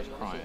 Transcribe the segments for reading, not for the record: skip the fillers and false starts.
She's crying.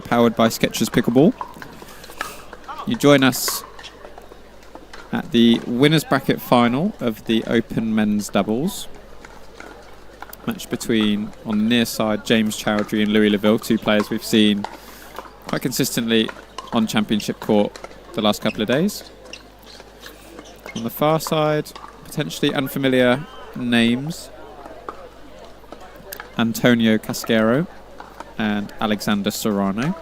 Powered by Skechers Pickleball. You join us at the winners bracket final of the Open Men's Doubles. Match between, on the near side, James Chowdhury and Louis Leville, two players we've seen quite consistently on Championship court the last couple of days. On the far side, potentially unfamiliar names, Antonio Casquero and Alexander Serrano.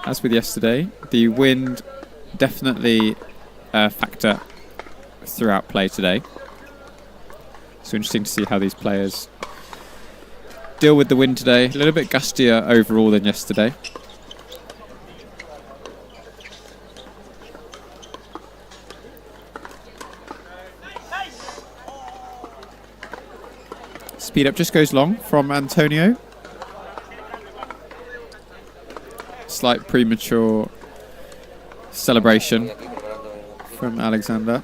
As with yesterday, the wind definitely a factor throughout play today. So interesting to see how these players deal with the wind today. A little bit gustier overall than yesterday. Speed up just goes long from Antonio. Slight premature celebration from Alexander.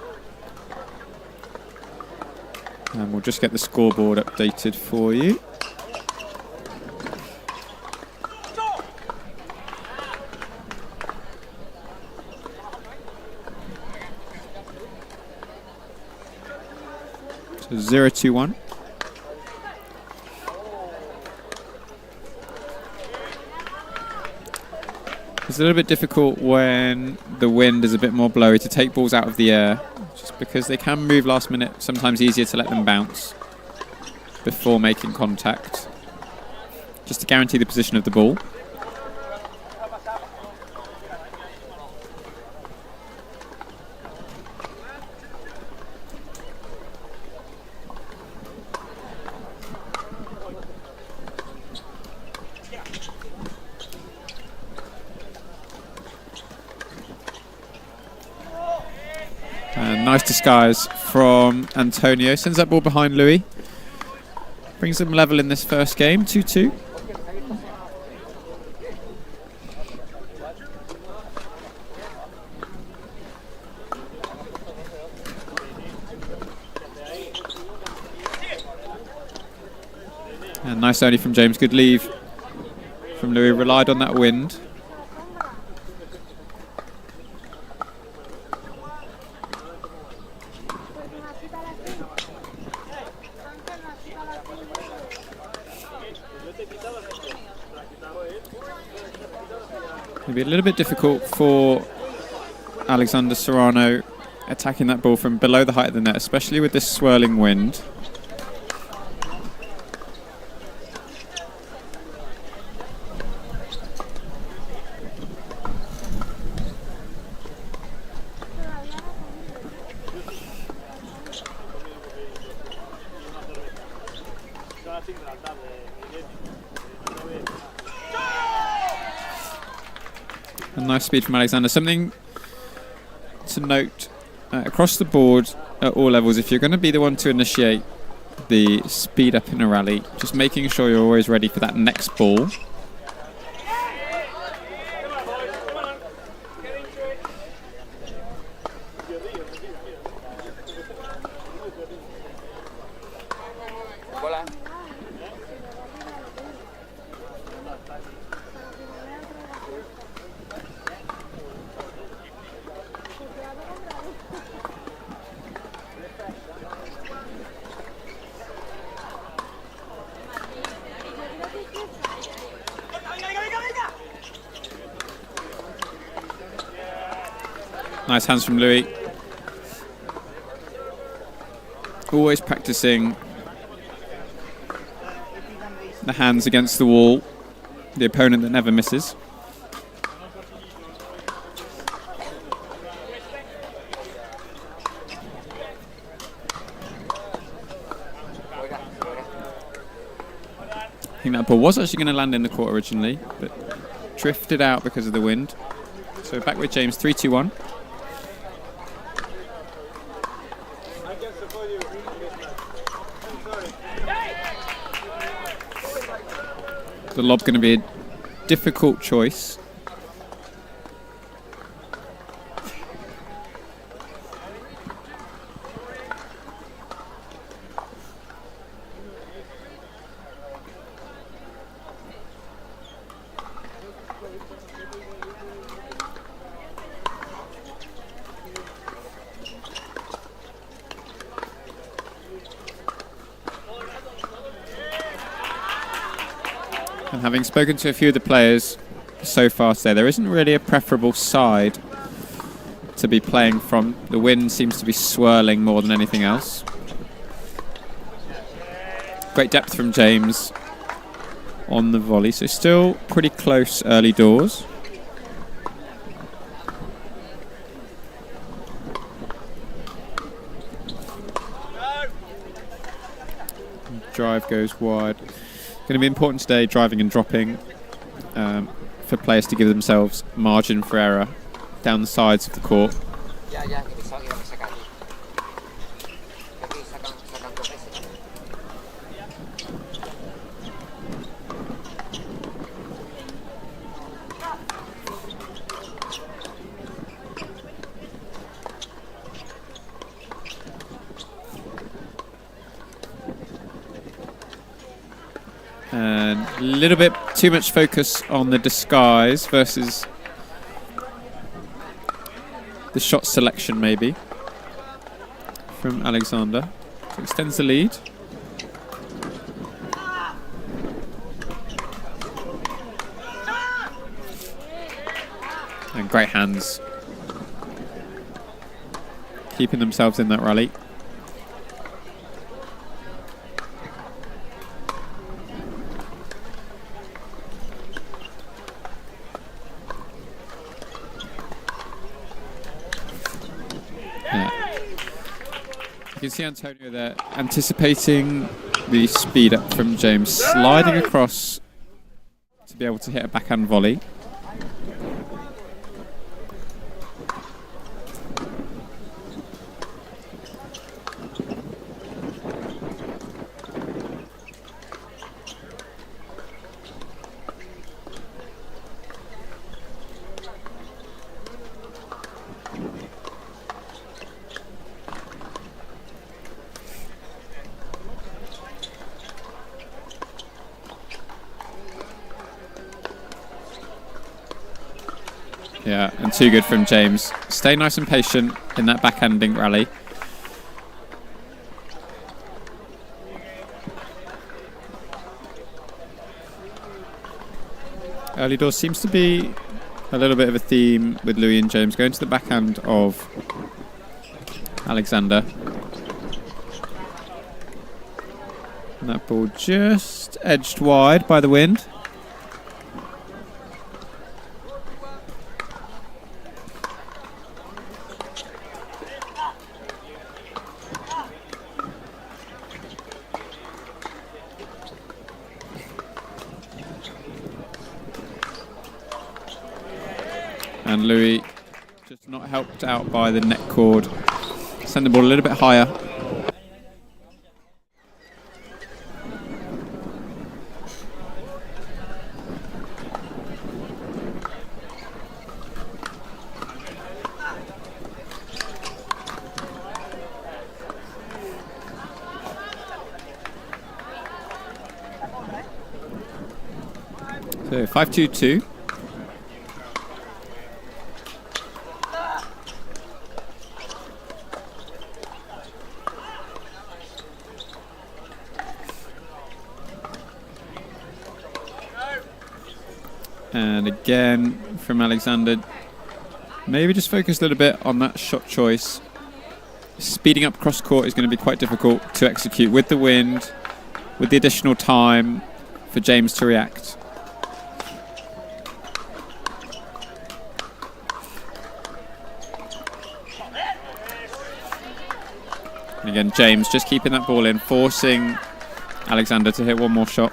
And we'll just get the scoreboard updated for you. So 0-2-1. It's a little bit difficult when the wind is a bit more blowy to take balls out of the air, just because they can move last minute. Sometimes easier to let them bounce before making contact, just to guarantee the position of the ball. Nice disguise from Antonio. Sends that ball behind Louis. Brings them level in this first game, 2-2. And nice only from James. Good leave from Louis. Relied on that wind. Maybe a little bit difficult for Alexander Serrano attacking that ball from below the height of the net, especially with this swirling wind. A nice speed from Alexander. Something to note across the board at all levels, if you're going to be the one to initiate the speed up in a rally, just making sure you're always ready for that next ball. Nice hands from Louis. Always practicing the hands against the wall. The opponent that never misses. I think that ball was actually going to land in the court originally, but drifted out because of the wind. So back with James, 3-2-1. The lob going to be a difficult choice. And having spoken to a few of the players so far today, there isn't really a preferable side to be playing from. The wind seems to be swirling more than anything else. Great depth from James on the volley, so still pretty close early doors. Drive goes wide. Going to be important today, driving and dropping, for players to give themselves margin for error down the sides of the court. And a little bit too much focus on the disguise versus the shot selection maybe from Alexander. So extends the lead. And great hands. Keeping themselves in that rally. You can see Antonio there anticipating the speed up from James, sliding across to be able to hit a backhand volley. Yeah, and too good from James. Stay nice and patient in that backhanding rally. Early doors seems to be a little bit of a theme with Louis and James. Going to the backhand of Alexander. And that ball just edged wide by the wind. And Louis just not helped out by the net cord. Send the ball a little bit higher. So 5-2-2. And again from Alexander, maybe just focus a little bit on that shot choice. Speeding up cross court is going to be quite difficult to execute with the wind, with the additional time for James to react. And again, James just keeping that ball in, forcing Alexander to hit one more shot.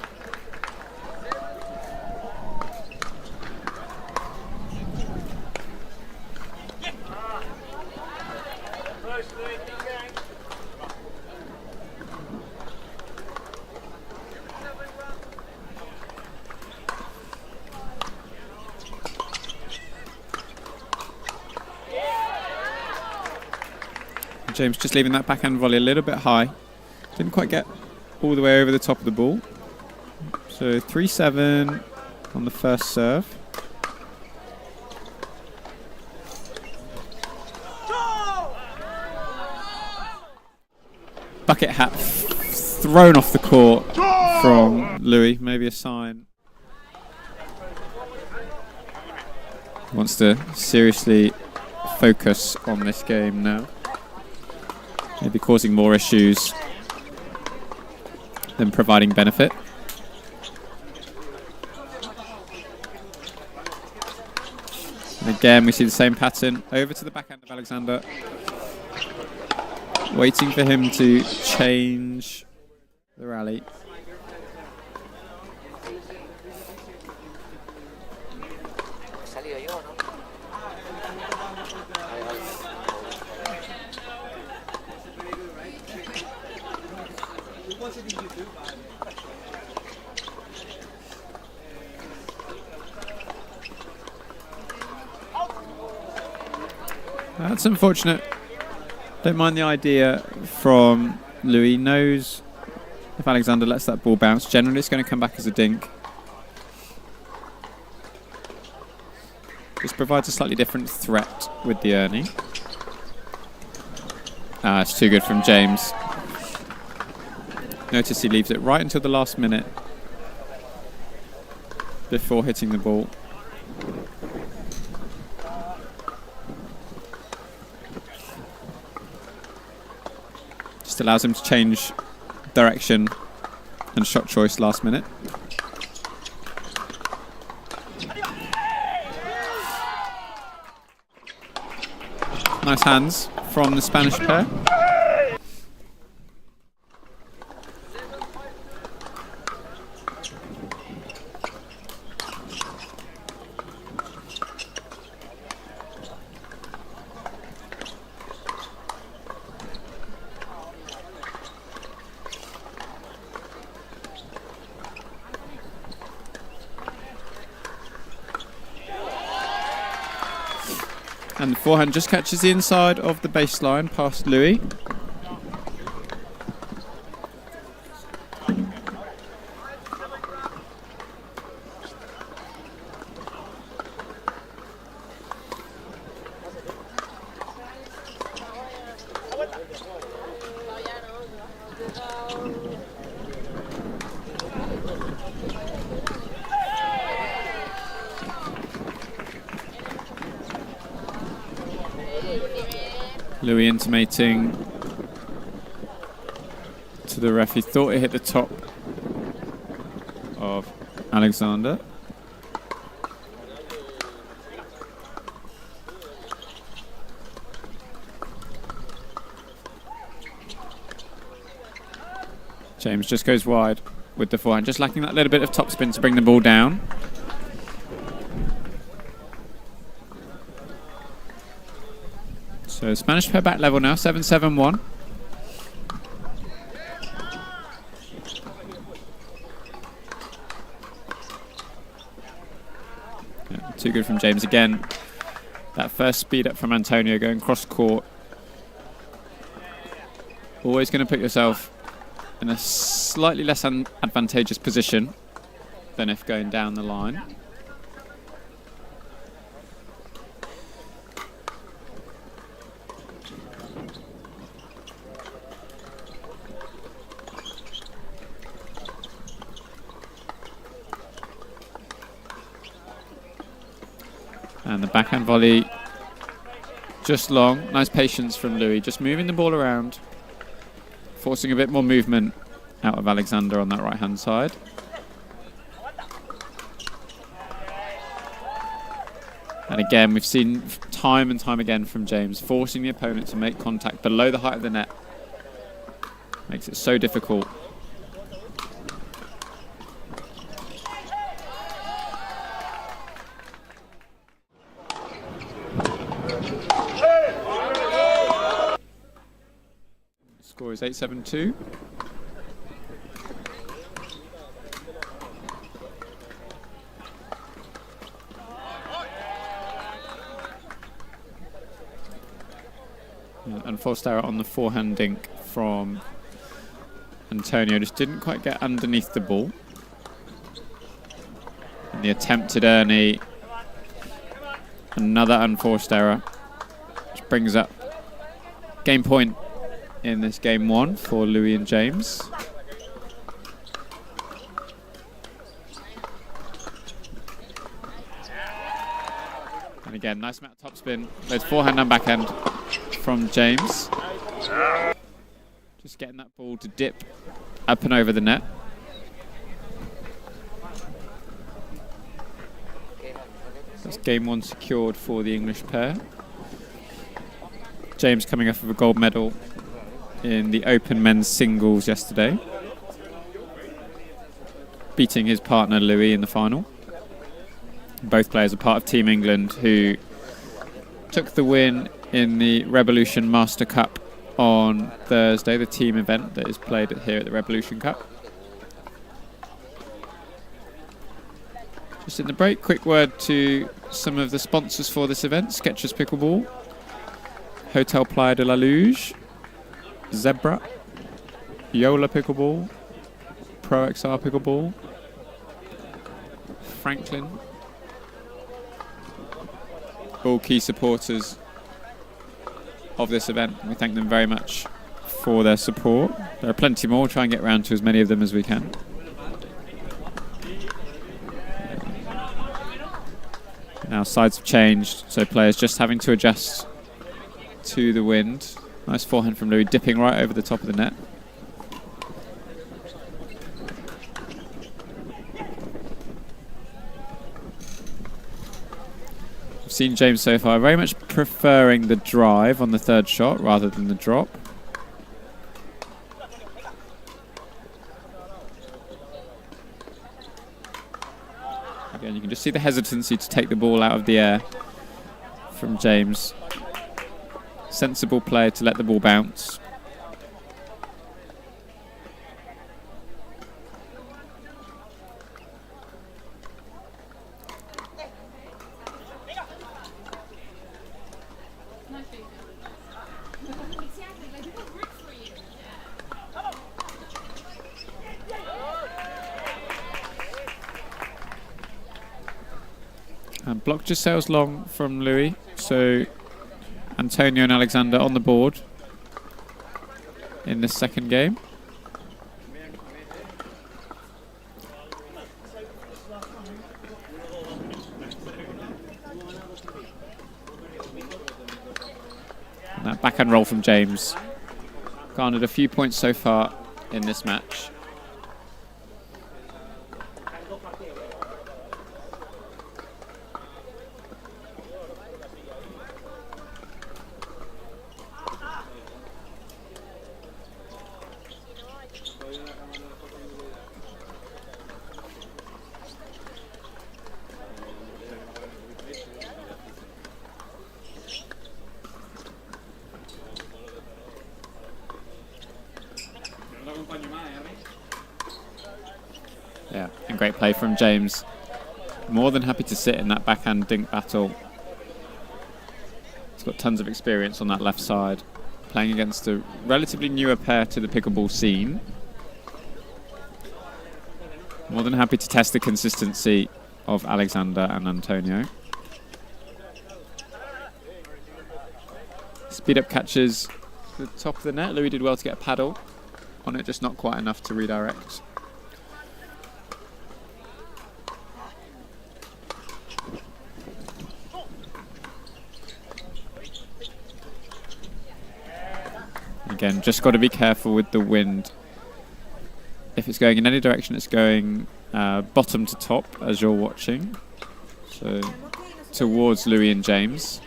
James just leaving that backhand volley a little bit high. Didn't quite get all the way over the top of the ball. So 3-7 on the first serve. Bucket hat thrown off the court from Louis. Maybe a sign. Wants to seriously focus on this game now. Maybe causing more issues than providing benefit. And again, we see the same pattern. Over to the backhand of Alexander. Waiting for him to change the rally. That's unfortunate. Don't mind the idea from Louis. Knows if Alexander lets that ball bounce, generally it's going to come back as a dink. This provides a slightly different threat with the Ernie. It's too good from James. Notice he leaves it right until the last minute before hitting the ball. Just allows him to change direction and shot choice last minute. Nice hands from the Spanish pair. And the forehand just catches the inside of the baseline past Louis. Louis intimating to the ref he thought it hit the top of Alexander. James just goes wide with the forehand, just lacking that little bit of topspin to bring the ball down. So Spanish pair back level now, 7-7-1. Yeah, too good from James again. That first speed up from Antonio going cross court. Always going to put yourself in a slightly less advantageous position than if going down the line. And the backhand volley, just long. Nice patience from Louis, just moving the ball around, forcing a bit more movement out of Alexander on that right-hand side. And again, we've seen time and time again from James, forcing the opponent to make contact below the height of the net. Makes it so difficult. Score is 8-7-2. And forced error on the forehand dink from Antonio. Just didn't quite get underneath the ball. And the attempted Ernie. Another unforced error. Which brings up game point in this game one for Louis and James. And again, nice amount of topspin. There's forehand and backhand from James. Just getting that ball to dip up and over the net. That's game one secured for the English pair. James coming off of a gold medal in the Open men's singles yesterday, beating his partner Louis in the final. Both players are part of Team England, who took the win in the Reballution Master Cup on Thursday, the team event that is played here at the Reballution Cup. Just in the break, quick word to some of the sponsors for this event: Skechers Pickleball, Hotel Playa de la Luge, Zebra, Yola Pickleball, Pro XR Pickleball, Franklin. All key supporters of this event. We thank them very much for their support. There are plenty more. We'll try and get around to as many of them as we can. Now sides have changed, so players just having to adjust to the wind. Nice forehand from Louis, dipping right over the top of the net. I've seen James so far very much preferring the drive on the third shot rather than the drop. Again, you can just see the hesitancy to take the ball out of the air from James. Sensible play to let the ball bounce. And block just sails long from Louis, so Antonio and Alexander on the board in this second game. And that backhand roll from James garnered a few points so far in this match. Yeah, and great play from James. More than happy to sit in that backhand dink battle. He's got tons of experience on that left side, playing against a relatively newer pair to the pickleball scene. More than happy to test the consistency of Alexander and Antonio. Speed up catches the top of the net. Louis did well to get a paddle on it, just not quite enough to redirect. Again, just got to be careful with the wind. If it's going in any direction, it's going bottom to top as you're watching. So towards Louis and James.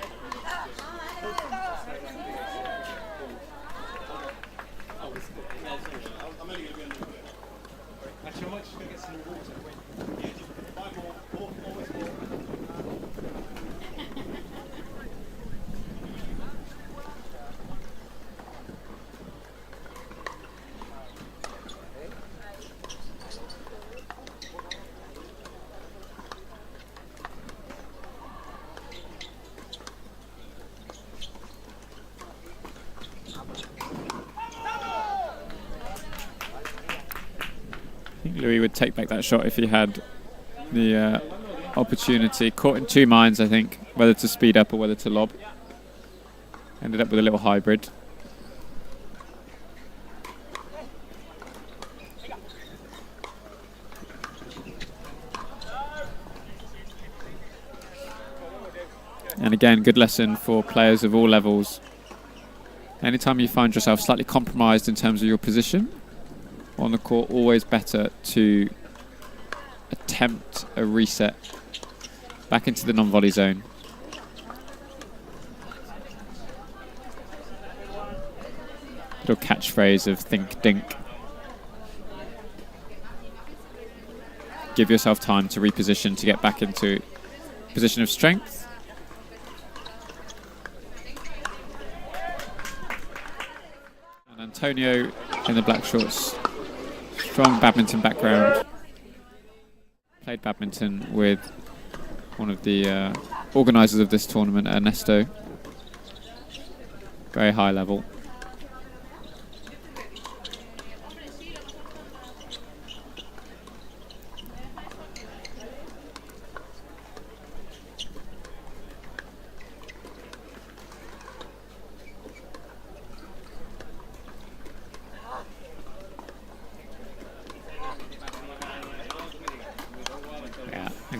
I think Louis would take back that shot if he had the opportunity. Caught in two minds, I think, whether to speed up or whether to lob. Ended up with a little hybrid. And again, good lesson for players of all levels. Anytime you find yourself slightly compromised in terms of your position on the court, always better to attempt a reset back into the non-volley zone. Little catchphrase of think dink. Give yourself time to reposition to get back into a position of strength. And Antonio in the black shorts. Strong badminton background. Played badminton with one of the organisers of this tournament, Ernesto. Very high level.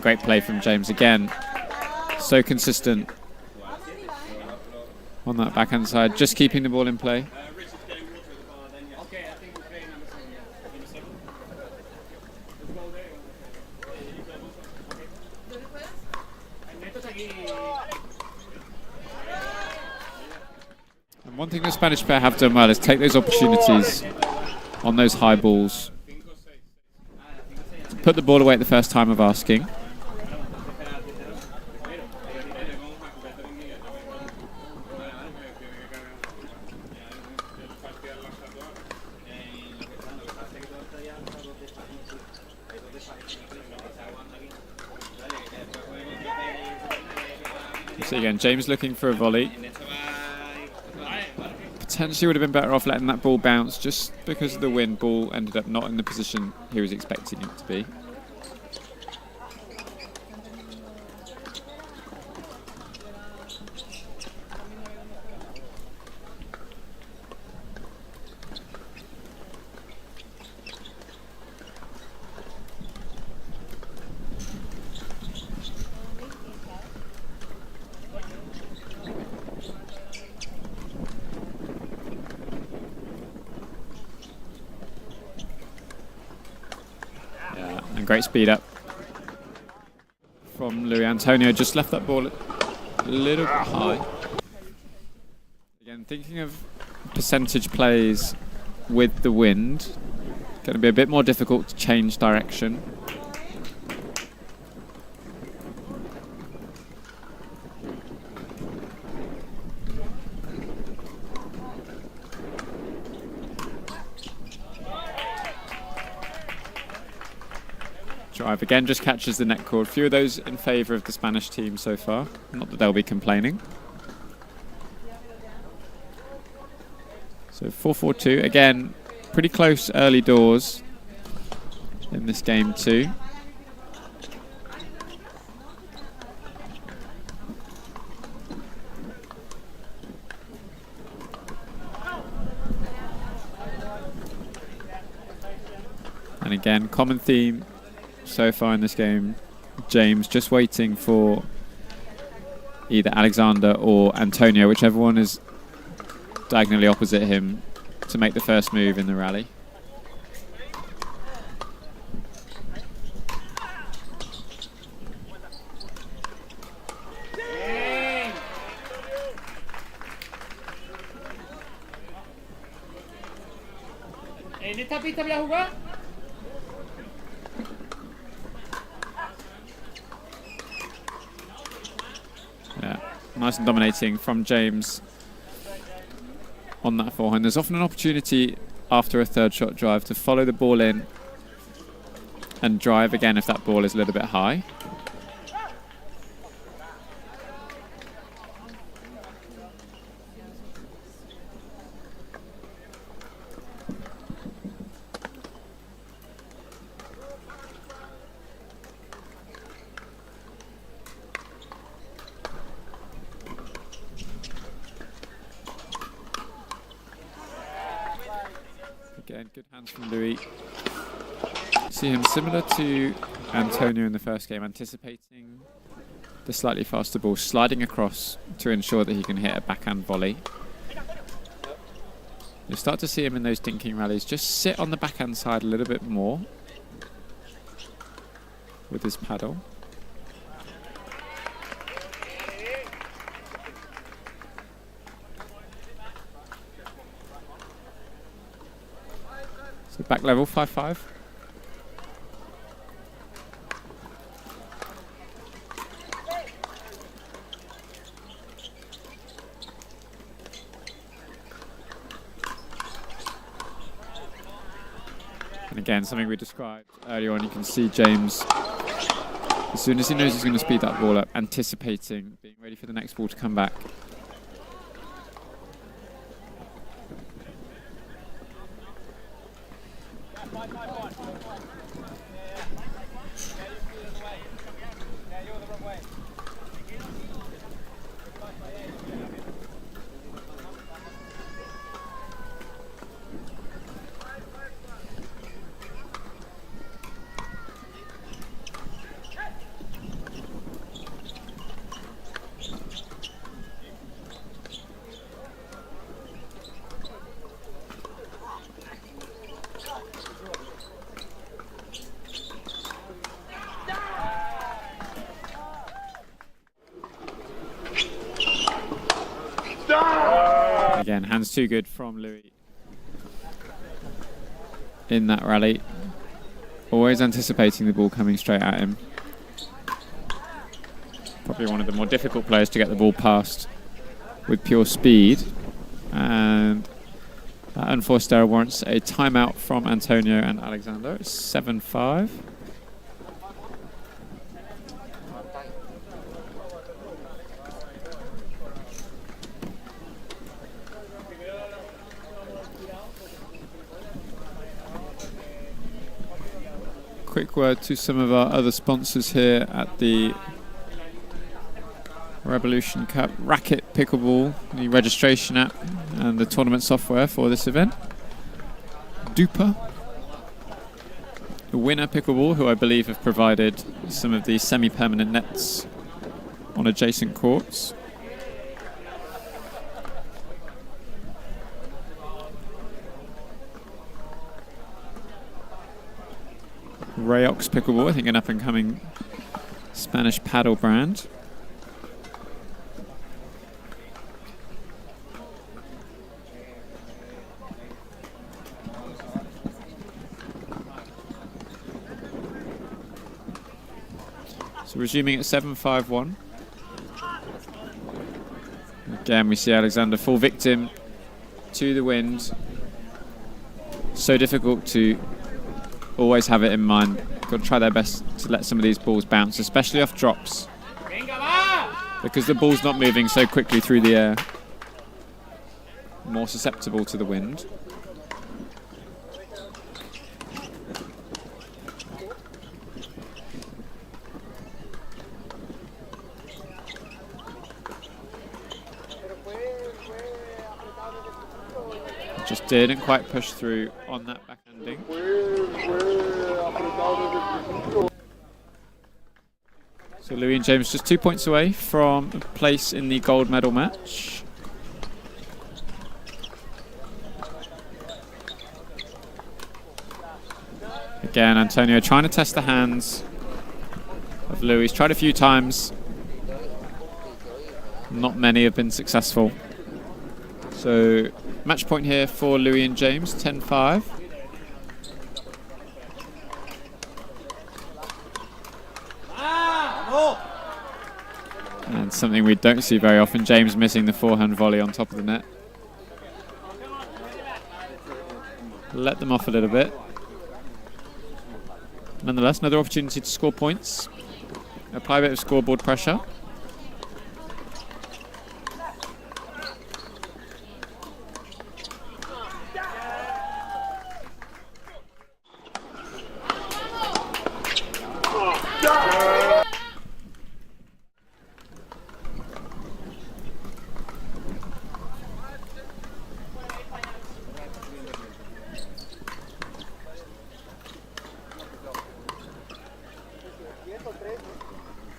Great play from James again. So consistent on that backhand side, just keeping the ball in play. And one thing the Spanish pair have done well is take those opportunities on those high balls. Put the ball away at the first time of asking. So again, James looking for a volley. Potentially would have been better off letting that ball bounce just because of the wind. Ball ended up not in the position he was expecting it to be. Great speed up from Louis. Antonio just left that ball a little bit high. Again, thinking of percentage plays with the wind, going to be a bit more difficult to change direction. drive again, just catches the net cord. Few of those in favour of the Spanish team so far. Not that they'll be complaining. So 4-4-2. Again, pretty close early doors in this game too. And again, common theme so far in this game. James just waiting for either Alexander or Antonio, whichever one is diagonally opposite him, to make the first move in the rally. Yeah, nice and dominating from James on that forehand. There's often an opportunity after a third shot drive to follow the ball in and drive again if that ball is a little bit high. Again, good hands from Louis. See him similar to Antonio in the first game, anticipating the slightly faster ball, sliding across to ensure that he can hit a backhand volley. You'll start to see him in those dinking rallies just sit on the backhand side a little bit more with his paddle. So back level, 5-5. And again, something we described earlier on, you can see James, as soon as he knows he's going to speed that ball up, anticipating, being ready for the next ball to come back. Again, hands too good from Louis in that rally. Always anticipating the ball coming straight at him. Probably one of the more difficult players to get the ball past with pure speed. And that unforced error warrants a timeout from Antonio and Alexander. It's 7-5. Quick word to some of our other sponsors here at the Reballution Cup. Racket Pickleball, the registration app and the tournament software for this event. Duper. The Winner Pickleball, who I believe have provided some of the semi-permanent nets on adjacent courts. Rayox Pickleball, I think an up-and-coming Spanish paddle brand. So resuming at 7-5-1. Again, we see Alexander fall victim to the wind. So difficult to always have it in mind got to try their best to let some of these balls bounce, especially off drops, because the ball's not moving so quickly through the air. More susceptible to the wind. Just didn't quite push through on that backhanding. So Louis and James just 2 points away from a place in the gold medal match. Again, Antonio trying to test the hands of Louis. He's tried a few times. Not many have been successful. So match point here for Louis and James, 10-5. And something we don't see very often, James missing the forehand volley on top of the net. Let them off a little bit. Nonetheless, another opportunity to score points. Apply a bit of scoreboard pressure.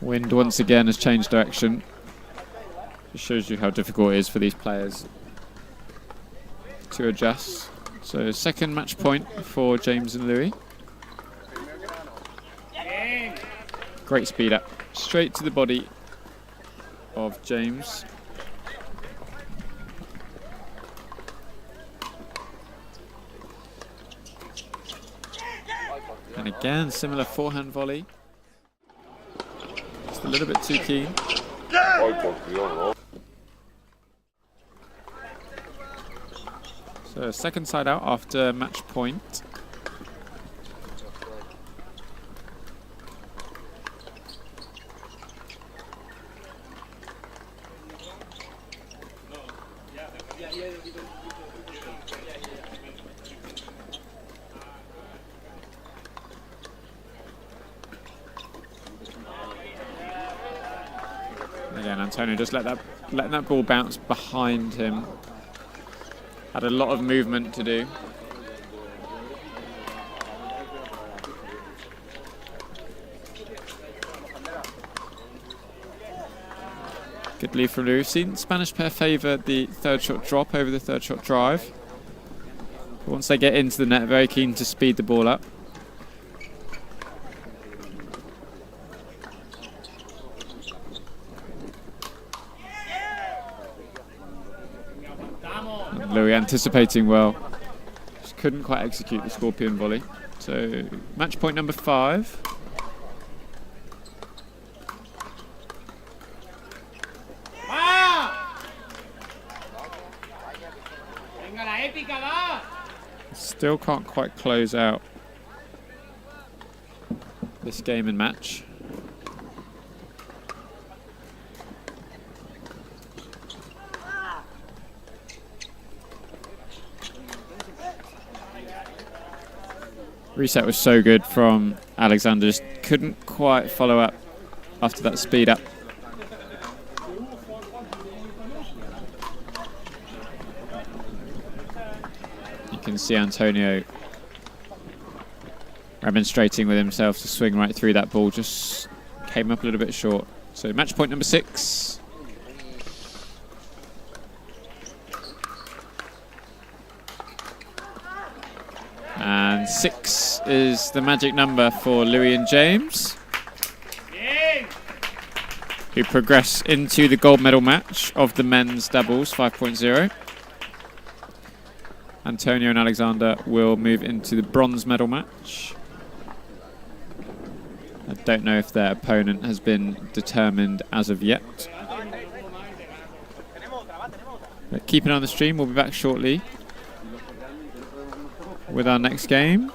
Wind once again has changed direction. It shows you how difficult it is for these players to adjust. So second match point for James and Louis. Great speed up, straight to the body of James. And again, similar forehand volley. Just a little bit too keen. So second side out after match point. Again, Antonio just letting that ball bounce behind him. Had a lot of movement to do. Good lead from Louis. We've seen Spanish pair favour the third shot drop over the third shot drive. But once they get into the net, very keen to speed the ball up. Louis anticipating well, just couldn't quite execute the scorpion volley. So match point number 5. Still can't quite close out this game and match. Reset was so good from Alexander, just couldn't quite follow up after that speed up. You can see Antonio remonstrating with himself to swing right through that ball, just came up a little bit short. So match point number 6. And 6 is the magic number for Louis and James, who progress into the gold medal match of the men's doubles 5.0. Antonio and Alexander will move into the bronze medal match. I don't know if their opponent has been determined as of yet. But keep an eye on the stream, we'll be back shortly with our next game.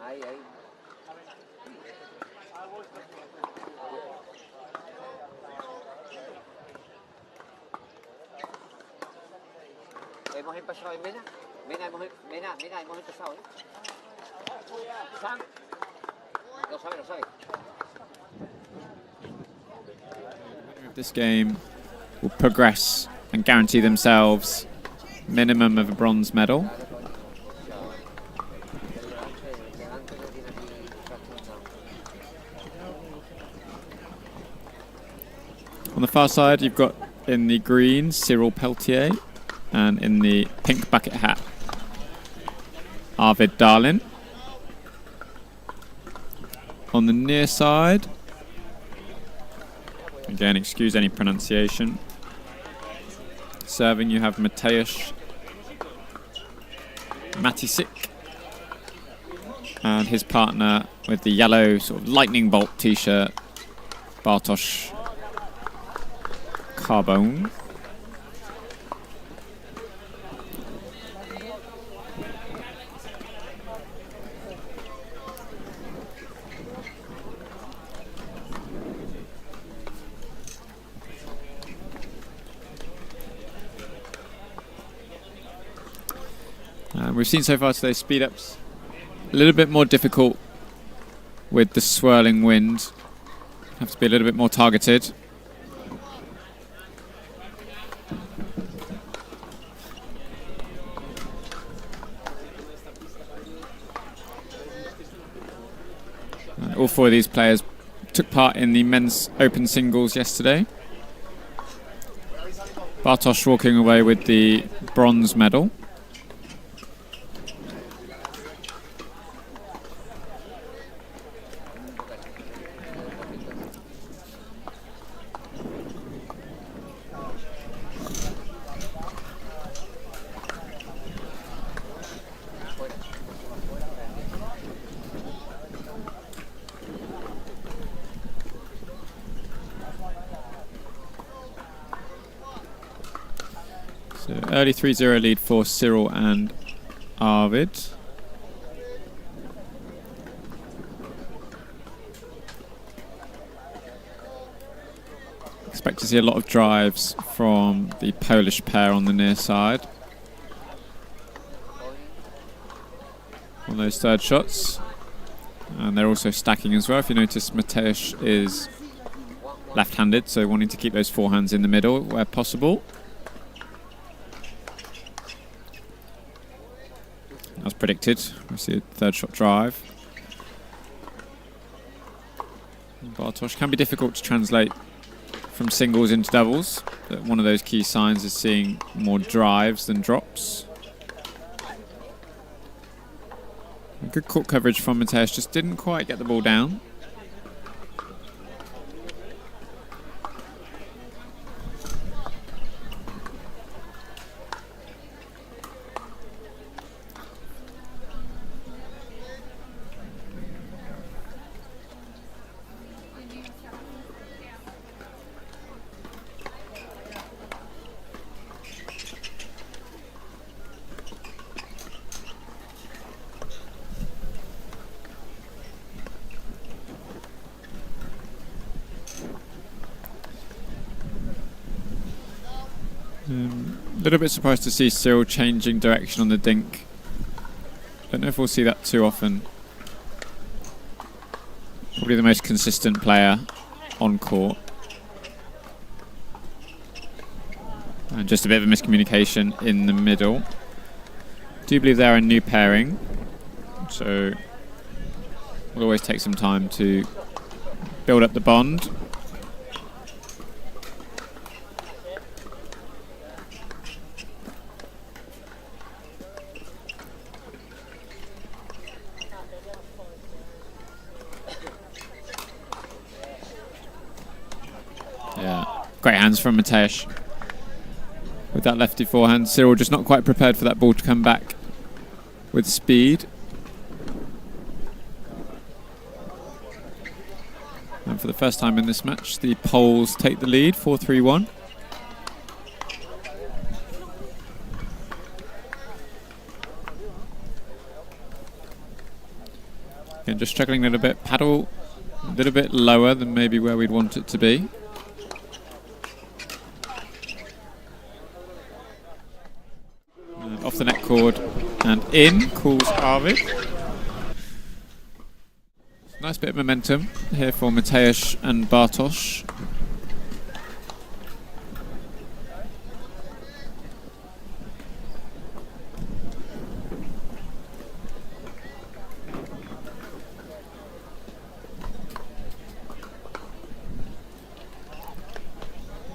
Ahí. Hemos empezado en Mena. Mena, hemos empezado, ¿eh? Sam. Lo sabe. This game will progress and guarantee themselves minimum of a bronze medal. On the far side, you've got in the green Cyril Peltier, and in the pink bucket hat Arvid Darlin. On the near side, again, excuse any pronunciation, serving you have Mateusz Matisik and his partner with the yellow sort of lightning bolt t-shirt, Bartosz Carbone. We've seen so far today speed ups a little bit more difficult with the swirling wind. Have to be a little bit more targeted. All four of these players took part in the men's open singles yesterday. Bartosz walking away with the bronze medal. So early 3-0 lead for Cyril and Arvid. Expect to see a lot of drives from the Polish pair on the near side. On those third shots. And they're also stacking as well. If you notice, Mateusz is left-handed, so wanting to keep those forehands in the middle where possible. As predicted, we see a third shot drive. Bartosz can be difficult to translate from singles into doubles, but one of those key signs is seeing more drives than drops. Good court coverage from Mateusz, just didn't quite get the ball down. A little bit surprised to see Cyril changing direction on the dink. Don't know if we'll see that too often. Probably the most consistent player on court. And just a bit of a miscommunication in the middle. Do believe they're a new pairing, so we'll always take some time to build up the bond. hands from Mateusz. With that lefty forehand, Cyril just not quite prepared for that ball to come back with speed. And for the first time in this match, the Poles take the lead, 4-3-1. Again, just struggling a little bit. Paddle a little bit lower than maybe where we'd want it to be. And off the net cord and in calls Arvid. Nice bit of momentum here for Mateusz and Bartosz.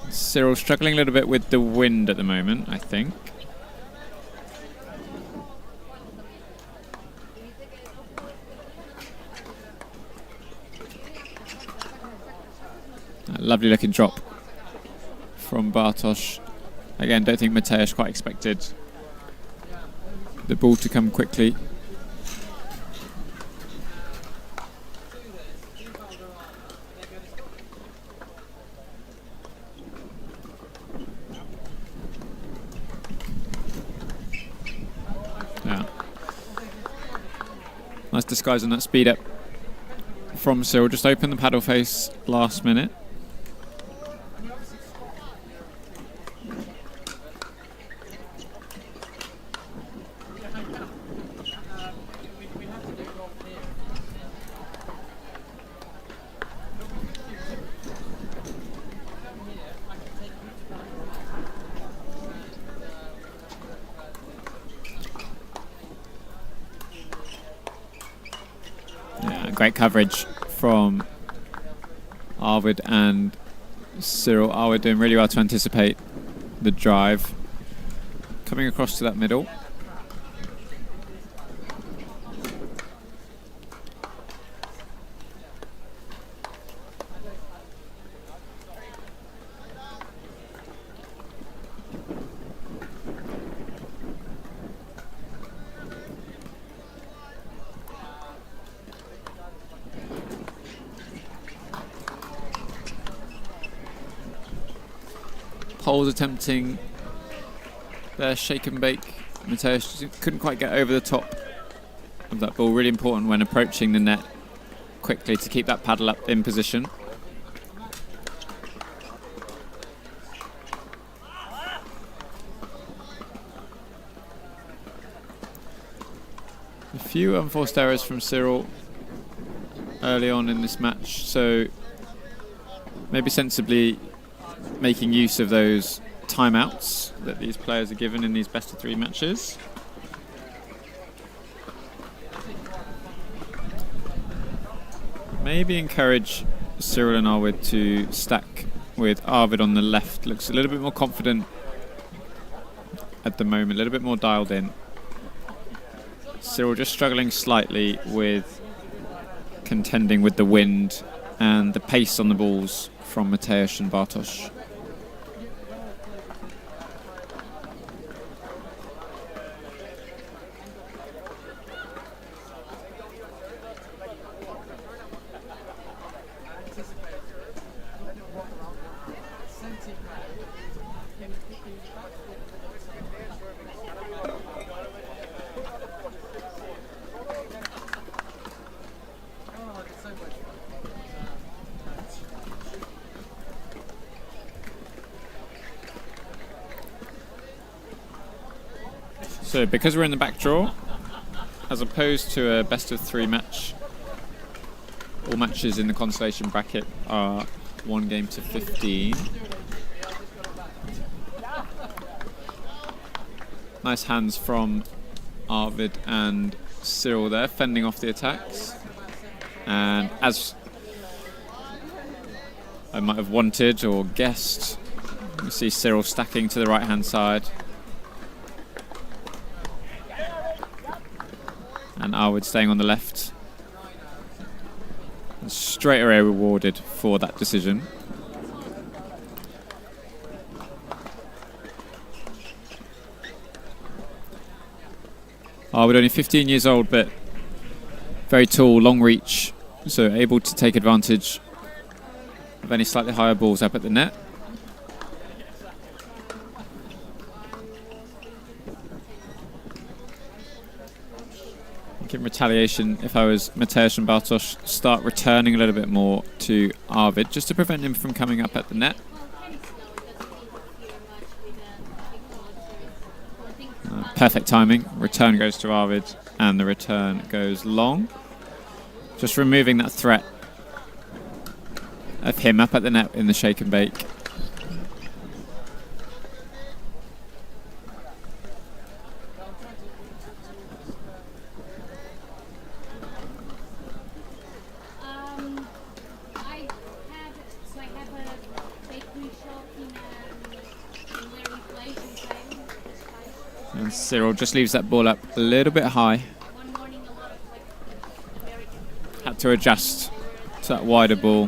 Cyril struggling a little bit with the wind at the moment, I think. Lovely looking drop from Bartosz. Again, don't think Mateusz quite expected the ball to come quickly. Yeah. Nice disguise on that speed up from Cyril. Just open the paddle face last minute. Great coverage from Arvid and Cyril. Arvid doing really well to anticipate the drive. Coming across to that middle. Poles attempting their shake and bake. Mateusz couldn't quite get over the top of that ball. Really important when approaching the net quickly to keep that paddle up in position. A few unforced errors from Cyril early on in this match, so maybe sensibly making use of those timeouts that these players are given in these best of three matches. Maybe encourage Cyril and Arvid to stack with Arvid on the left. Looks a little bit more confident at the moment, a little bit more dialed in. Cyril just struggling slightly with contending with the wind and the pace on the balls from Mateusz and Bartosz. So because we're in the back draw, as opposed to a best of three match, all matches in the consolation bracket are 1 game to 15. Nice hands from Arvid and Cyril there, fending off the attacks. And as I might have wanted or guessed, you see Cyril stacking to the right hand side. And Arvid staying on the left. And straight away rewarded for that decision. Arvid only 15 years old, but very tall, long reach, so able to take advantage of any slightly higher balls up at the net. In retaliation, if I was Mateusz and Bartosz, start returning a little bit more to Arvid, just to prevent him from coming up at the net. Perfect timing. Return goes to Arvid, and the return goes long. Just removing that threat of him up at the net in the shake and bake. And Cyril just leaves that ball up a little bit high. Had to adjust to that wider ball.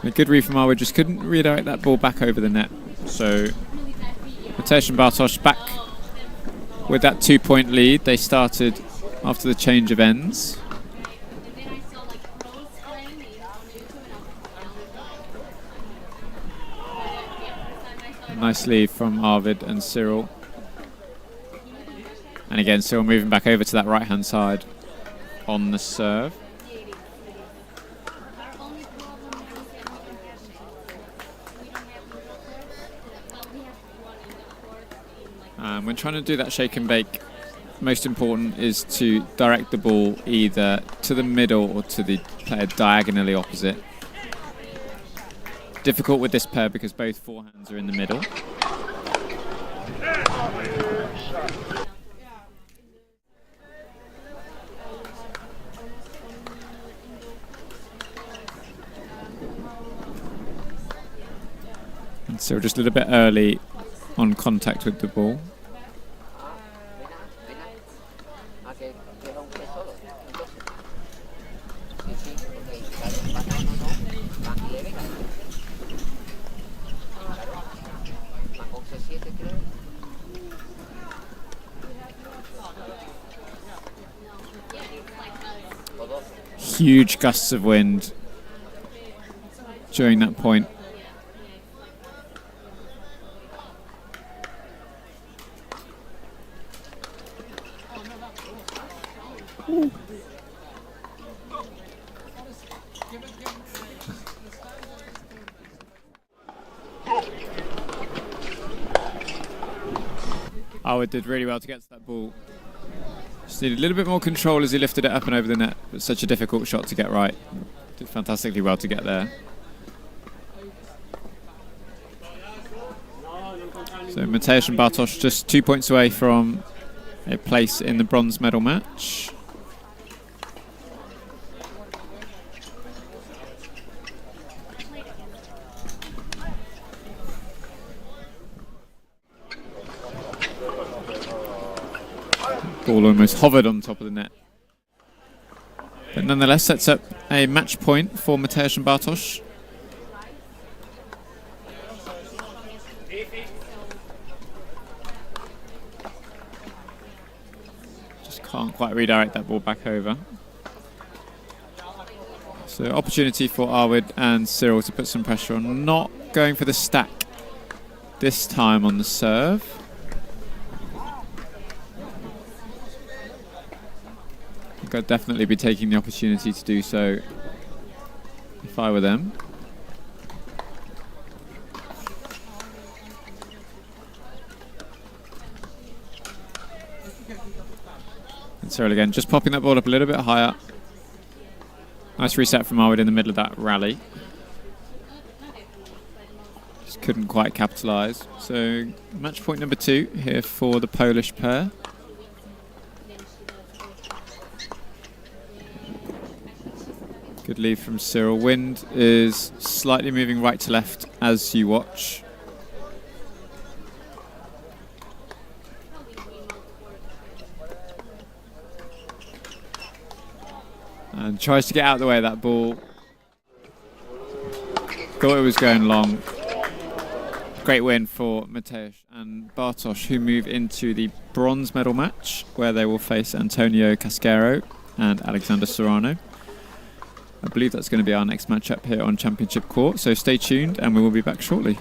A good read from Arvid, just couldn't redirect that ball back over the net. So Mateusz and Bartosz back with that 2-point lead. They started after the change of ends. Nice lead from Arvid and Cyril. And again, Cyril moving back over to that right-hand side on the serve. When trying to do that shake and bake, most important is to direct the ball either to the middle or to the player diagonally opposite. Difficult with this pair because both forehands are in the middle. And so just a little bit early on contact with the ball. Huge gusts of wind during that point. Ooh. Arvid did really well to get to that ball. Just needed a little bit more control as he lifted it up and over the net. But such a difficult shot to get right. Did fantastically well to get there. So Mateusz and Bartosz just 2 points away from a place in the bronze medal match. Ball almost hovered on top of the net. But nonetheless sets up a match point for Mateusz and Bartosz. Just can't quite redirect that ball back over. So opportunity for Arvid and Cyril to put some pressure on. Not going for the stack this time on the serve. I'd definitely be taking the opportunity to do so if I were them. And Cyril again, just popping that ball up a little bit higher. Nice reset from Arvid in the middle of that rally. Just couldn't quite capitalise. So match point number 2 here for the Polish pair. Good lead from Cyril. Wind is slightly moving right to left as you watch. And tries to get out of the way of that ball. Thought it was going long. Great win for Mateusz and Bartosz, who move into the bronze medal match, where they will face Antonio Casquero and Alexander Serrano. I believe that's going to be our next matchup here on Championship Court, so stay tuned and we will be back shortly.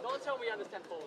Don't tell me you understand Polish.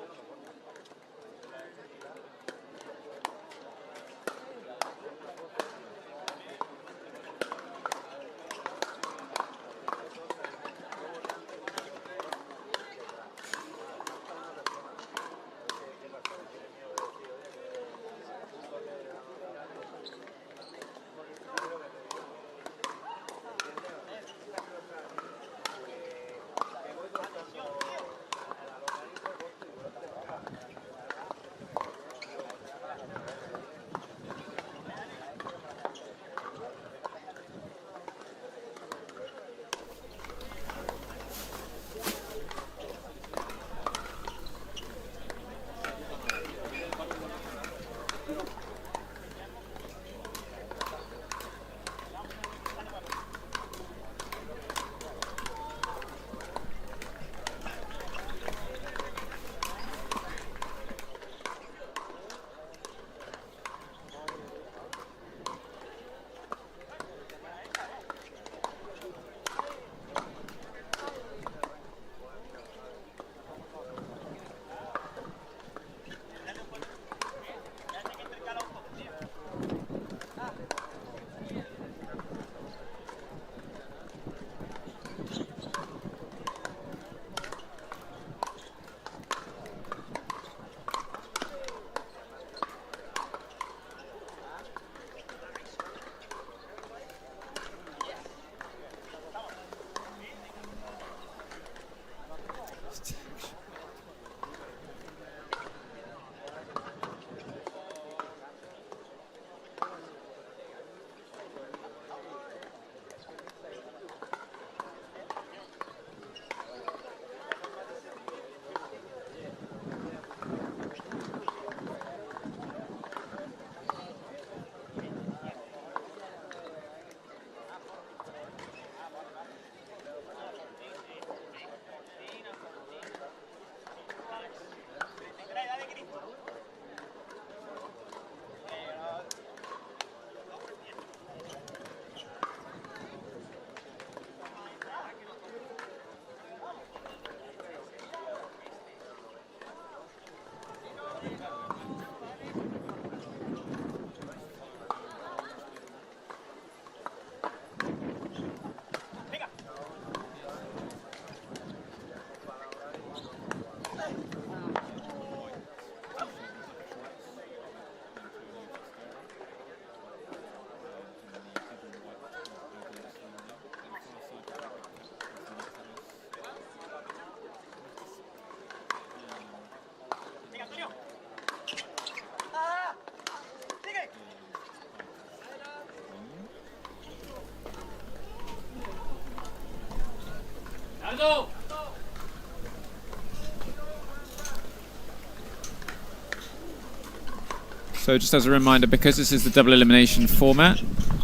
So just as a reminder, because this is the double elimination format,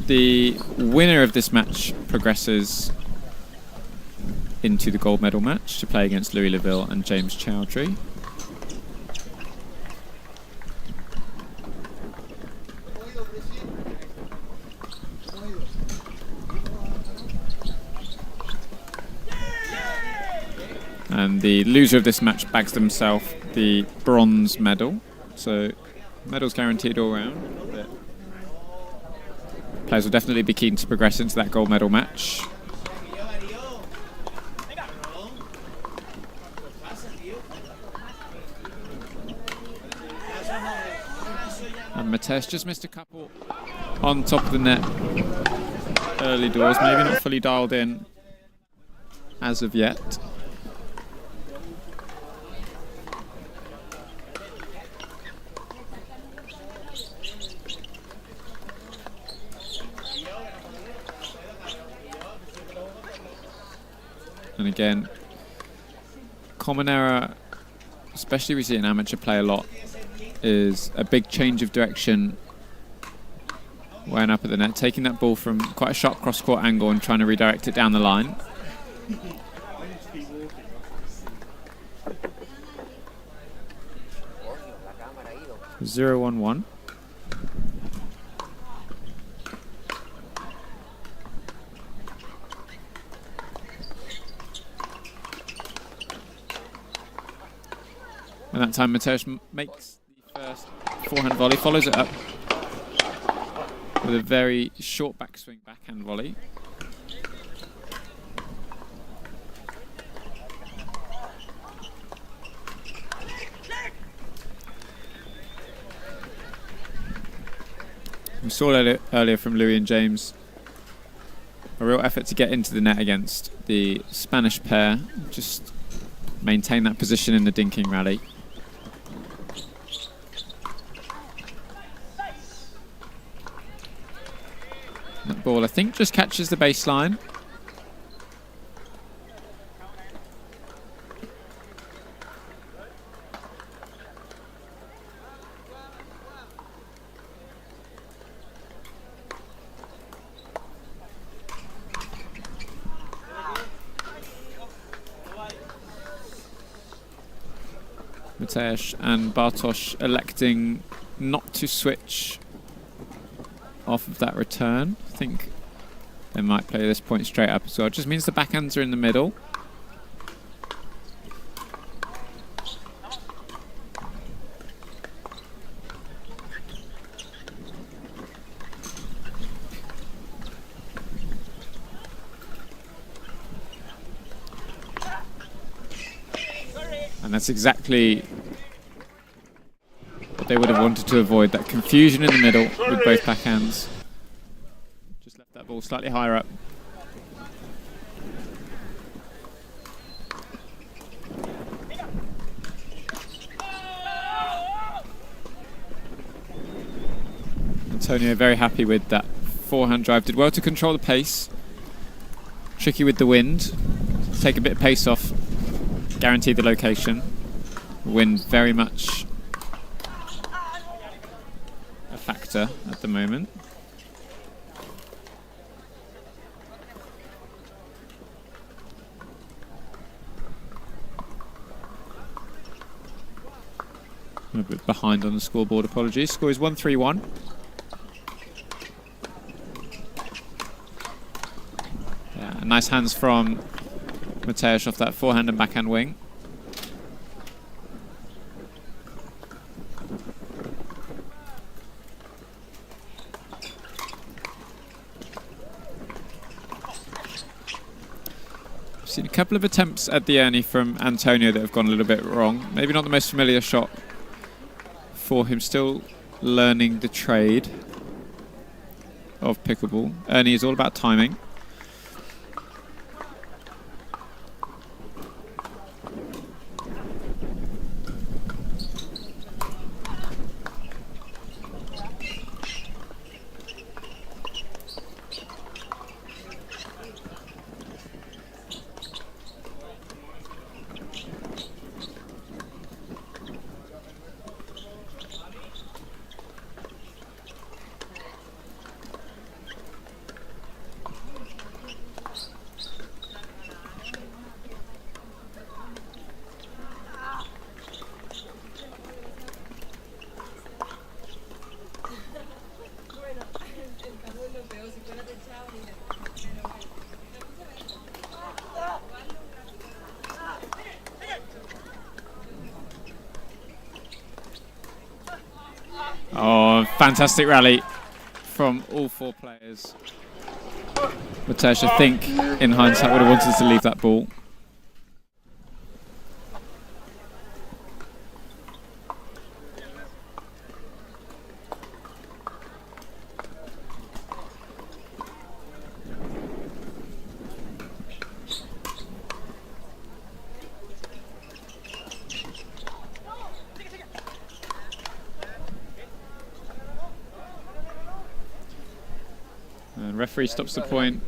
the winner of this match progresses into the gold medal match to play against Louis Leville and James Chowdhury. And the loser of this match bags themselves the bronze medal. So medals guaranteed all round. But players will definitely be keen to progress into that gold medal match. And Mateus just missed a couple on top of the net early doors, maybe not fully dialed in as of yet. And again, common error, especially we see in amateur play a lot, is a big change of direction Weighing up at the net, taking that ball from quite a sharp cross-court angle and trying to redirect it down the line. 0-1-1. And that time Mateusz makes the first forehand volley, follows it up with a very short backswing backhand volley. We saw earlier from Louis and James a real effort to get into the net against the Spanish pair, just maintain that position in the dinking rally. That ball, I think, just catches the baseline. Mateusz and Bartosz electing not to switch off of that return. I think they might play this point straight up as well. It just means the backhands are in the middle. And that's exactly what they would have wanted to avoid, that confusion in the middle with both backhands. Just left that ball slightly higher up. Antonio very happy with that forehand drive. Did well to control the pace. Tricky with the wind. Take a bit of pace off. Guarantee the location. Wind very much a factor at the moment. I'm a bit behind on the scoreboard, apologies. Score is 1-3-1. Yeah, nice hands from Mateusz off that forehand and backhand wing. I've seen a couple of attempts at the Ernie from Antonio that have gone a little bit wrong. Maybe not the most familiar shot for him, still learning the trade of pickleball. Ernie is all about timing. Oh, fantastic rally from all four players. Mateusz, I think, in hindsight, would have wanted to leave that ball. And referee stops the point.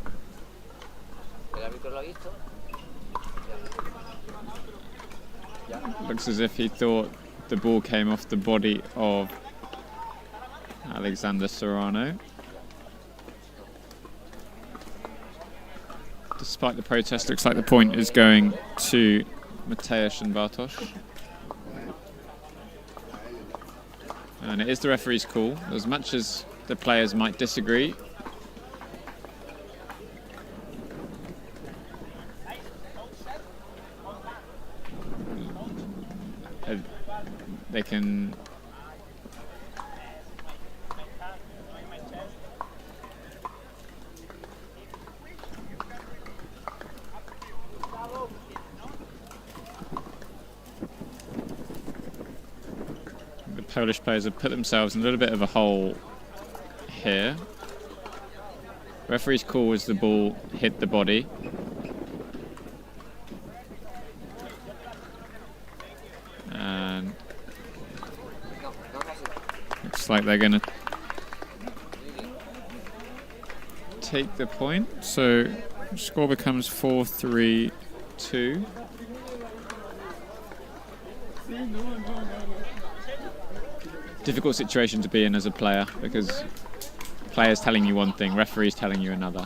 Looks as if he thought the ball came off the body of Alexander Serrano. Despite the protest, looks like the point is going to Mateusz and Bartosz. And it is the referee's call. As much as the players might disagree, they can the Polish players have put themselves in a little bit of a hole here. Referee's call was the ball hit the body. And looks like they're going to take the point. So score becomes 4-3-2. Difficult situation to be in as a player because players telling you one thing, referees telling you another.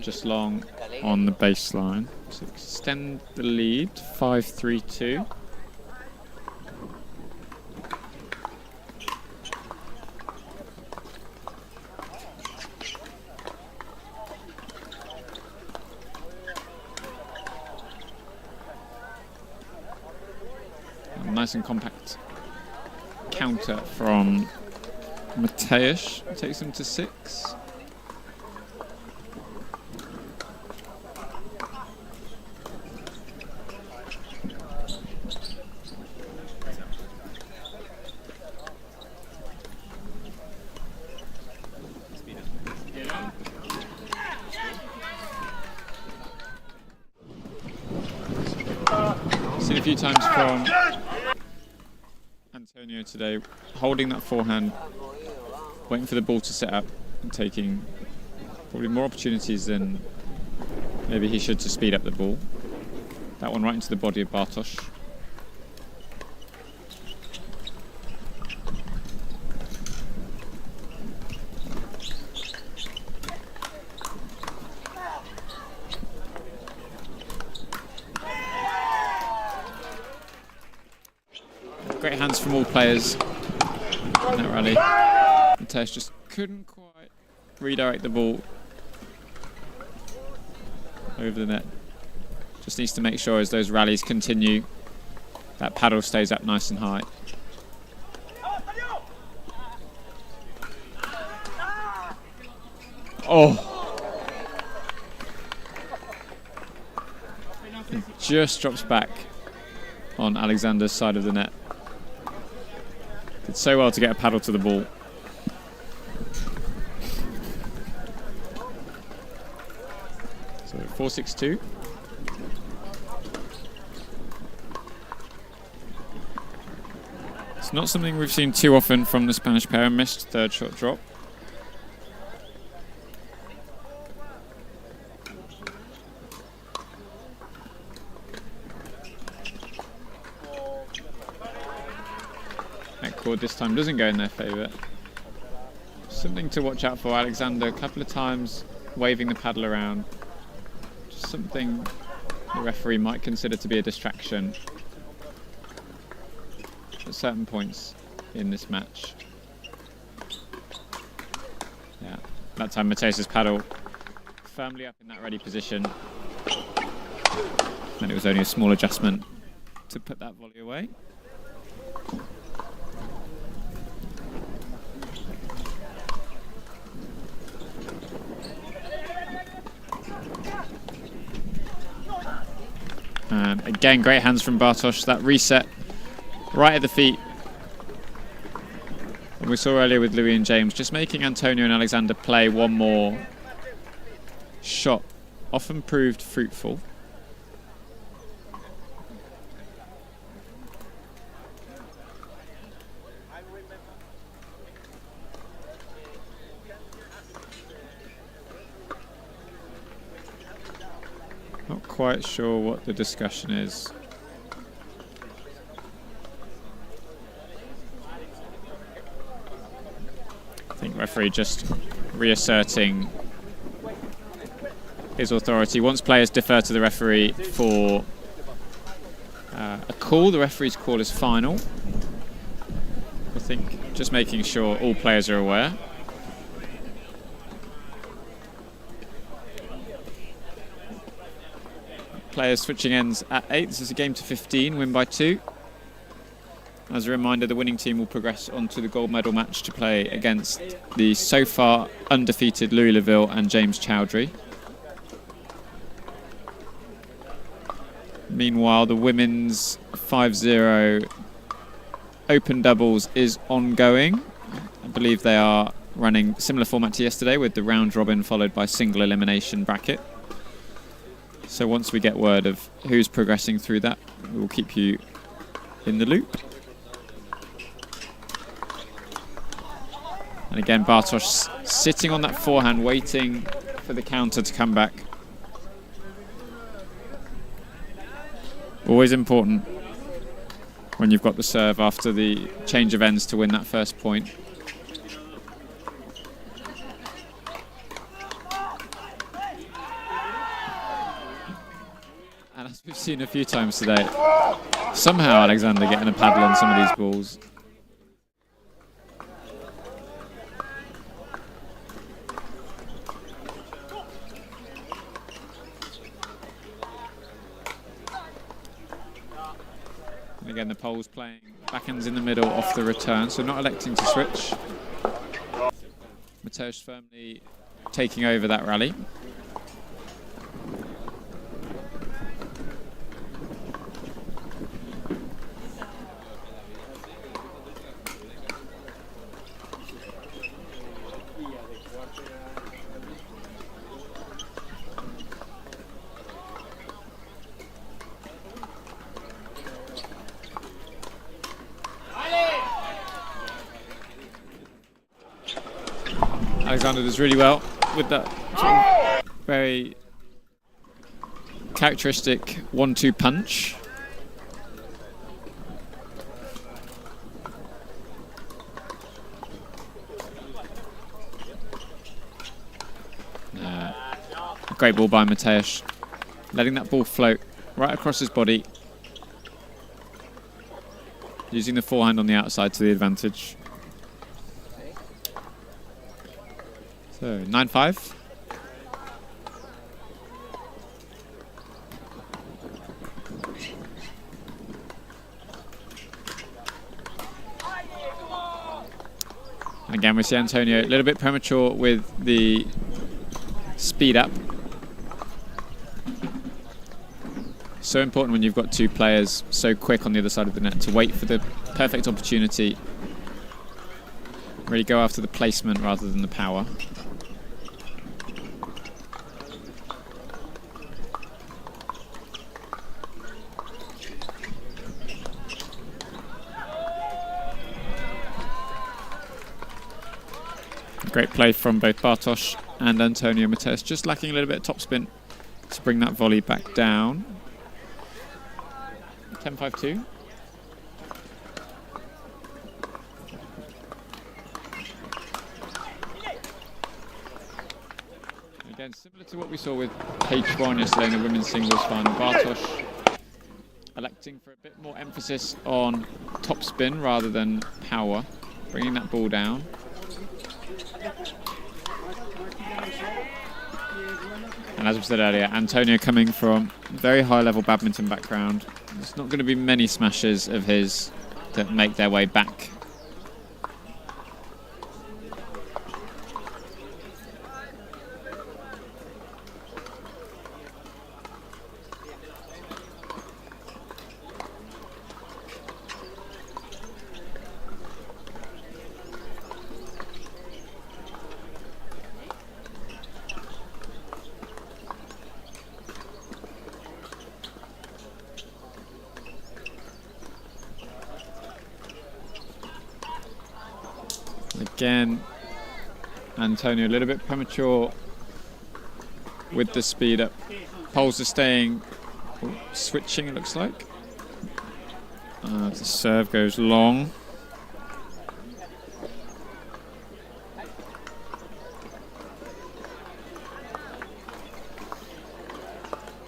Just long on the baseline to extend the lead, 5-3-2. Nice and compact counter from Mateusz, takes them to 6. Seen a few times from Antonio today, holding that forehand, waiting for the ball to set up and taking probably more opportunities than maybe he should to speed up the ball. That one right into the body of Bartosz. Great hands from all players in that rally. Mateusz just couldn't quite redirect the ball over the net. Just needs to make sure as those rallies continue, that paddle stays up nice and high. Oh! It just drops back on Alexander's side of the net. Did so well to get a paddle to the ball. So 4-6-2. It's not something we've seen too often from the Spanish pair. Missed third shot drop. That chord this time doesn't go in their favour. Something to watch out for. Alexander a couple of times waving the paddle around. Just something the referee might consider to be a distraction at certain points in this match. Yeah, that time Mateusz's paddle firmly up in that ready position. And it was only a small adjustment to put that volley away. And again, great hands from Bartosz. That reset right at the feet. And we saw earlier with Louis and James, just making Antonio and Alexander play one more shot often proved fruitful. Not quite sure what the discussion is. I think referee just reasserting his authority. Once players defer to the referee for a call, the referee's call is final. I think just making sure all players are aware. Players switching ends at 8. This is a game to 15, win by 2. As a reminder, the winning team will progress on to the gold medal match to play against the so far undefeated Louis Leville and James Chowdhury. Meanwhile, the women's 5-0 open doubles is ongoing. I believe they are running similar format to yesterday with the round robin followed by single elimination bracket. So once we get word of who's progressing through that, we will keep you in the loop. And again, Bartosz sitting on that forehand, waiting for the counter to come back. Always important when you've got the serve after the change of ends to win that first point. And as we've seen a few times today, somehow Alexander getting a paddle on some of these balls. And again, the Poles playing backhands in the middle off the return, so not electing to switch. Mateusz firmly taking over that rally. Alexander does really well with that sort of very characteristic 1-2 punch. Great ball by Mateusz, letting that ball float right across his body, using the forehand on the outside to the advantage. So 9-5. And again, we see Antonio a little bit premature with the speed up. So important when you've got two players so quick on the other side of the net to wait for the perfect opportunity. Really go after the placement rather than the power. Great play from both Bartosz and Antonio. Mateusz just lacking a little bit of topspin to bring that volley back down. 10-5-2. Again, similar to what we saw with H1 yesterday in the women's singles final. Bartosz electing for a bit more emphasis on topspin rather than power, bringing that ball down. And as we said earlier, Antonio coming from a very high level badminton background. There's not going to be many smashes of his that make their way back. Again, Antonio a little bit premature with the speed up. Poles are staying, switching it looks like. The serve goes long.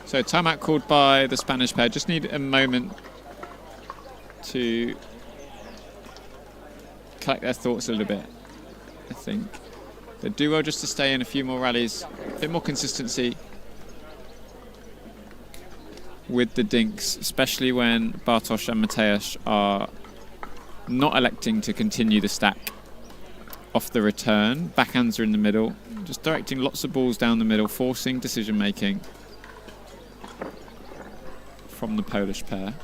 So timeout called by the Spanish pair. Just need a moment to collect their thoughts a little bit, I think. They do well just to stay in a few more rallies, a bit more consistency with the dinks, especially when Bartosz and Mateusz are not electing to continue the stack off the return. Backhands are in the middle, just directing lots of balls down the middle, forcing decision making from the Polish pair.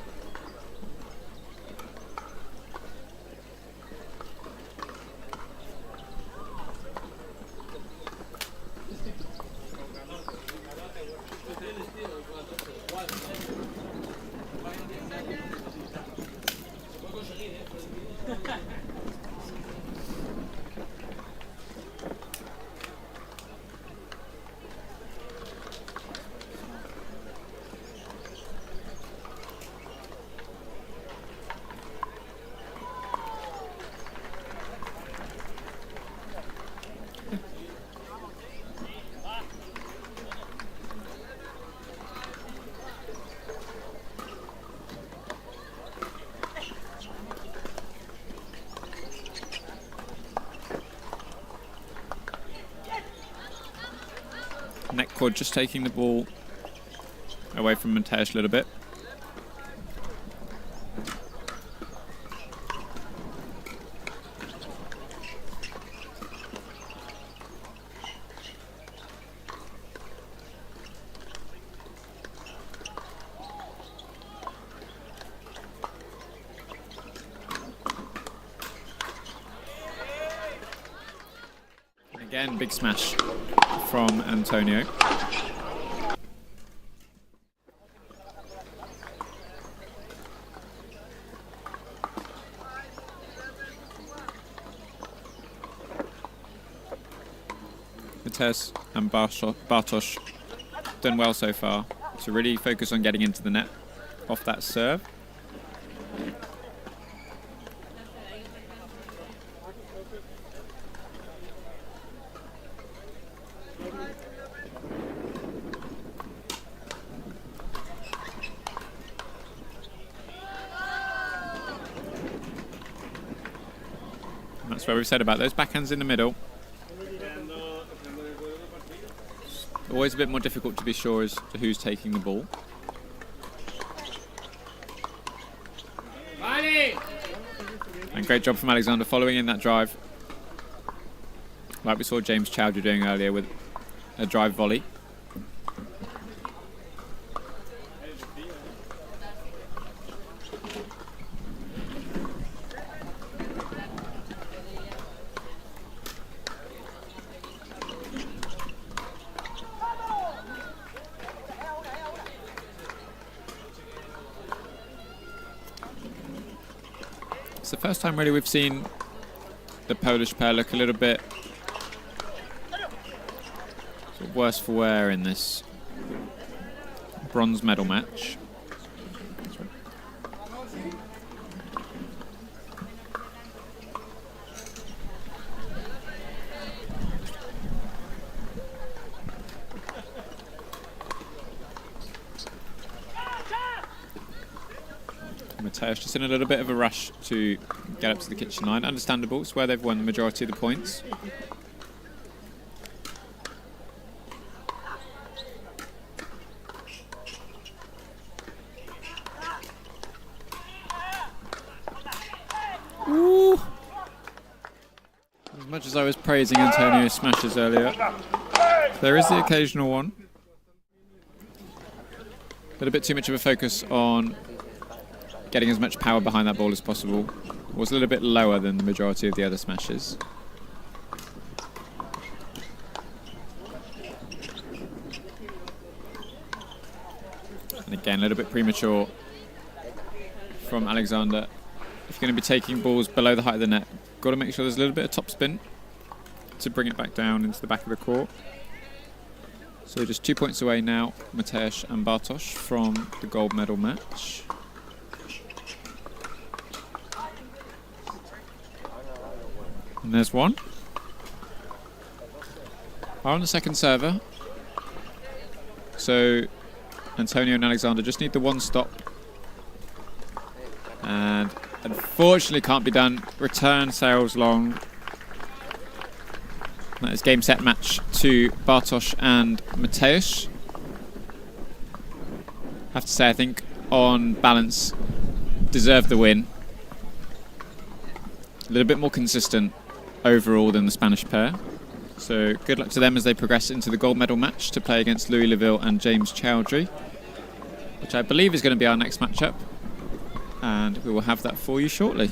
Neckcord just taking the ball away from Mateusz a little bit. And again, big smash from Antonio. Mateusz and Bartosz done well so far, so really focus on getting into the net off that serve. And that's what we've said about those backhands in the middle. Always a bit more difficult to be sure as to who's taking the ball. And great job from Alexander following in that drive, like we saw James Chowdhury doing earlier with a drive volley. It's the first time really we've seen the Polish pair look a little bit sort of worse for wear in this bronze medal match. Mateusz just in a little bit of a rush to get up to the kitchen line. Understandable, it's where they've won the majority of the points. Ooh. As much as I was praising Antonio's smashes earlier, there is the occasional one. But a bit too much of a focus on getting as much power behind that ball as possible. Was a little bit lower than the majority of the other smashes. And again, a little bit premature from Alexander. If you're going to be taking balls below the height of the net, got to make sure there's a little bit of topspin to bring it back down into the back of the court. So just 2 points away now, Mateusz and Bartosz from the gold medal match. And there's one. Are on the second server. So Antonio and Alexander just need the one stop. And unfortunately can't be done. Return sails long. That is game, set, match to Bartosz and Mateusz. I have to say, I think on balance, deserved the win. A little bit more consistent overall than the Spanish pair. So good luck to them as they progress into the gold medal match to play against Louis Leville and James Chowdhury, which I believe is going to be our next matchup. And we will have that for you shortly.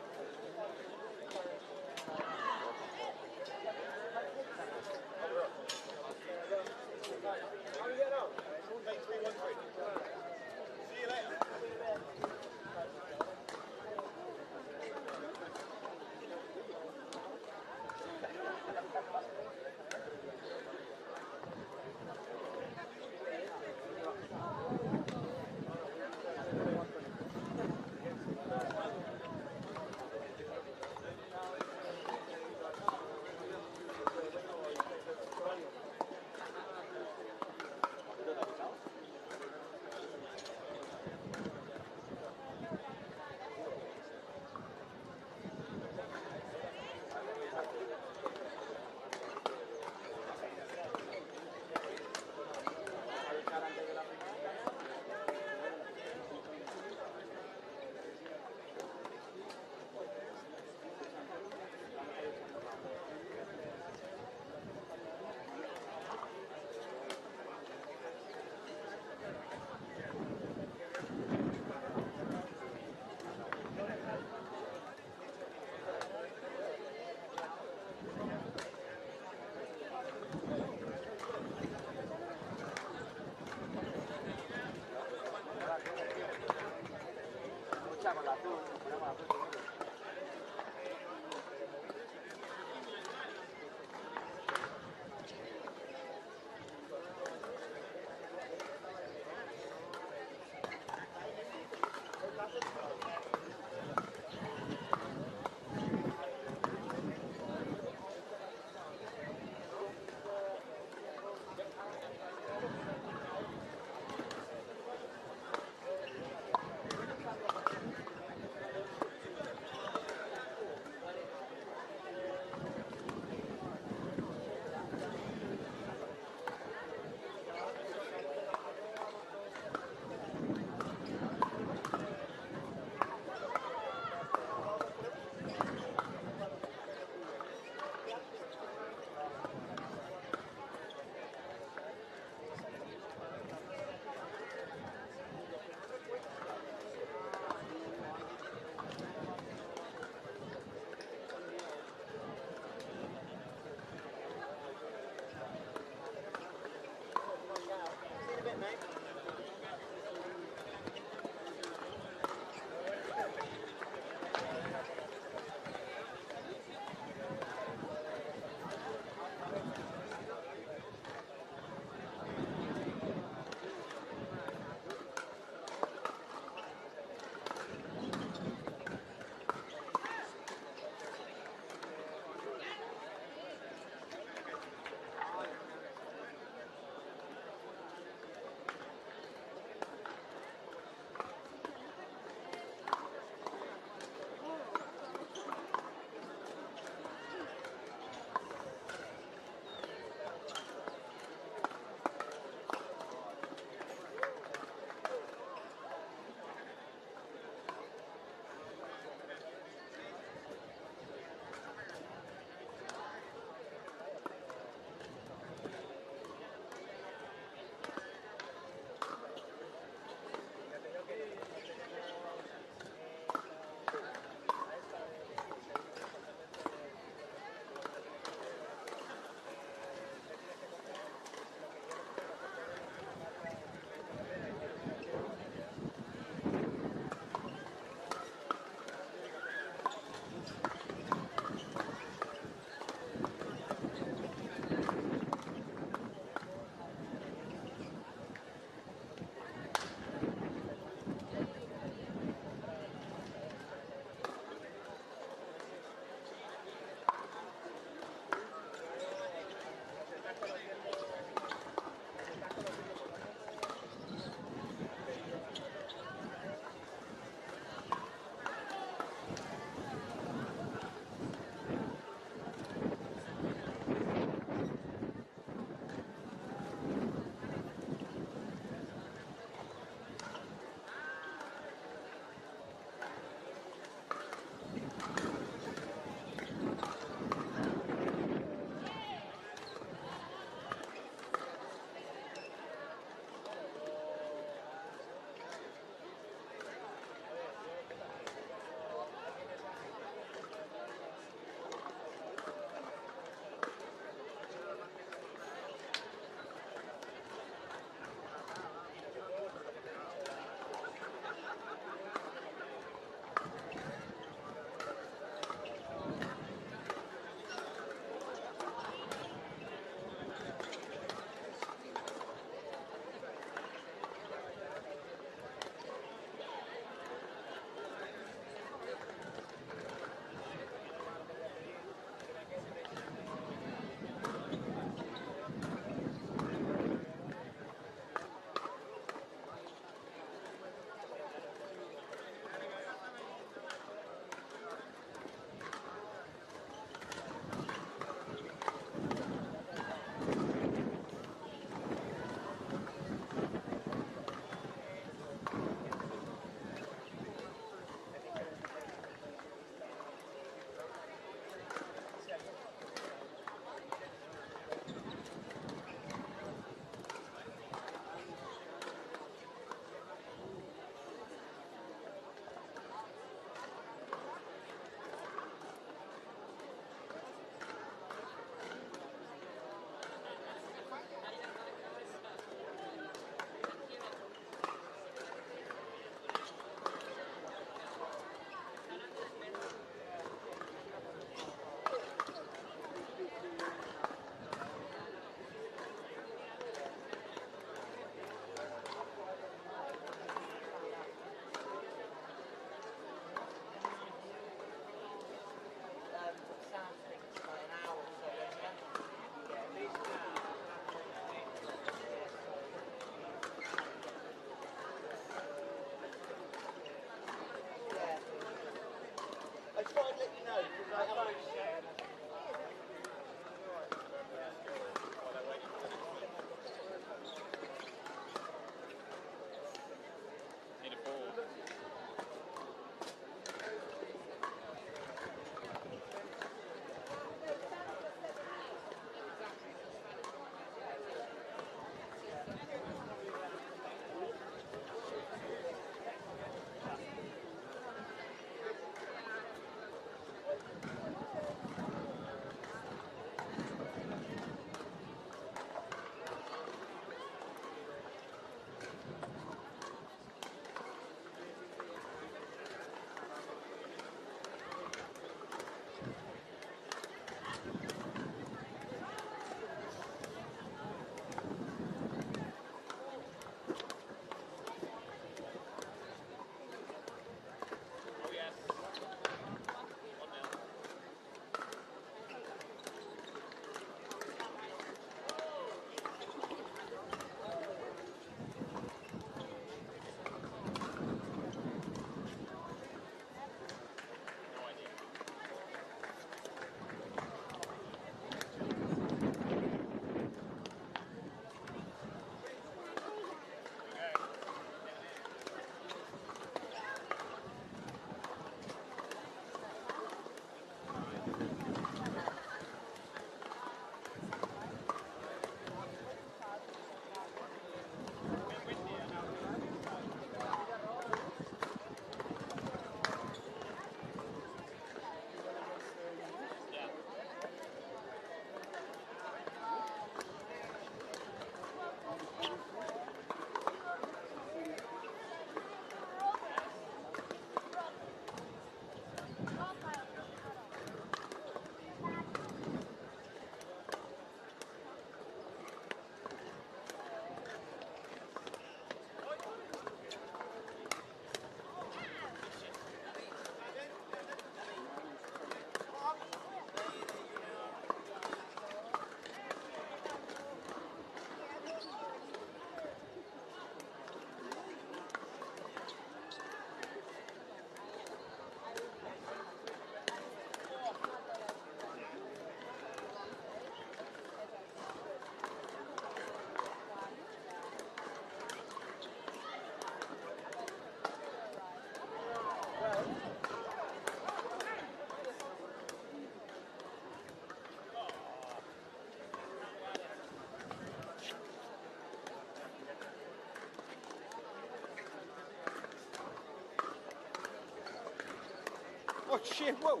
Oh shit! Whoa!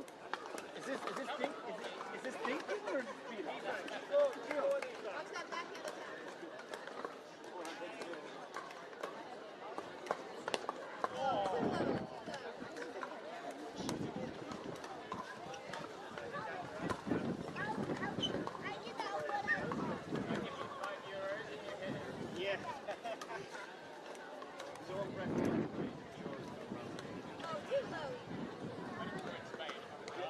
Is this pink? Is this pink or speed? Watch that backhand attack. Yeah. Oh, too low.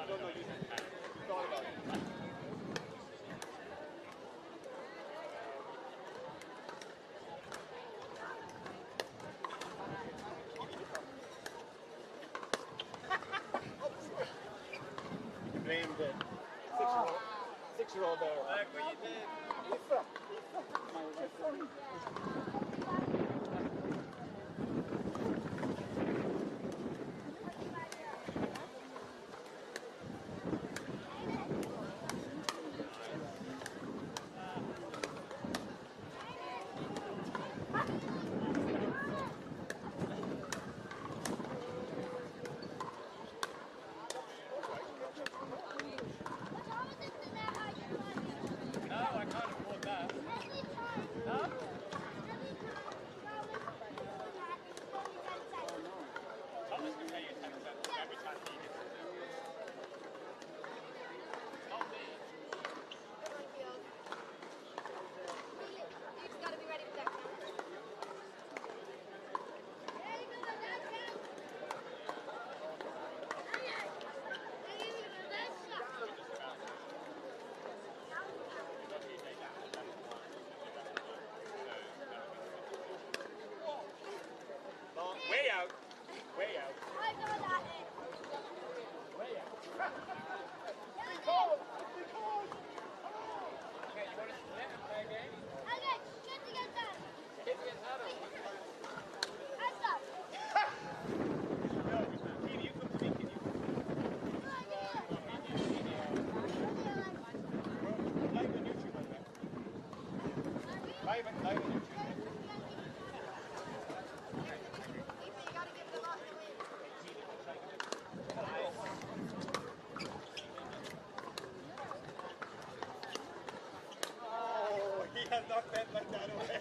No, you thought about it. You can blame the six-year-old there. Look what you did. No, I can't afford that. No? Thomas can pay you 10% every time he gets it. Not me. You just gotta be ready for that counter. Way out. Way out. I got that. Way out. Be cold. Be cold. Okay, you want to split and play a game? Okay, get together. Kids against adults. Hands up. No, can you come to me? Can you? Live on YouTube, I bet. Live on YouTube. You gotta give it a lot to win. Oh, he has not bent like that away.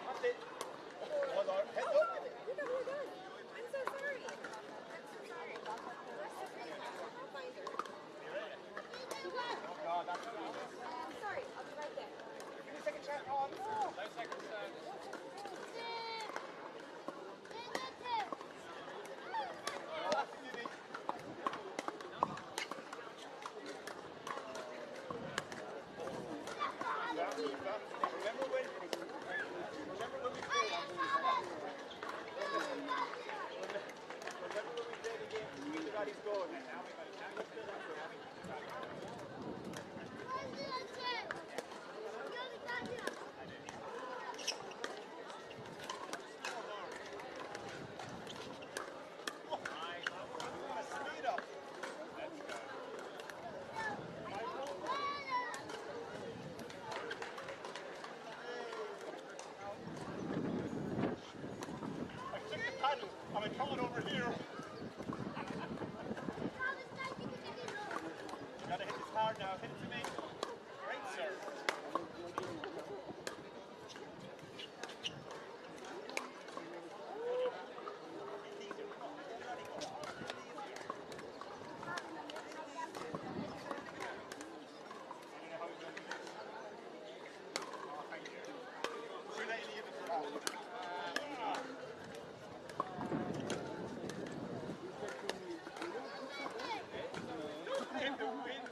That's it. Hold on. Heads up. We're done. I'm so sorry. I'll find her. Oh God, that's good. Sorry, I'll be right there. Give me a second shot. Oh no. No second serve. Oh, that's easy. Remember when we played? Remember when we played the game? We got his goal. And now we got speed up. Let's go. I took the paddle. I'm coming over here. You gotta hit this hard now. Hit it to me. Great serve. Should I leave it for that? In the wind.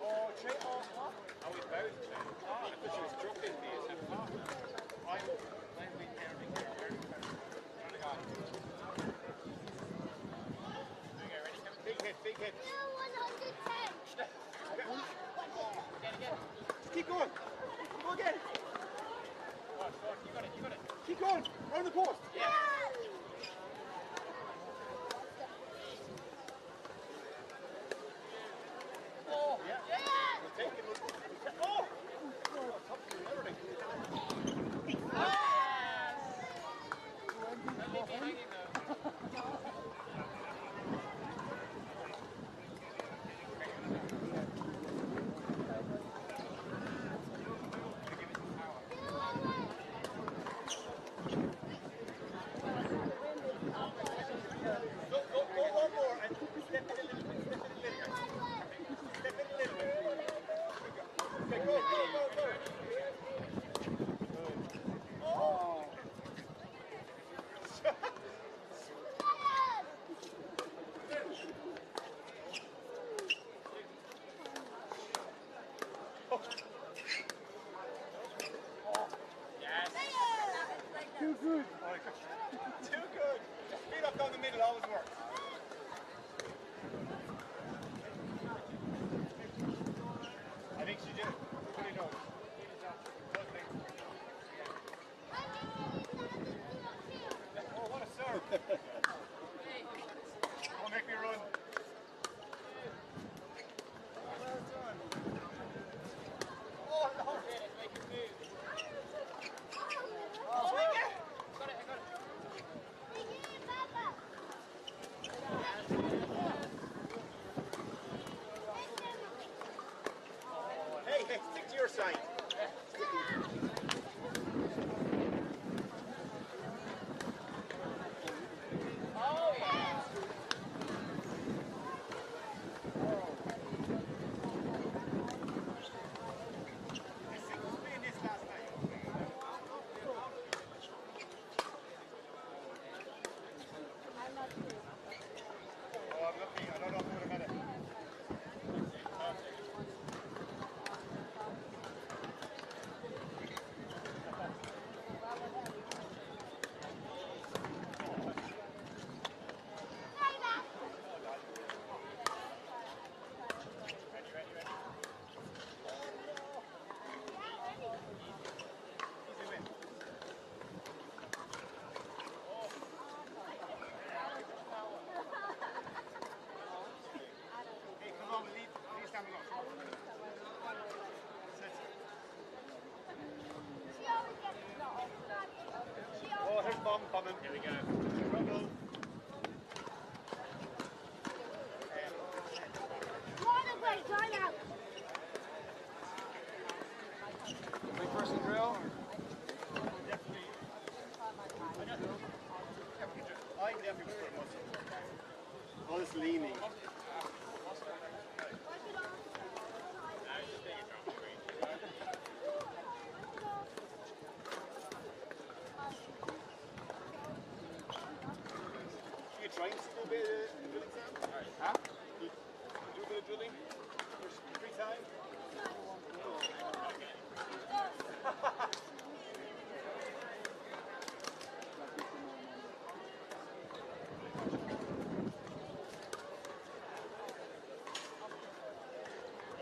Oh, Trey, oh, what? Oh, he's both. I thought she was dropping me as a partner. I'm being parenting here. Big hit, big hit. No, 110. Just keep going. Keep going. Go again. You got it, you got it. Keep going. Round the post. Yeah. Oh, Yeah. yeah. We'll take it. Oh! Oh, top of everything. Don't leave me hanging though. Go one more and step it a little bit. Step it a little bit. Step it a little bit. Okay, go. Oh! Too good. Too good. Speed up down the middle always works. I think she did. Pretty knows. Oh, what a serve. Don't make me run. Well done. Oh, no. Make it move. Oh, swing it. Got it, I got it. Hey, stick to your side. Oh, yeah. I think was playing this last night. Oh, I'm looking. I don't know if I would have had it. Easy win. Hey, come on, lead standing up. Oh, here's bomb coming. Here we go. Trouble. Big person drill. Definitely. I definitely prefer muscle. All this leaning. You trying to do a bit of drilling, Sam? Huh? You do a bit of drilling? Your free time?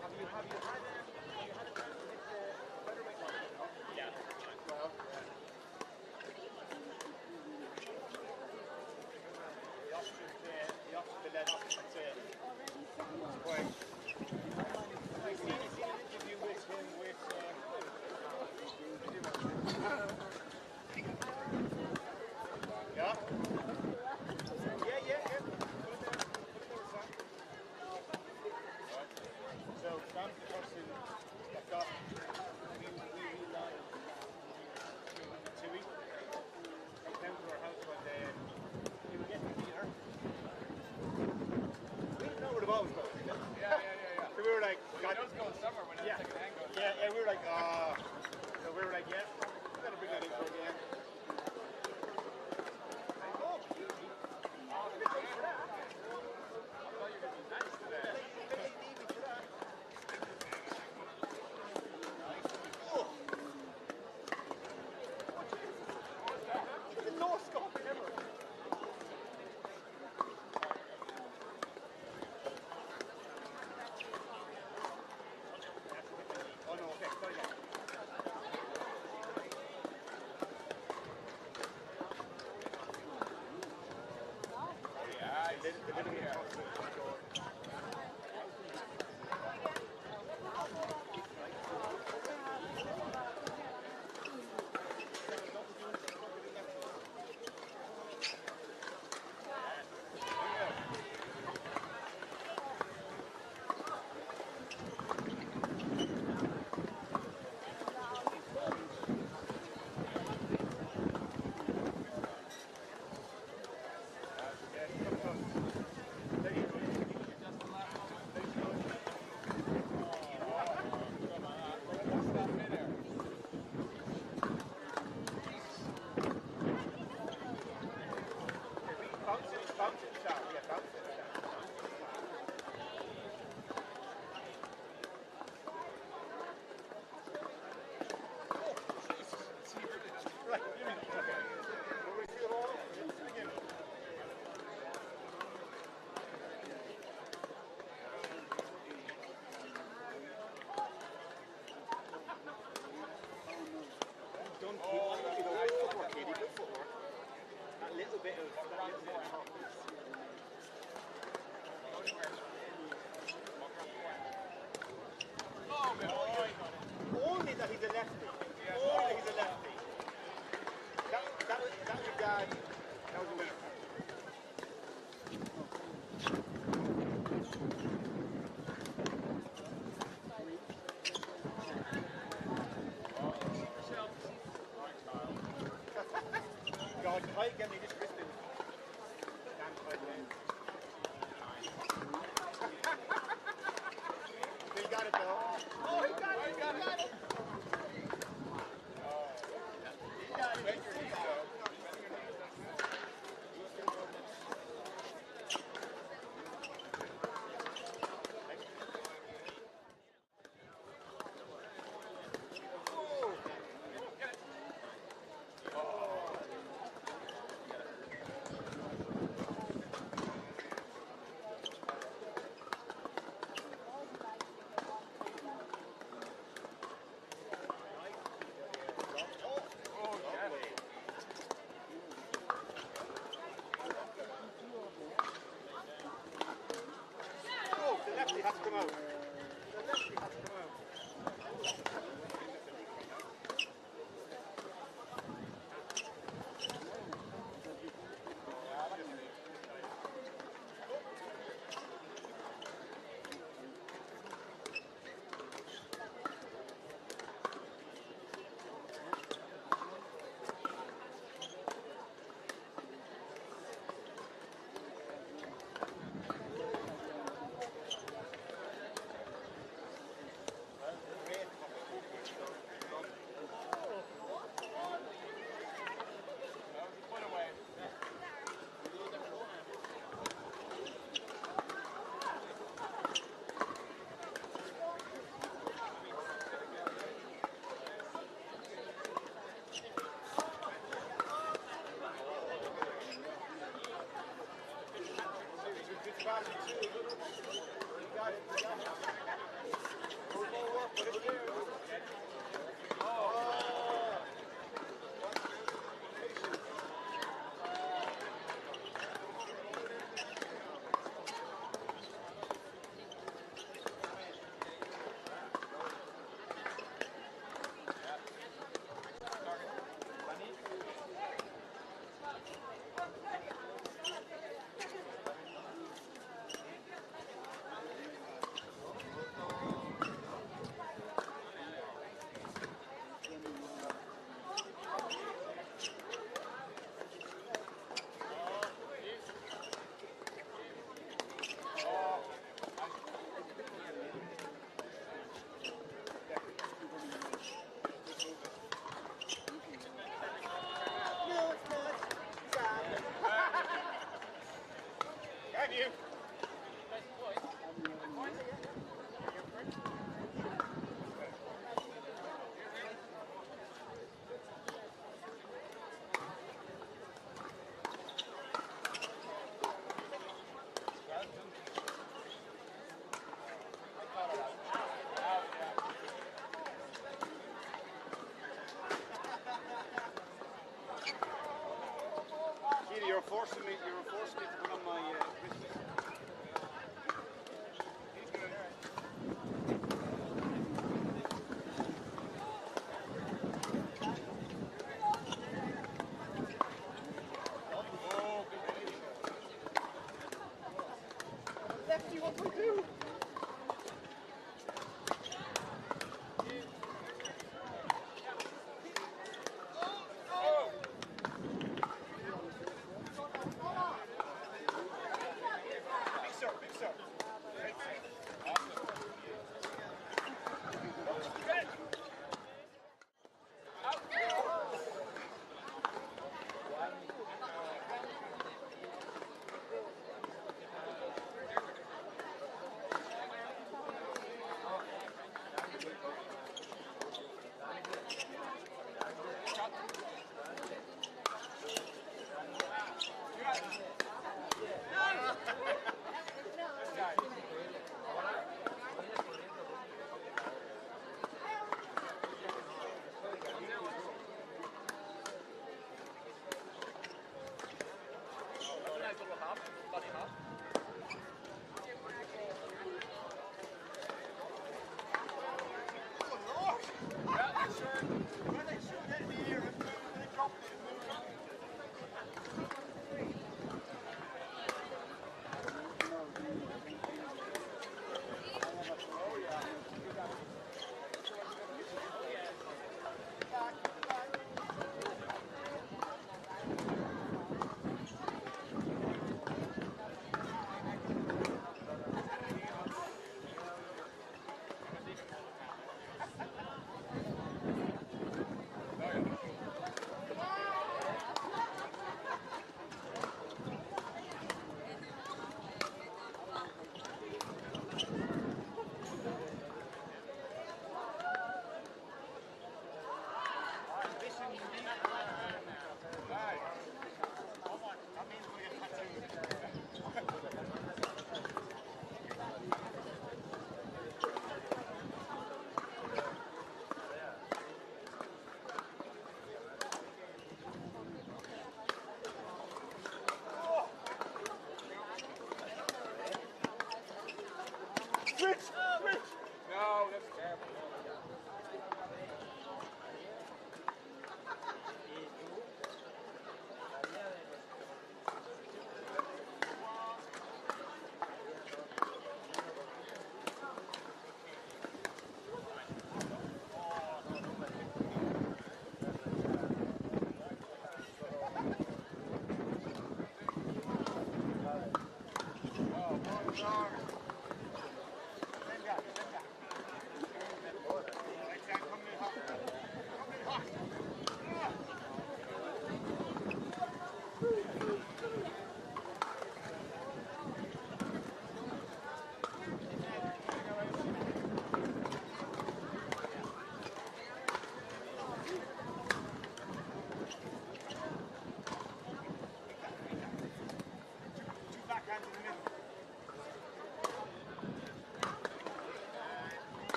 Have you had a chance to hit the featherweight one? Yeah. Well, the opposite led opposite quite. I seen an interview with him with yeah. Yeah. Put it there, son. So Sam's the person that got we live Tui. They came to our house one day and we were getting beer. We didn't know where the ball was going. Yeah. So we were like, I know it's going somewhere when yeah. that second hand goes. Yeah, we were like, so we were like, yeah, we gotta bring that in for the end. Oh, beauty. Oh, a bit late for that. I thought you were going to be nice today. Leave me for that. Oh. The no scope ever. Oh no, okay, sorry guys.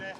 I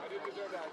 didn't deserve that.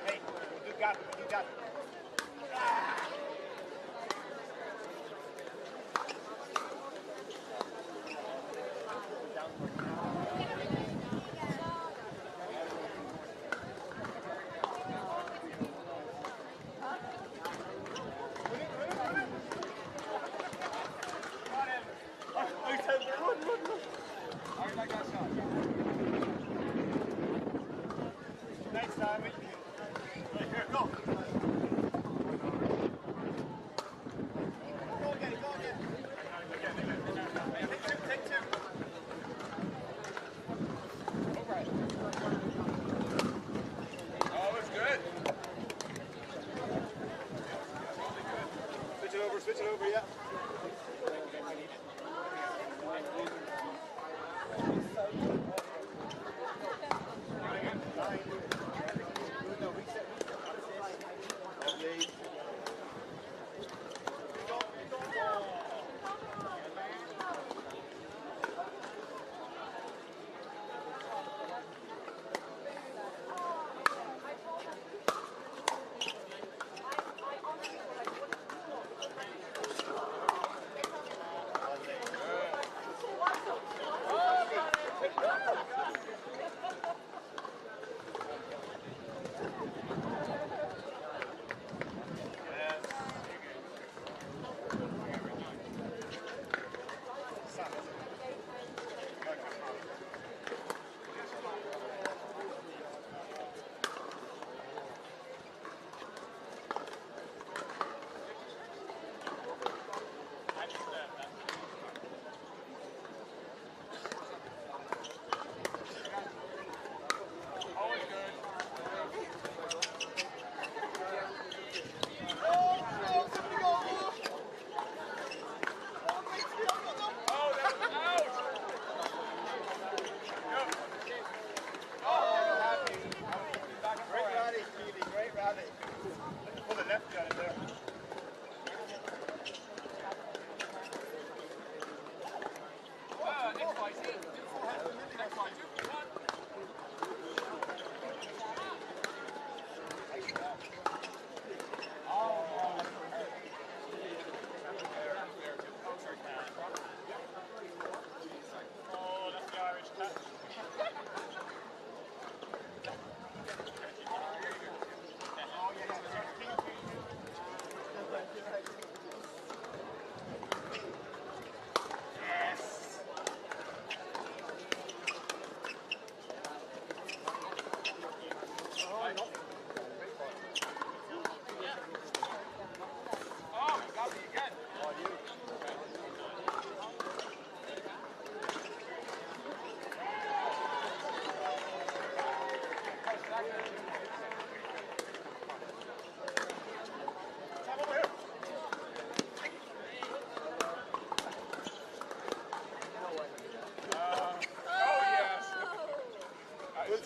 Hey, you got it. You got it. Next time, here, go.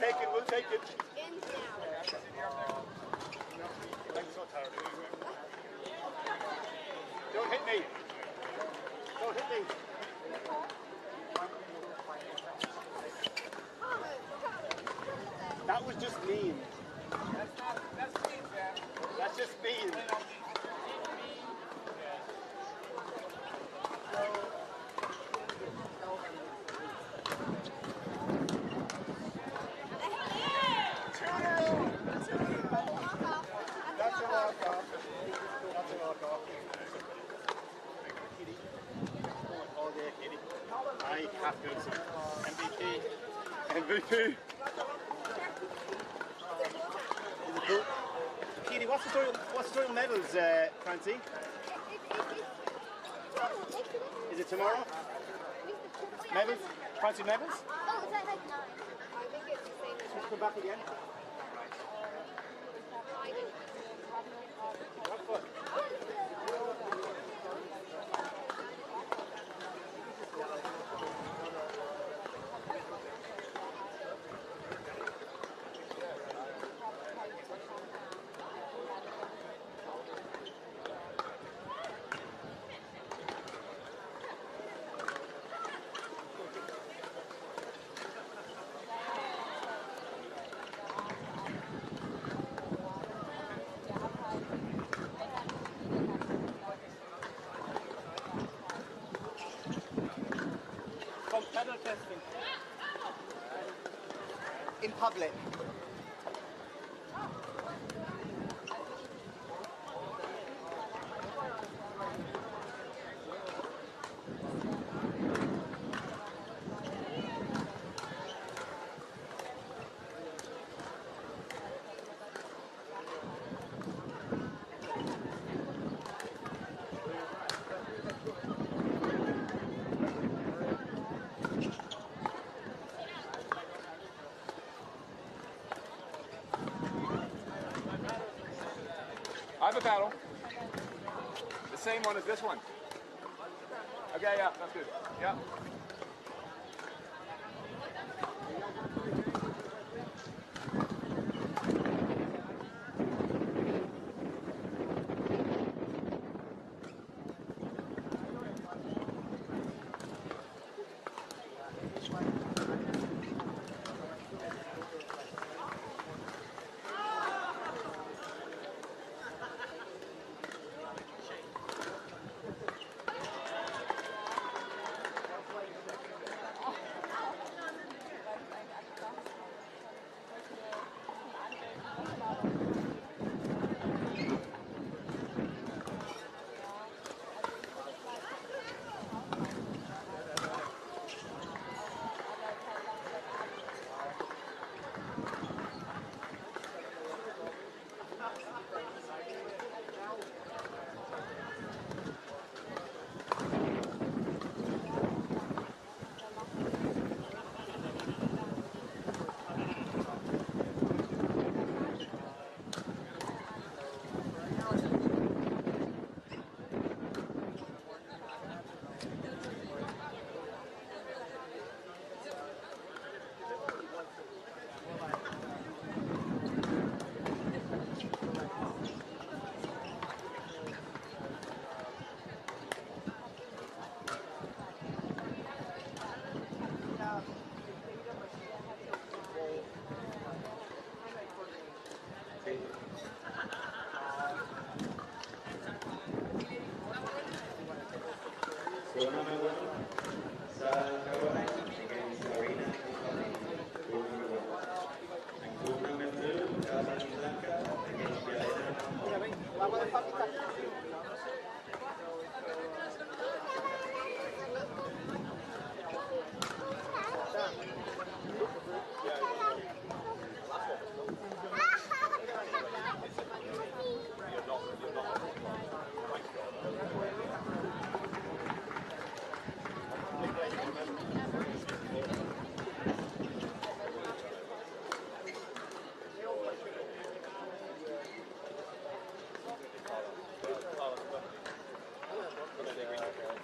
take it, we'll take it. Ins now. I'm so tired. Don't hit me. Don't hit me. That was just mean. That's mean, Sam. That's just mean. That's a walk off. That's a walk off. Kitty. All day, Kitty. I have to do some MVP. MVP. Is it cool? Kitty, what's the story of medals, Francie? Is it tomorrow? Medals? Francie medals? Oh, is that like 9? I think it's the same as that. Come back again. What fun? Pedal testing. In public. I have a paddle. The same one as this one. Okay, yeah, that's good. Yeah.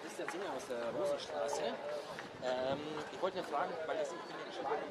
Christian Singer aus der Rosenstraße. Ich wollte nur fragen, weil das ich bin ja geschlagen.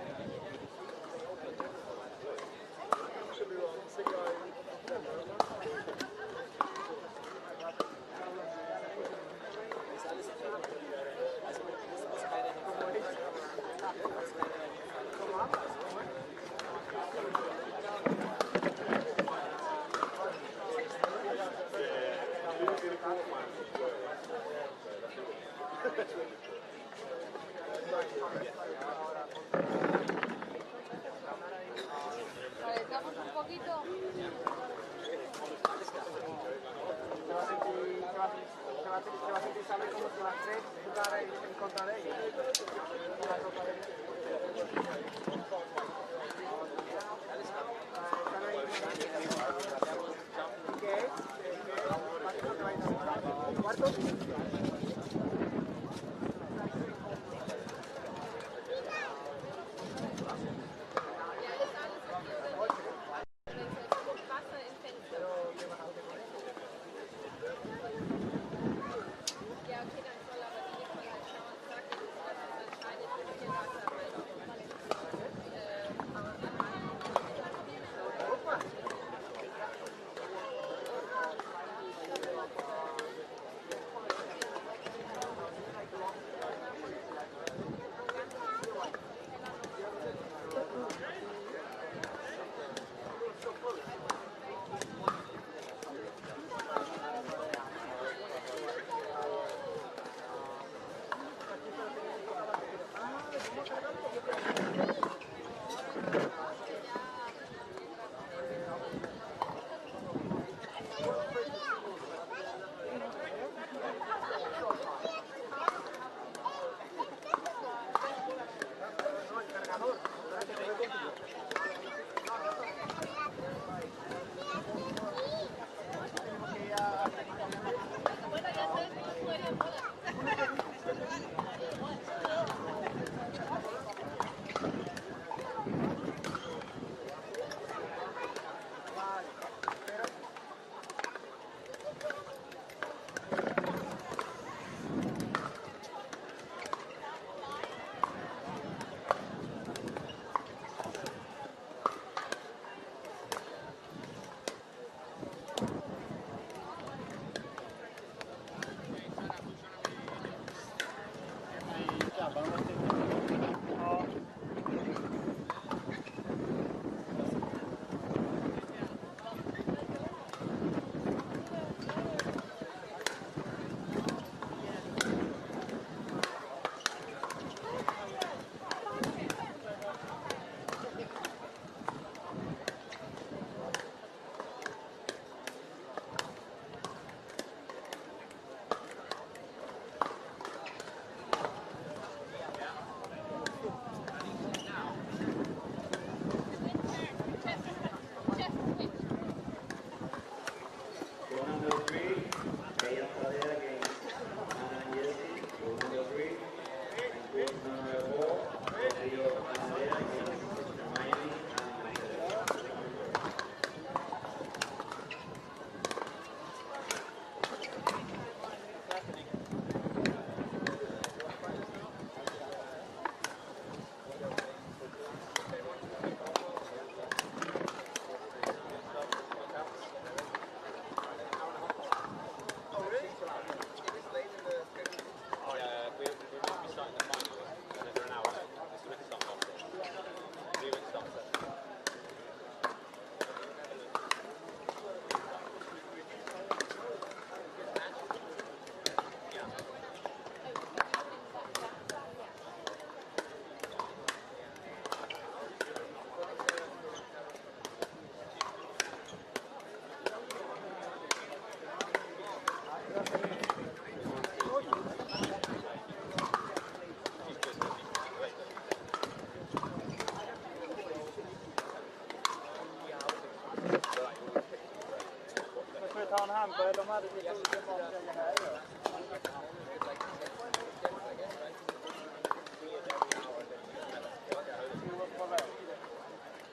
en handboll, de hade lite olika grejer här.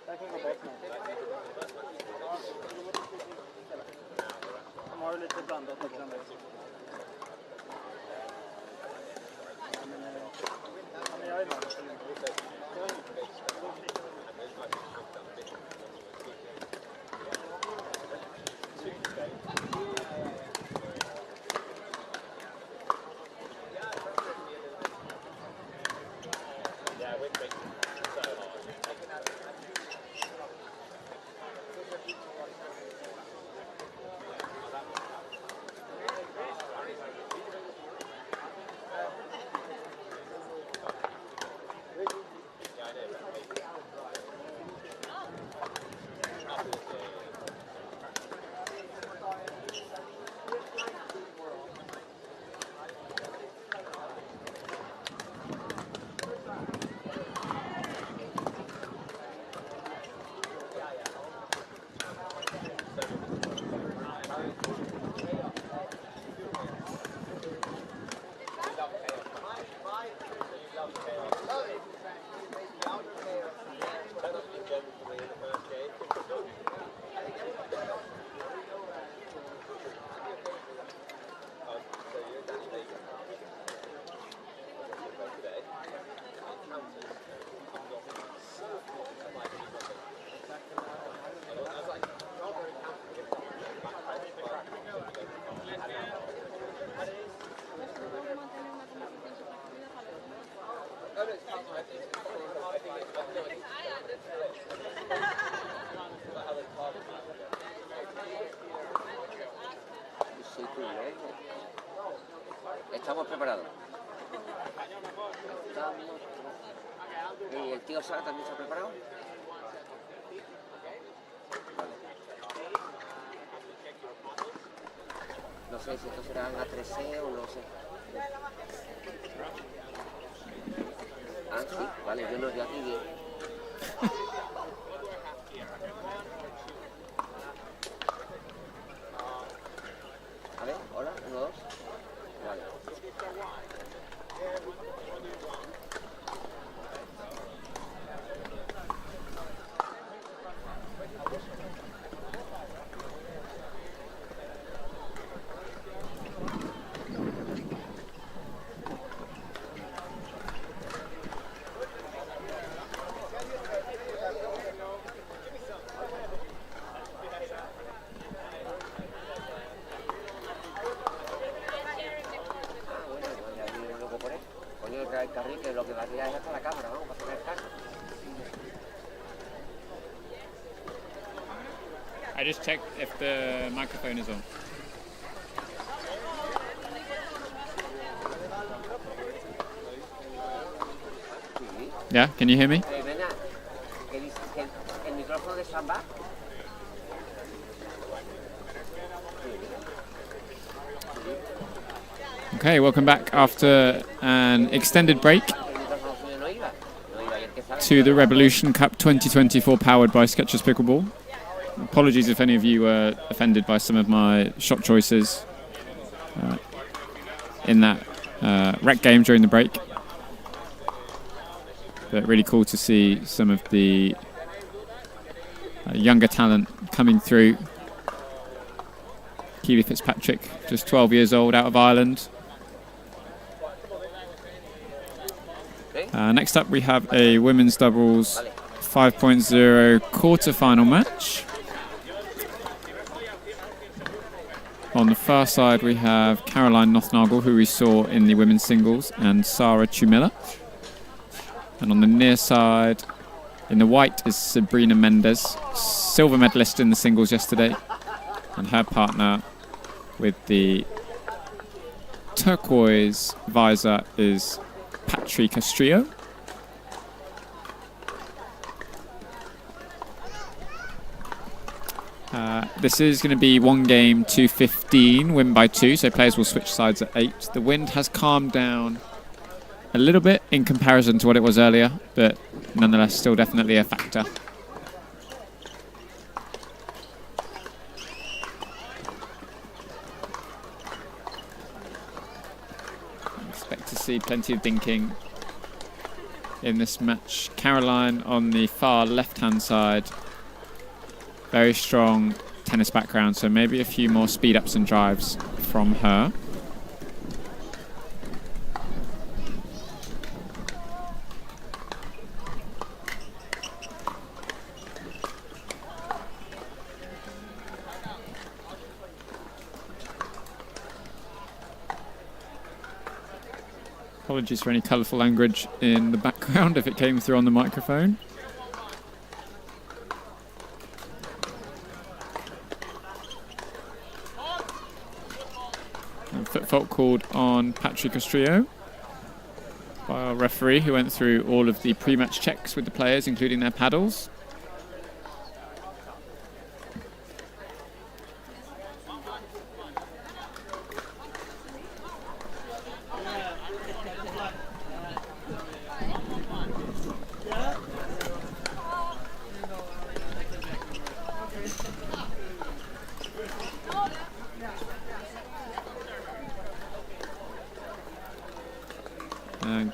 Det kan gå bort nu. De har ju lite blandat också. Men jag är med. Estamos preparados. ¿Y el tío Sara también se ha preparado? No sé si esto será una 3C o no sé. Ah, sí, vale, yo no estoy aquí bien. A ver, hola, 1, 2. Vale. El carril, que lo que va a tirar es hasta la cámara, vamos, para sacar el carro. I just checked if the microphone is on. Yeah, can you hear me? Venga, ¿qué dices? ¿Que el micrófono de Samba? Okay, welcome back after an extended break to the Reballution Cup 2024 powered by Skechers Pickleball. Apologies if any of you were offended by some of my shot choices in that rec game during the break. But really cool to see some of the younger talent coming through. Keely Fitzpatrick, just 12 years old, out of Ireland. Next up we have a women's doubles 5.0 quarter-final match. On the far side we have Caroline Nothnagel, who we saw in the women's singles, and Sarah Chumilla. And on the near side, in the white, is Sabrina Mendes, silver medalist in the singles yesterday, and her partner with the turquoise visor is Patri Castrillo. This is going to be one game to 15, win by 2, so players will switch sides at 8. The wind has calmed down a little bit in comparison to what it was earlier, but nonetheless still definitely a factor. see plenty of dinking in this match. Caroline on the far left-hand side. Very strong tennis background, so maybe a few more speed-ups and drives from her. Apologies for any colourful language in the background if it came through on the microphone. And foot fault called on Patrick Ostrio by our referee, who went through all of the pre-match checks with the players, including their paddles.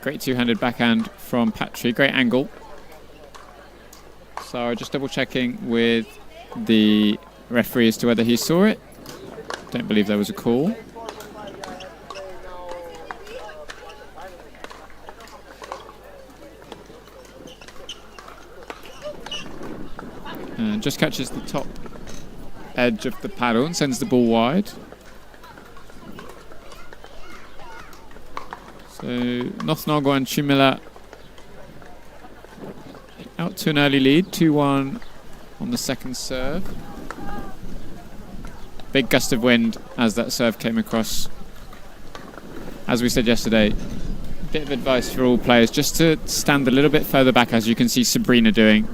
Great two-handed backhand from Patry, great angle. So just double checking with the referee as to whether he saw it. Don't believe there was a call. And just catches the top edge of the paddle and sends the ball wide. So Nothnago and Chimila out to an early lead, 2-1 on the second serve. Big gust of wind as that serve came across. As we said yesterday, bit of advice for all players just to stand a little bit further back, as you can see Sabrina doing,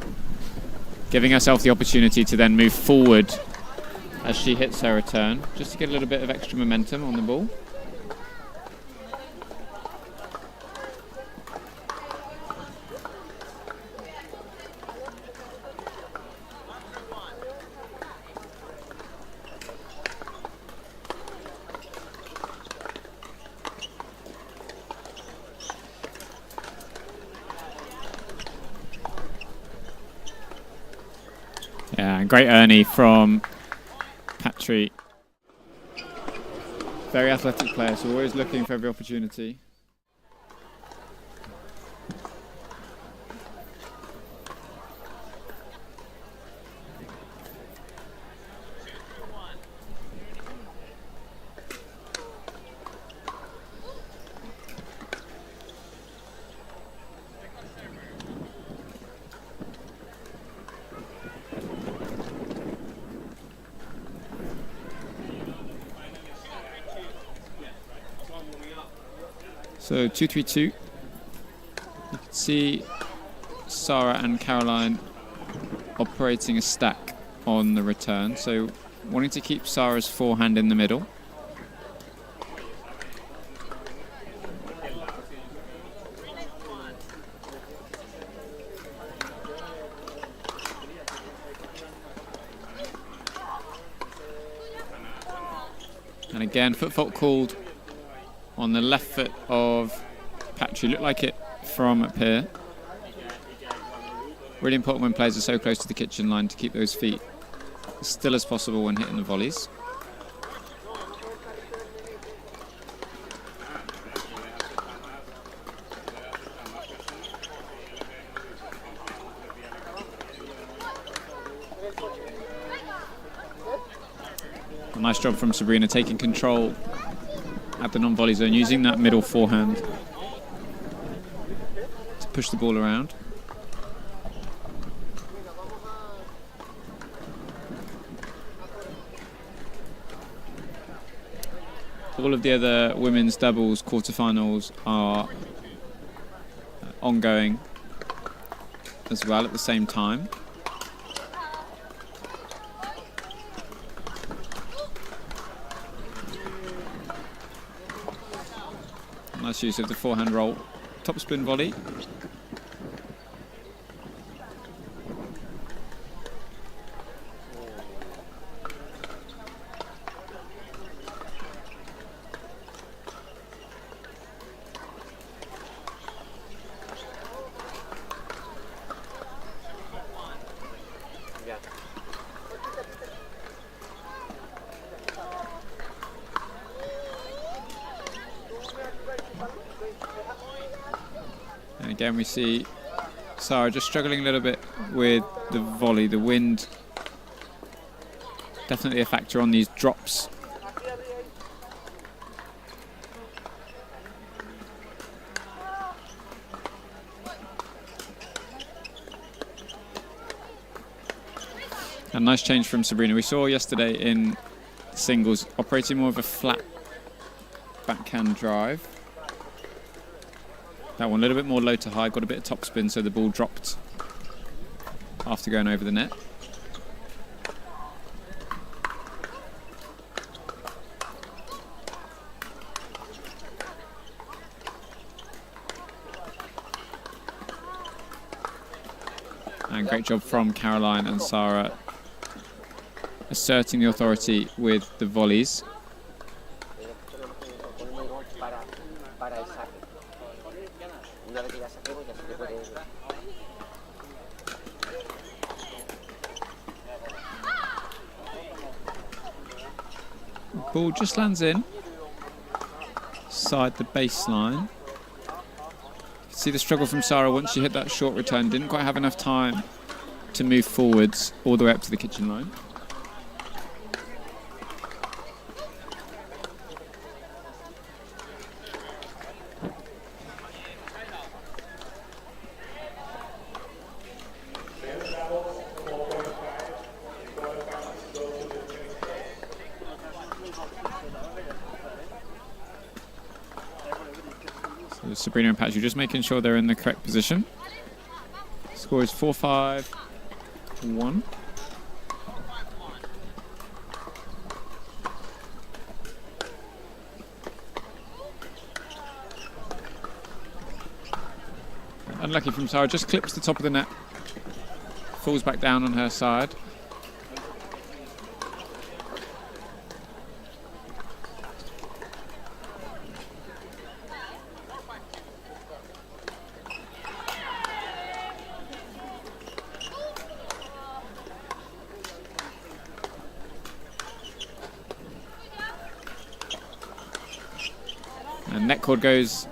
giving herself the opportunity to then move forward as she hits her return, just to get a little bit of extra momentum on the ball. Yeah, great Ernie from Patry. Very athletic player, so always looking for every opportunity. So 2-3-2. You can see Sarah and Caroline operating a stack on the return. So wanting to keep Sarah's forehand in the middle. And again, foot fault called on the left foot of Patry. Looked like it from up here. Really important when players are so close to the kitchen line to keep those feet as still as possible when hitting the volleys. A nice job from Sabrina taking control at the non-volley zone, using that middle forehand to push the ball around. All of the other women's doubles quarterfinals are ongoing as well at the same time. Nice use of the forehand roll. Top spin volley. again, we see Sarah just struggling a little bit with the volley. The wind definitely a factor on these drops. A nice change from Sabrina. We saw yesterday in singles operating more of a flat backhand drive. That one a little bit more low to high, got a bit of topspin, so the ball dropped after going over the net. And great job from Caroline and Sarah asserting the authority with the volleys. Para el saque. Una vez que ya saquemos, ya se te puede... Ball just lands in side the baseline. See the struggle from Sarah once she hit that short return. Didn't quite have enough time to move forwards all the way up to the kitchen line. So Sabrina and Patrick just making sure they're in the correct position. Score is 4-5-1. Unlucky from Sarah, just clips the top of the net. Falls back down on her side. And net cord goes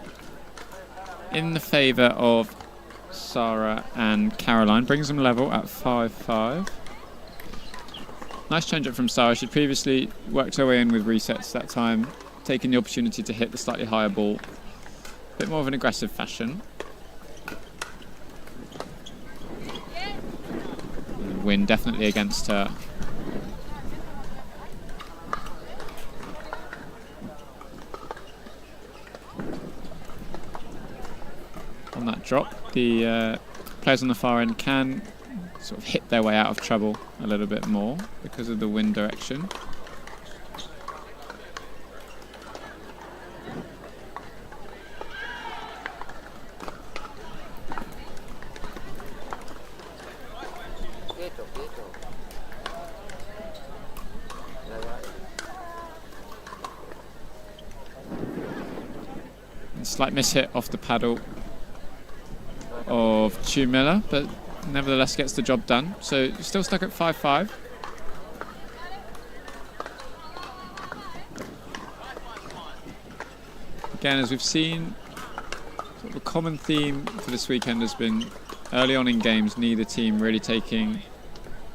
in the favour of Sarah and Caroline, brings them level at 5-5. Nice change up from Sarah. She'd previously worked her way in with resets that time, taking the opportunity to hit the slightly higher ball. A bit more of an aggressive fashion. The wind definitely against her. On that drop, the players on the far end can sort of hit their way out of trouble a little bit more because of the wind direction. Quieto, quieto. A slight mishit off the paddle of Chu Miller, but nevertheless gets the job done. So still stuck at 5-5. Again, as we've seen, sort of a common theme for this weekend has been early on in games, neither team really taking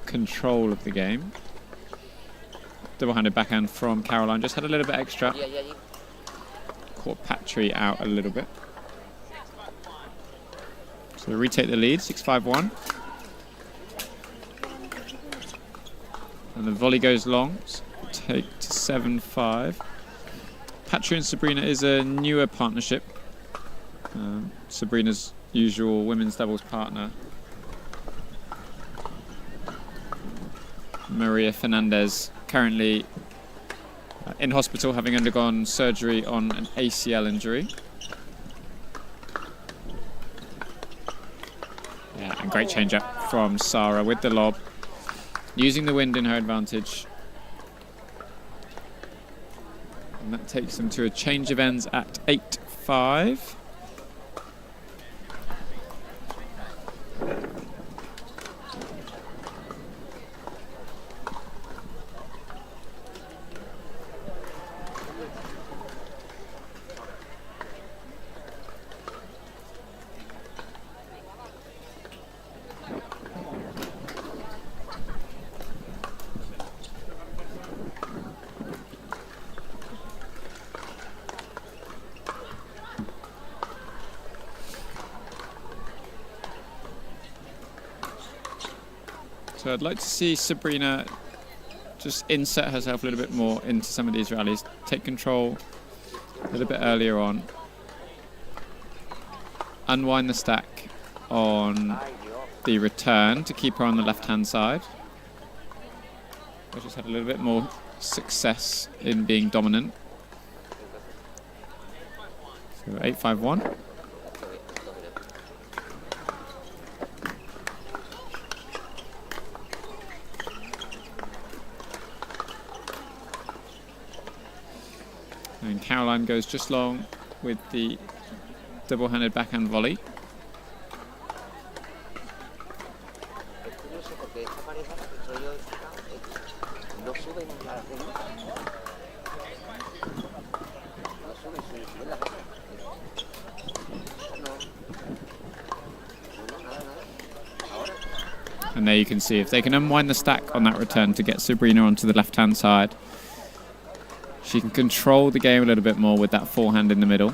control of the game. Double-handed backhand from Caroline, just had a little bit extra. Caught Patry out a little bit. So they retake the lead, 6-5-1. And the volley goes long, so take to 7-5. Patry and Sabrina is a newer partnership. Sabrina's usual women's doubles partner, Maria Fernandez, currently in hospital having undergone surgery on an ACL injury. Yeah, and great change up from Sarah with the lob, using the wind in her advantage. And that takes them to a change of ends at 8-5. So I'd like to see Sabrina just insert herself a little bit more into some of these rallies, take control a little bit earlier on, unwind the stack on the return to keep her on the left-hand side. I just had a little bit more success in being dominant. So 8-5-1. And Caroline goes just long with the double-handed backhand volley. And there you can see if they can unwind the stack on that return to get Sabrina onto the left-hand side, she can control the game a little bit more with that forehand in the middle.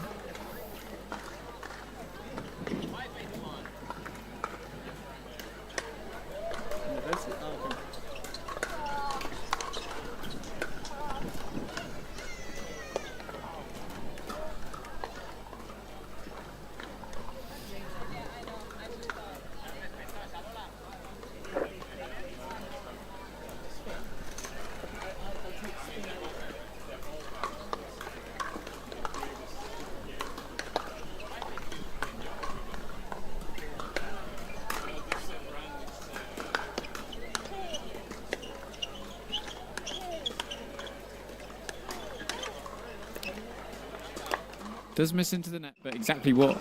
Does miss into the net, but exactly what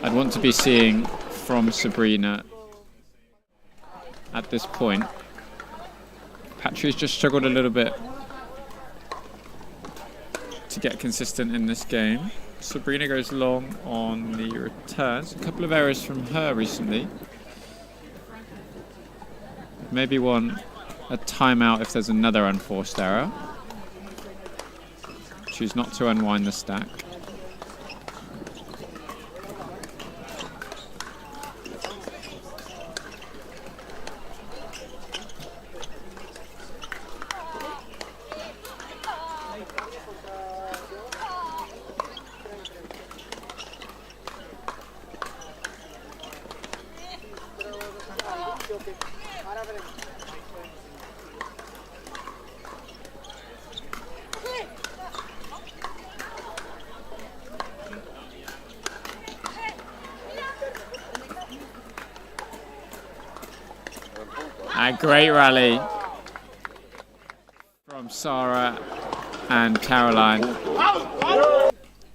I'd want to be seeing from Sabrina at this point. Patri's just struggled a little bit to get consistent in this game. Sabrina goes long on the returns. A couple of errors from her recently. Maybe a timeout if there's another unforced error. Choose not to unwind the stack. A great rally from Sarah and Caroline.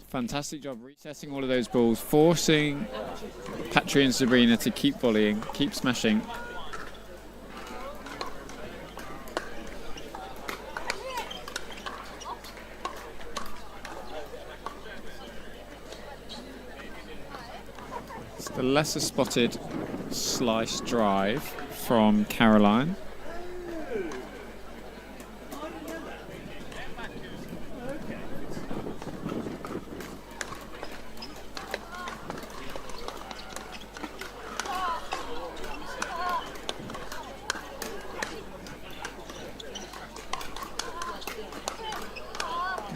Fantastic job resetting all of those balls, forcing Patri and Sabrina to keep volleying, keep smashing. It's the lesser spotted slice drive from Caroline.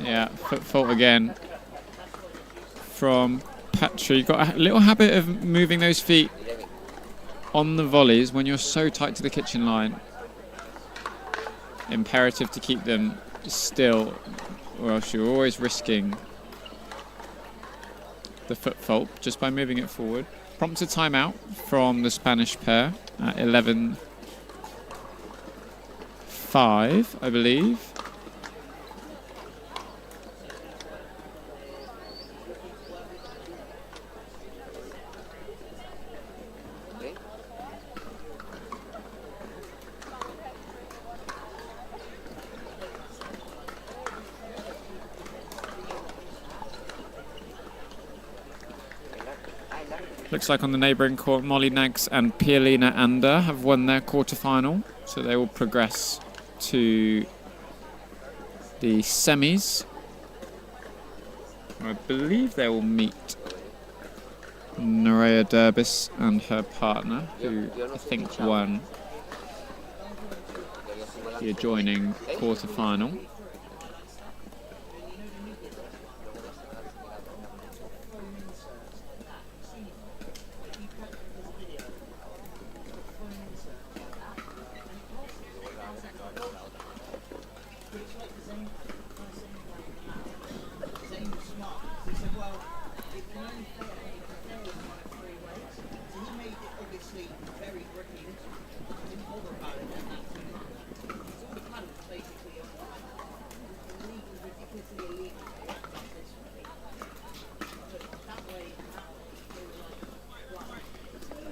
Yeah, foot fault again from Patri. Got a little habit of moving those feet on the volleys when you're so tight to the kitchen line. Imperative to keep them still, or else you're always risking the foot fault just by moving it forward. Prompts a timeout from the Spanish pair at 11-5, I believe. Looks like on the neighbouring court, Molly Nags and Pia-Lena Ander have won their quarterfinal, so they will progress to the semis. I believe they will meet Nerea Durbis and her partner, who I think won the adjoining quarter-final.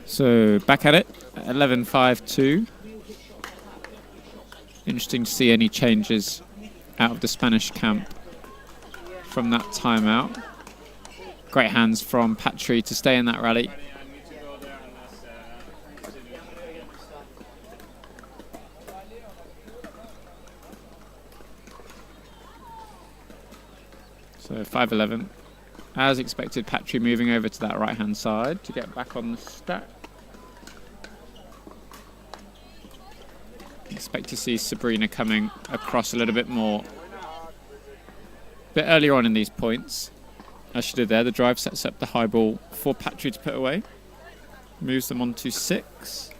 So back at it, 11-5-2. Interesting to see any changes out of the Spanish camp from that timeout. Great hands from Patry to stay in that rally. So 5-11. As expected, Patry moving over to that right-hand side to get back on the stack. Expect to see Sabrina coming across a little bit more. A bit earlier on in these points, as she did there, the drive sets up the high ball for Patry to put away. Moves them on to 6.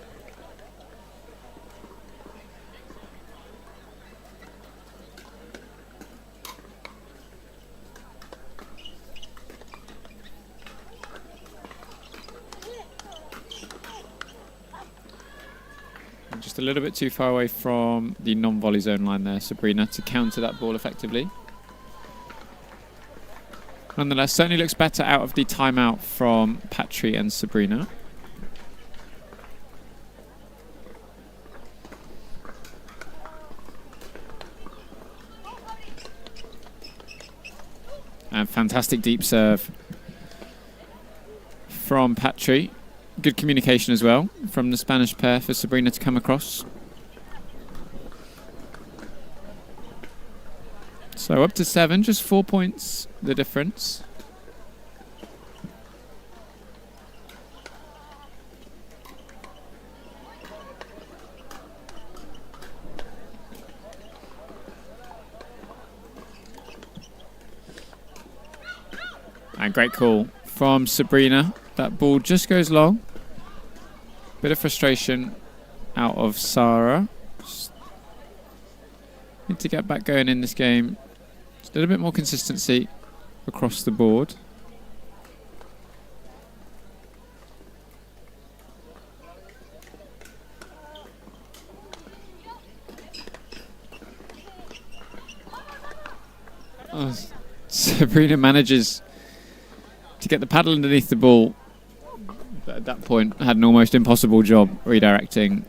Just a little bit too far away from the non-volley zone line there, Sabrina, to counter that ball effectively. Nonetheless, certainly looks better out of the timeout from Patry and Sabrina. And fantastic deep serve from Patry. Good communication as well from the Spanish pair for Sabrina to come across. So up to 7, just 4 points the difference. And great call from Sabrina. That ball just goes long. Bit of frustration out of Sarah. Just need to get back going in this game. Just a little bit more consistency across the board. Oh, Sabrina manages to get the paddle underneath the ball. But at that point, had an almost impossible job redirecting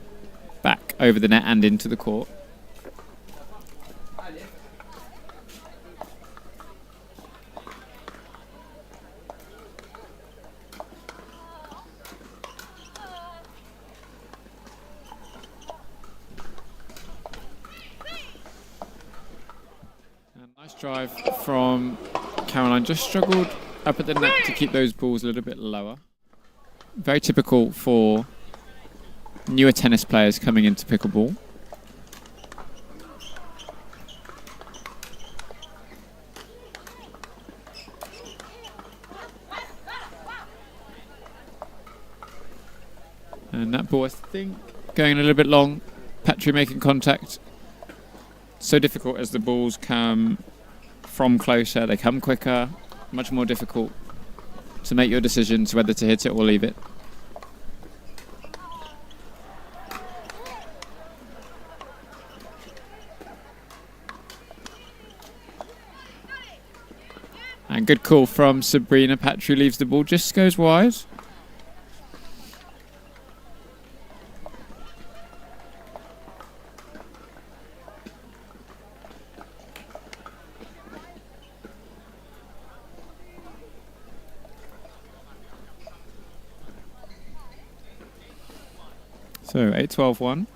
back over the net and into the court. Nice drive from Caroline. Just struggled up at the net to keep those balls a little bit lower. Very typical for newer tennis players coming into pickleball. And that ball, I think, going a little bit long. Patry making contact. So difficult as the balls come from closer, they come quicker, much more difficult to make your decision to whether to hit it or leave it. And good call from Sabrina. Patry leaves the ball, just goes wide. So 8-12-1.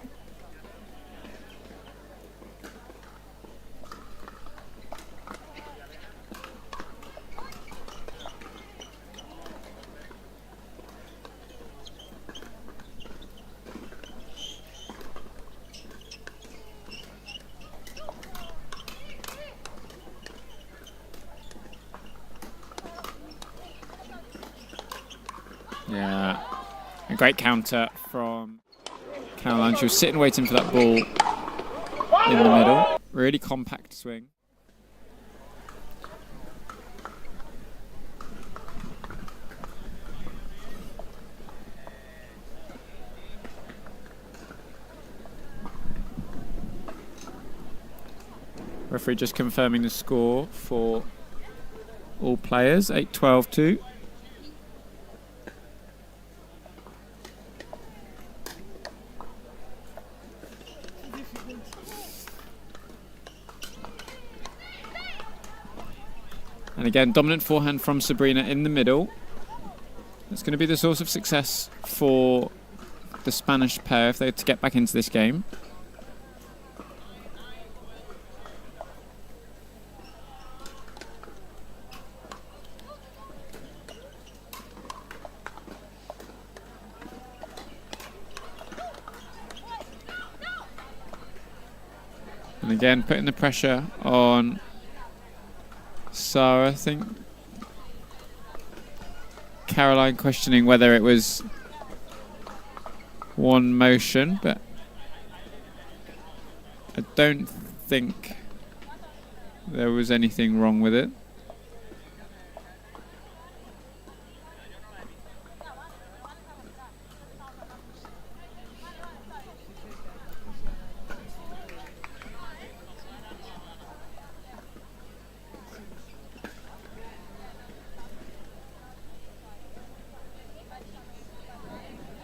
A great counter from Caroline. She was sitting waiting for that ball in the middle. Really compact swing. Referee just confirming the score for all players, 8-12-2. And again, dominant forehand from Sabrina in the middle. It's going to be the source of success for the Spanish pair if they're to get back into this game. And again, putting the pressure on Sarah. I think Caroline questioning whether it was one motion, but I don't think there was anything wrong with it.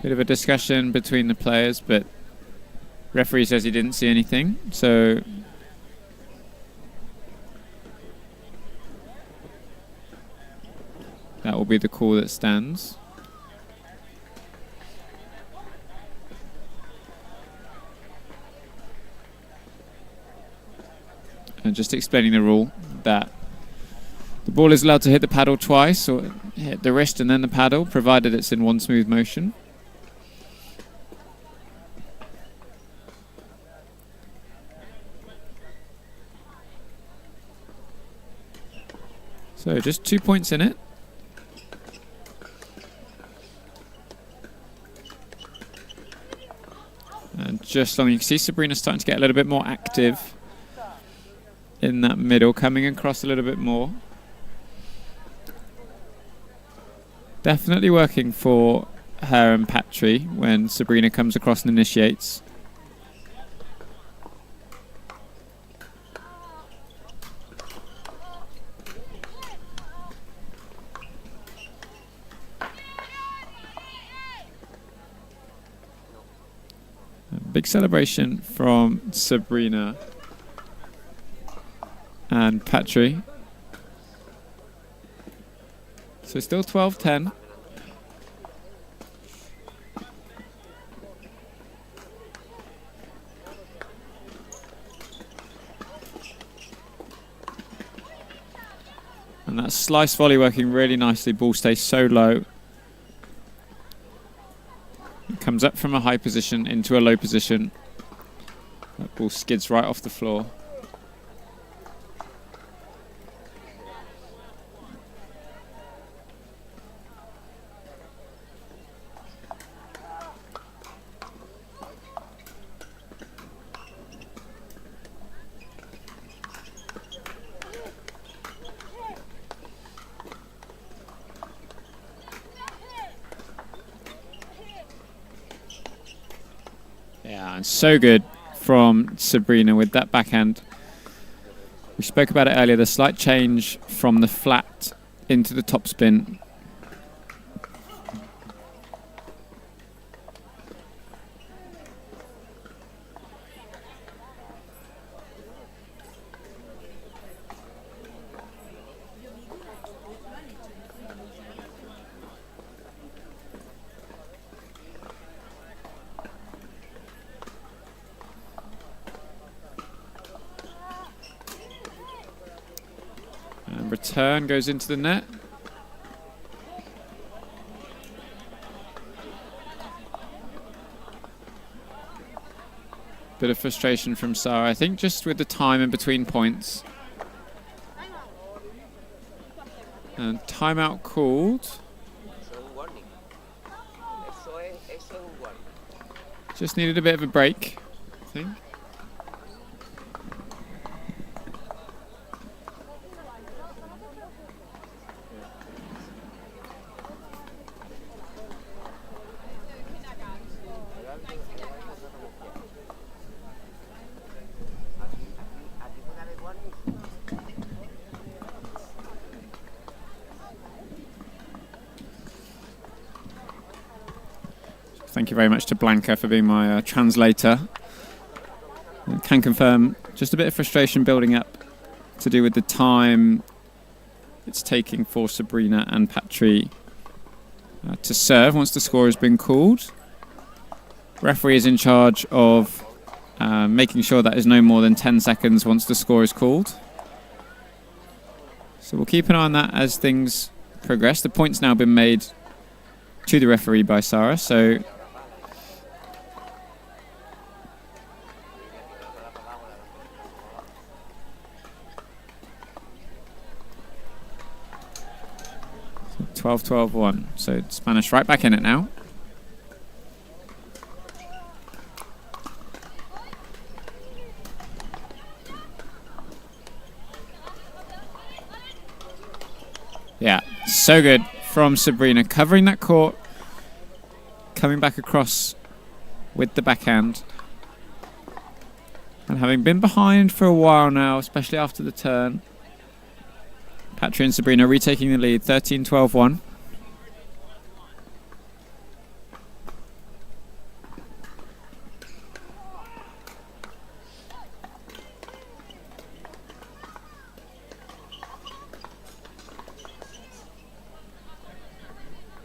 Bit of a discussion between the players, but referee says he didn't see anything, so that will be the call that stands. And just explaining the rule that the ball is allowed to hit the paddle twice, or hit the wrist and then the paddle, provided it's in one smooth motion. So just 2 points in it. And just long, you can see Sabrina starting to get a little bit more active in that middle, coming across a little bit more. Definitely working for her and Patry when Sabrina comes across and initiates. Big celebration from Sabrina and Patry. So still 12-10. And that slice volley working really nicely. Ball stays so low. Comes up from a high position into a low position. That ball skids right off the floor. Yeah, and so good from Sabrina with that backhand. We spoke about it earlier, the slight change from the flat into the topspin. Return goes into the net. Bit of frustration from Sarah, I think, just with the time in between points. And timeout called. So warning. Eso es Just needed a bit of a break, I think. Thank you very much to Blanca for being my translator. I can confirm just a bit of frustration building up to do with the time it's taking for Sabrina and Patry to serve once the score has been called. Referee is in charge of making sure that is no more than 10 seconds once the score is called. So we'll keep an eye on that as things progress. The point's now been made to the referee by Sarah, so 12-12-1. So Spanish right back in it now. Yeah, so good from Sabrina. Covering that court. Coming back across with the backhand. And having been behind for a while now, especially after the turn, Patry and Sabrina retaking the lead, 13-12-1.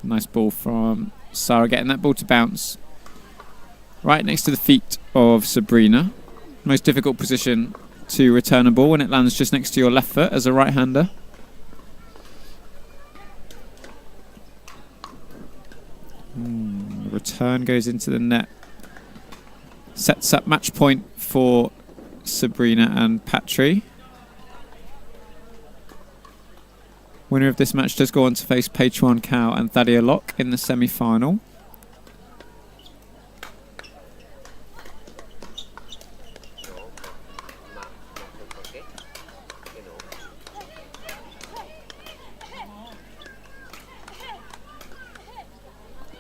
Nice ball from Sarah, getting that ball to bounce right next to the feet of Sabrina. Most difficult position to return a ball when it lands just next to your left foot as a right-hander. The return goes into the net. Sets up match point for Sabrina and Patry. Winner of this match does go on to face Peichuan Cao and Thadia Locke in the semi-final.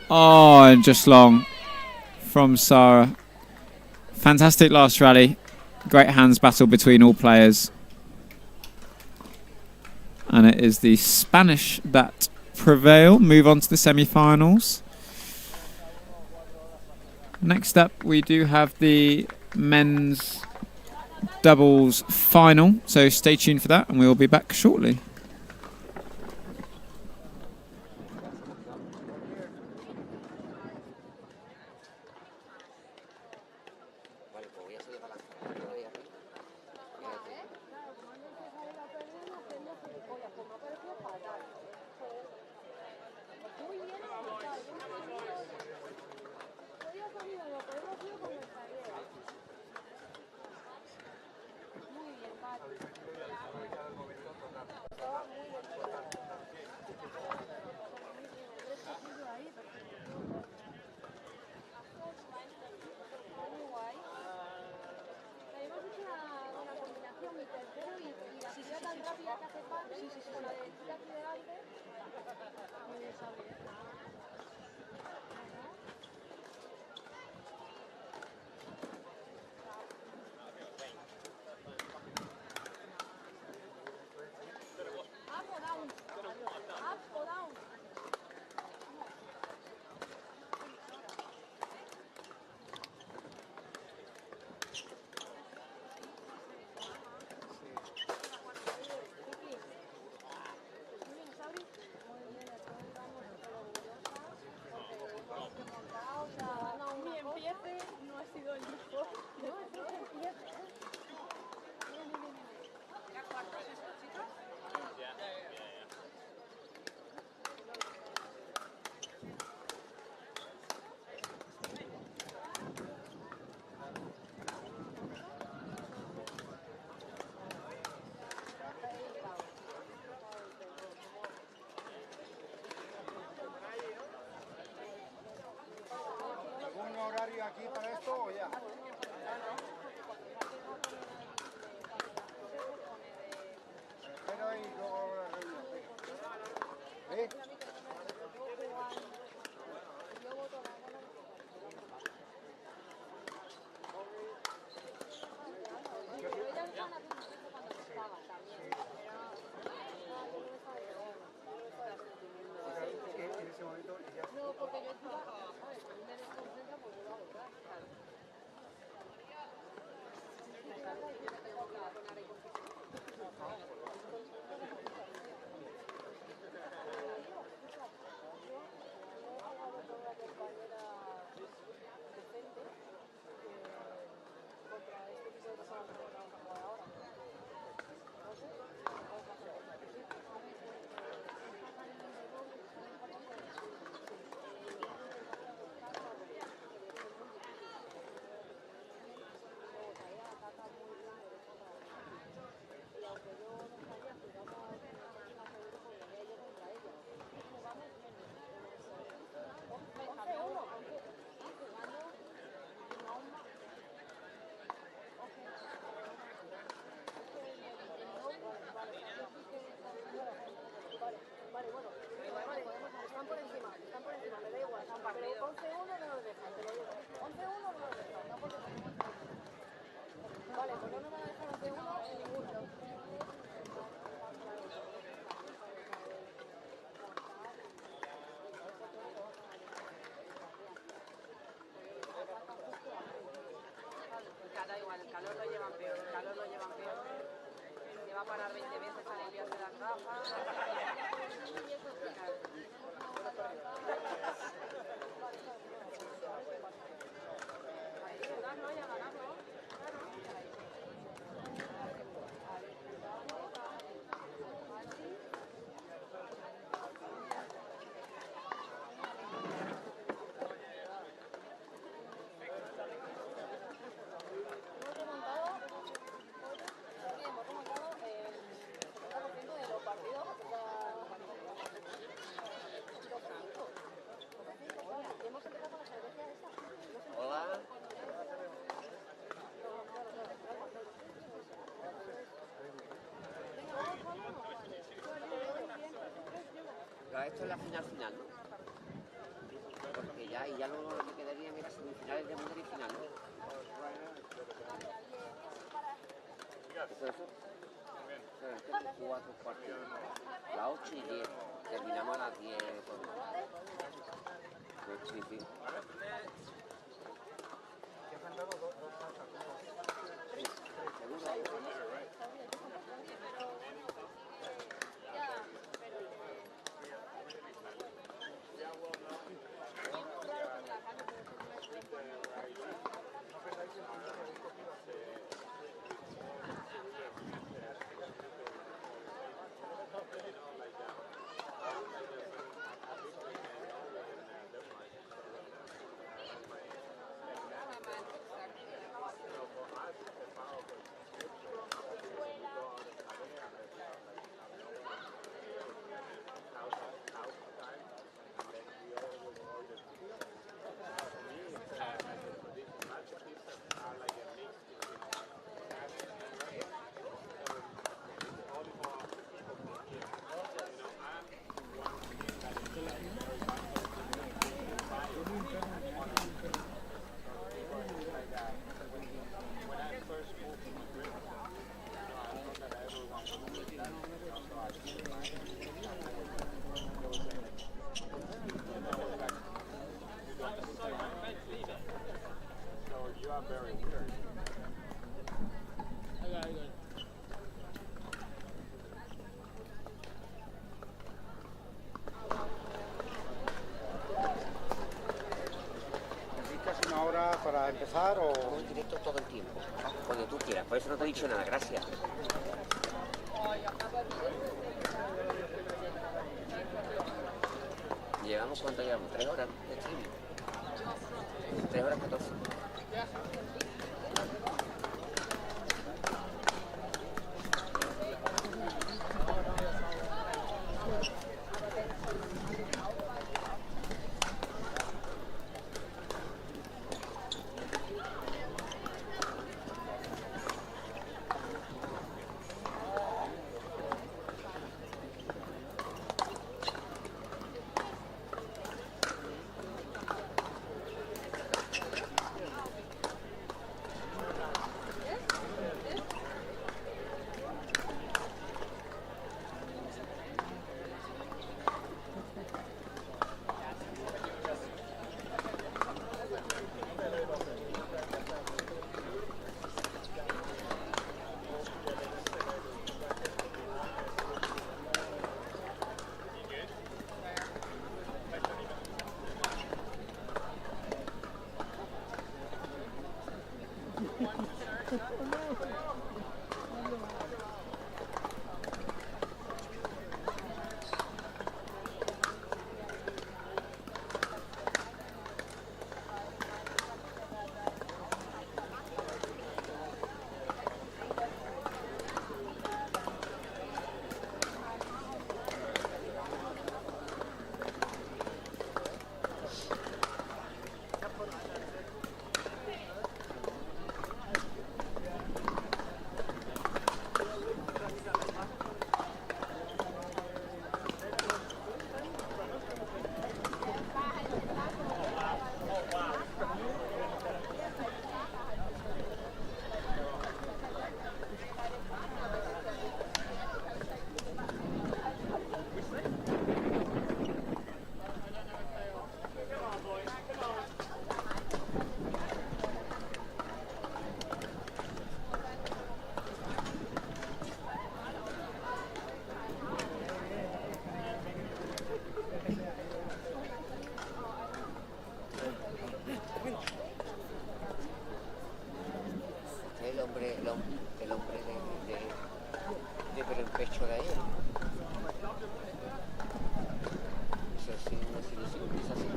Oh, and just long from Sarah. Fantastic last rally. Great hands battle between all players. And it is the Spanish that prevail, move on to the semi-finals. Next up, we do have the men's doubles final. So stay tuned for that, and we will be back shortly. ¿Algún horario aquí para calor lo llevan peor, el calor lo llevan peor. Se va a parar 20 veces a limpiarse las gafas. ¿Verdad? No, ya ganarlo. Hola. Pero esto es la final, ¿no? Porque ya, y ya luego lo que quedaría en las semifinales de mundial y final, ¿no? Eso. Son 4 partidos. Las 8 y 10. Terminamos a las 10. Sí, sí. ¿Necesitas una hora para empezar o...? Estamos en directo todo el tiempo, cuando tú quieras, por eso no te he dicho nada, gracias. ¿Llevamos cuánto llevamos? 3 horas de streaming. 3 horas 14. el hombre de pelo en pecho de ahí. Eso sí, no es ilusión, es así.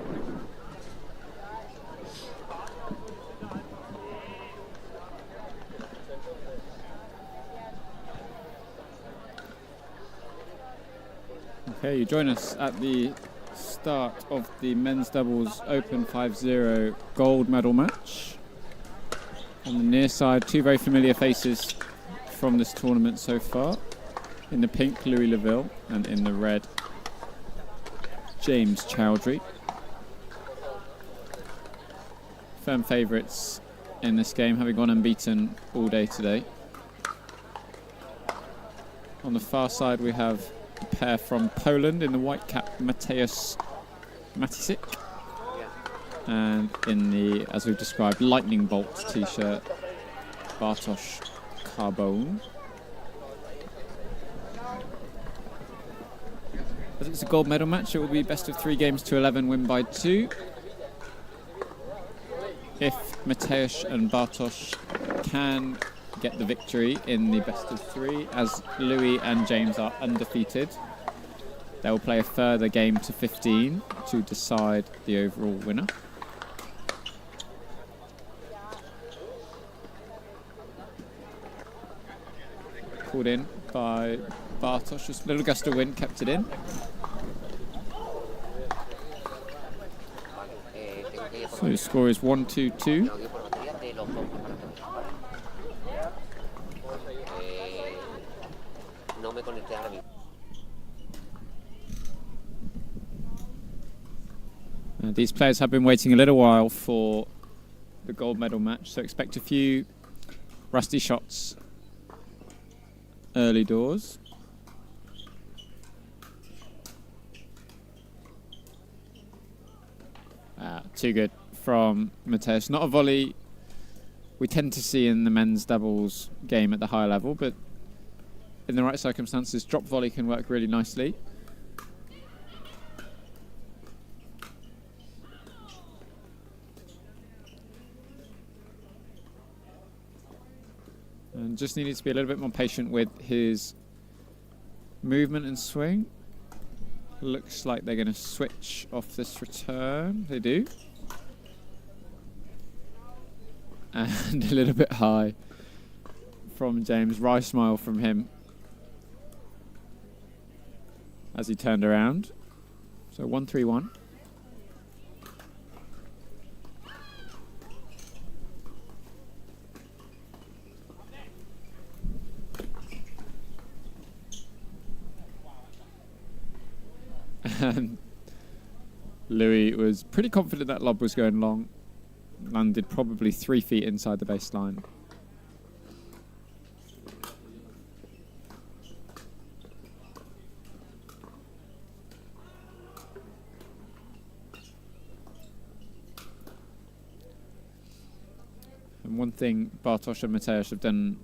Okay, you join us at the start of the men's doubles Open 5-0 gold medal match. On the near side, two very familiar faces from this tournament so far. In the pink, Louis Leville, and in the red, James Chowdhury. Firm favourites in this game, having gone unbeaten all day today. On the far side, we have a pair from Poland in the white cap, Mateusz Matisik, and in the, as we've described, lightning bolt t-shirt, Bartosz Carbone. As it's a gold medal match, it will be best of 3 games to 11, win by 2. If Mateusz and Bartosz can get the victory in the best of 3, as Louis and James are undefeated, they will play a further game to 15 to decide the overall winner. Called in by Bartosz, just a little gust of wind, kept it in. So the score is 1-2-2. No me conecté ahora mismo. These players have been waiting a little while for the gold medal match, so expect a few rusty shots early doors. Too good from Mateusz. Not a volley we tend to see in the men's doubles game at the higher level, but in the right circumstances, drop volley can work really nicely. And just needed to be a little bit more patient with his movement and swing. Looks like they're going to switch off this return. They do. And a little bit high from James. Wry smile from him as he turned around. So 1-3-1. And Louis was pretty confident that lob was going long. Landed probably 3 feet inside the baseline. And one thing Bartosz and Mateusz have done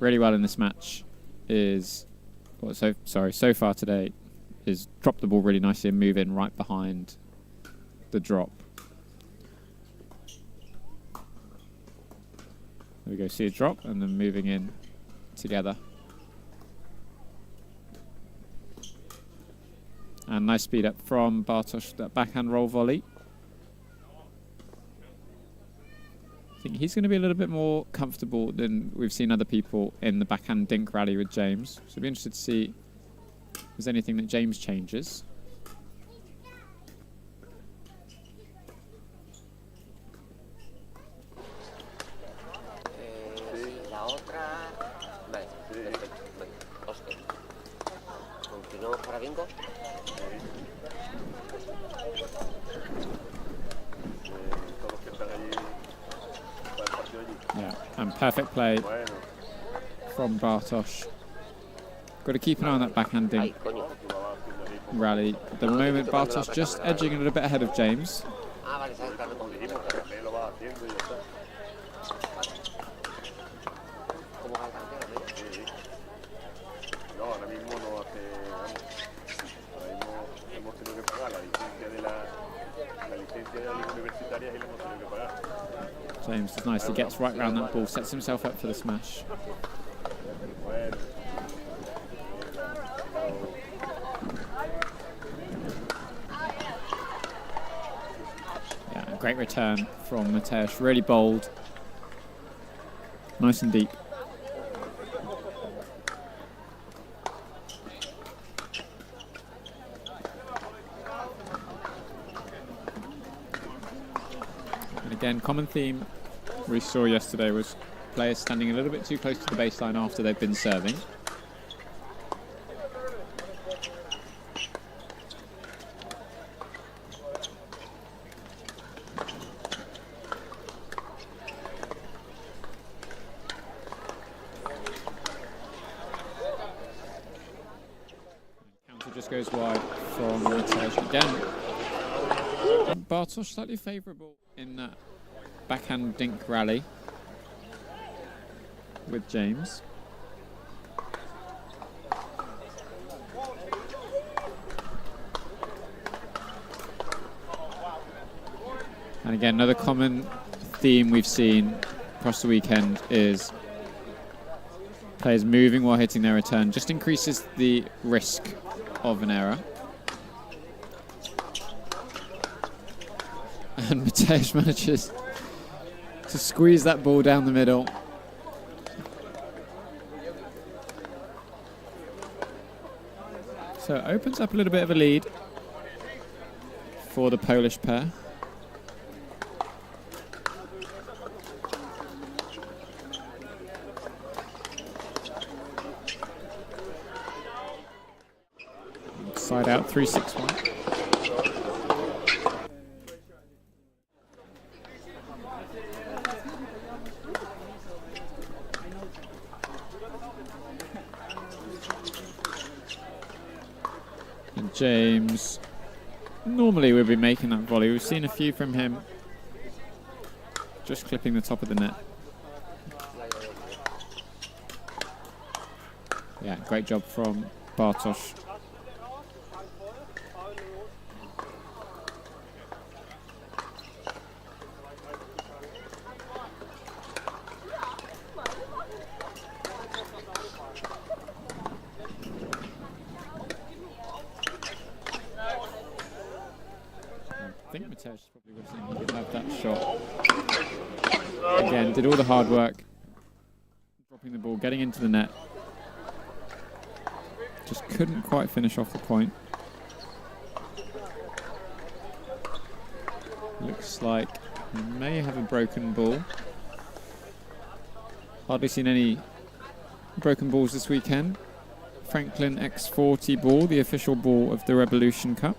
really well in this match is, well, so far today, is drop the ball really nicely and move in right behind the drop. There we go, see a drop and then moving in together. And nice speed up from Bartosz, that backhand roll volley. I think he's going to be a little bit more comfortable than we've seen other people in the backhand dink rally with James. So I'll be interested to see if there's anything that James changes. La otra... Vale, perfecto. Vale, Oscar. Continuamos para bingo. Todos que están allí para el partido allí. Yeah, and perfect play from Bartosz. Got to keep an eye on that backhand dink rally. At the moment, Bartosz just edging a little bit ahead of James. Ah, vale, sabes, claro, como dijimos, Él lo va haciendo y ya está. ¿cómo va el campeón? Sí. No, ahora mismo no hace... Vamos, ahora mismo hemos tenido que pagar la licencia de la licencia de la liga universitaria y la hemos tenido que pagar. James James does nicely, gets right round that ball, sets himself up for the smash. Yeah, great return from Mateusz, really bold, nice and deep. Again, common theme we saw yesterday was players standing a little bit too close to the baseline after they've been serving. Counter just goes wide from Mateusz again. Bartosz slightly favourable in that backhand dink rally with James. And again, another common theme we've seen across the weekend is players moving while hitting their return. Just increases the risk of an error. And Mateusz manages to squeeze that ball down the middle. So it opens up a little bit of a lead for the Polish pair. Side out 3-6-1. And James normally would be making that volley. We've seen a few from him just clipping the top of the net. Yeah, great job from Bartosz. I think Mateusz probably would have seen he could have that shot. Again, did all the hard work, dropping the ball, getting into the net. Just couldn't quite finish off the point. Looks like he may have a broken ball. Hardly seen any broken balls this weekend. Franklin X40 ball, the official ball of the Reballution Cup.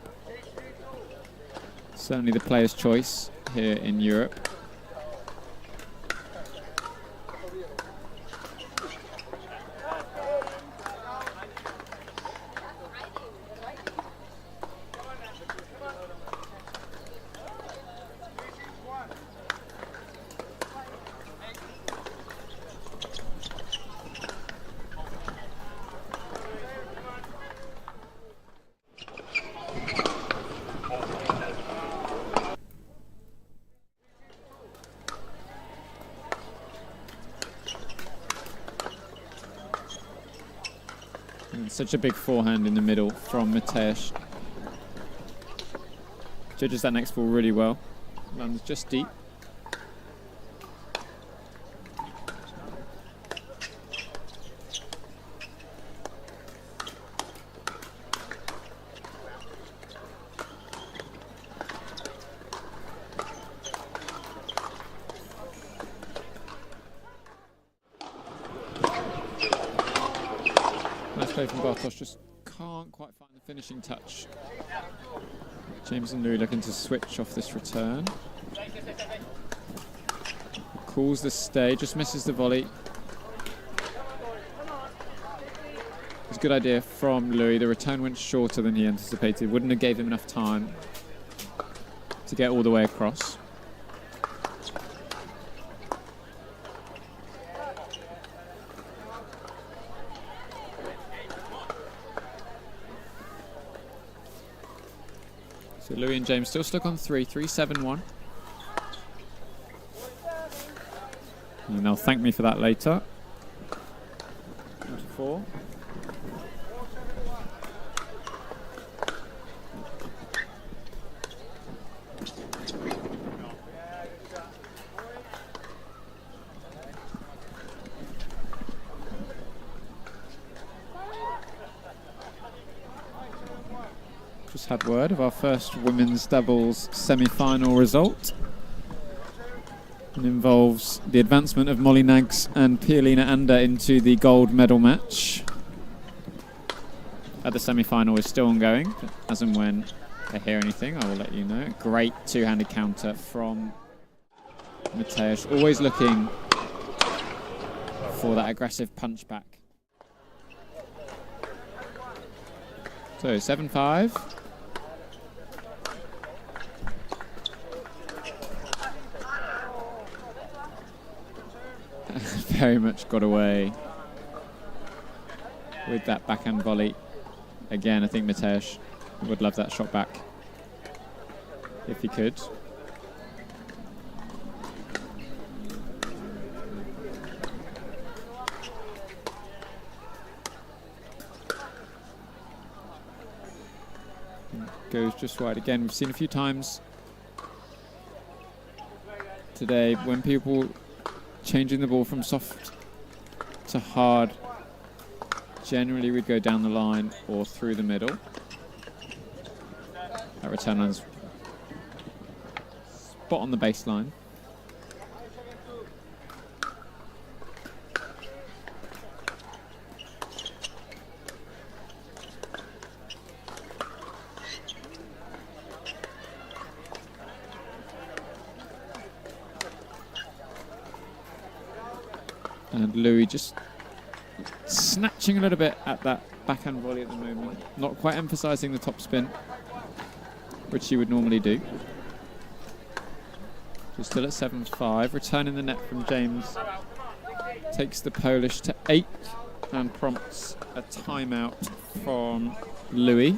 Certainly the player's choice here in Europe. And such a big forehand in the middle from Mateusz. Judges that next ball really well. Lands just deep. Nice play from Bartosz, just can't quite find the finishing touch. James and Louis looking to switch off this return. Calls the stay, just misses the volley. It's a good idea from Louis. The return went shorter than he anticipated. Wouldn't have gave him enough time to get all the way across. So Louis and James still stuck on 3-7-1. And they'll thank me for that later. 4. Just had word of our first women's doubles semi-final result. It involves the advancement of Molly Naggs and Pia-Lena Ander into the gold medal match. The semi-final is still ongoing. As and when I hear anything, I will let you know. Great two-handed counter from Mateusz, always looking for that aggressive punch back. So 7-5. Very much got away with that backhand volley. Again, I think Mateusz would love that shot back if he could. Goes just wide again. We've seen a few times today when people changing the ball from soft to hard, generally we'd go down the line or through the middle. That return line's spot on the baseline. And Louis just snatching a little bit at that backhand volley at the moment. Not quite emphasising the top spin, which he would normally do. So still at 7-5. Returning the net from James. Takes the Polish to 8 and prompts a timeout from Louis.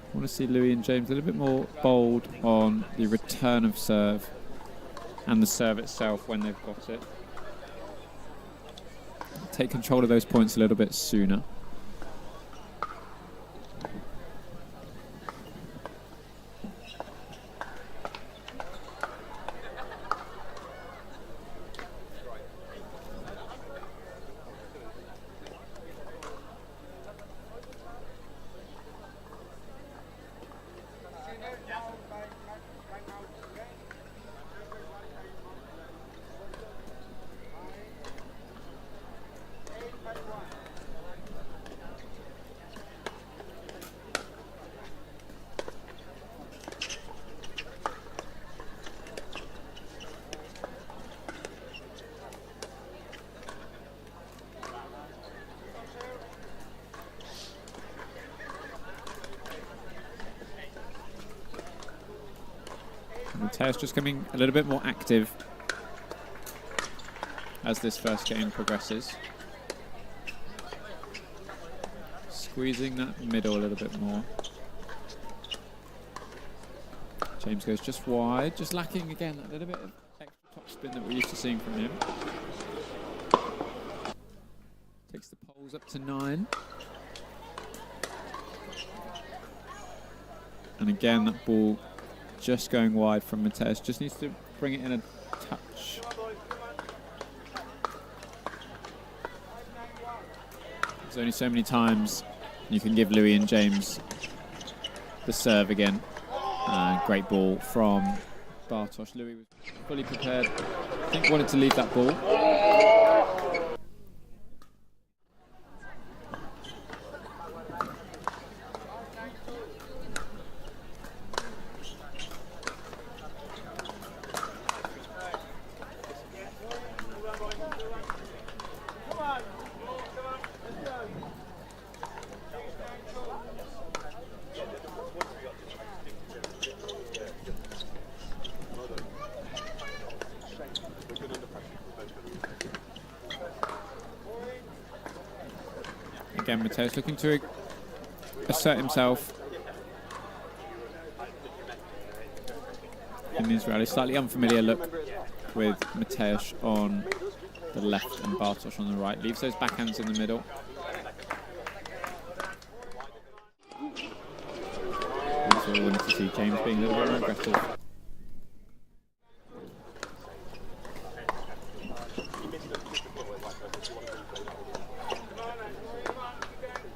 I want to see Louis and James a little bit more bold on the return of serve and the serve itself when they've got it. Take control of those points a little bit sooner. Mateusz just coming a little bit more active as this first game progresses. Squeezing that middle a little bit more. James goes just wide, just lacking again that little bit of extra top spin that we're used to seeing from him. Takes the poles up to 9. And again, that ball just going wide from Mateusz. Just needs to bring it in a touch. There's only so many times you can give Louis and James the serve again. Great ball from Bartosz. Louis was fully prepared. I think wanted to leave that ball. Again, Mateusz looking to assert himself in these rallies. Slightly unfamiliar look with Mateusz on the left and Bartosz on the right. Leaves those backhands in the middle. Also, we wanted to see James being a little bit more aggressive.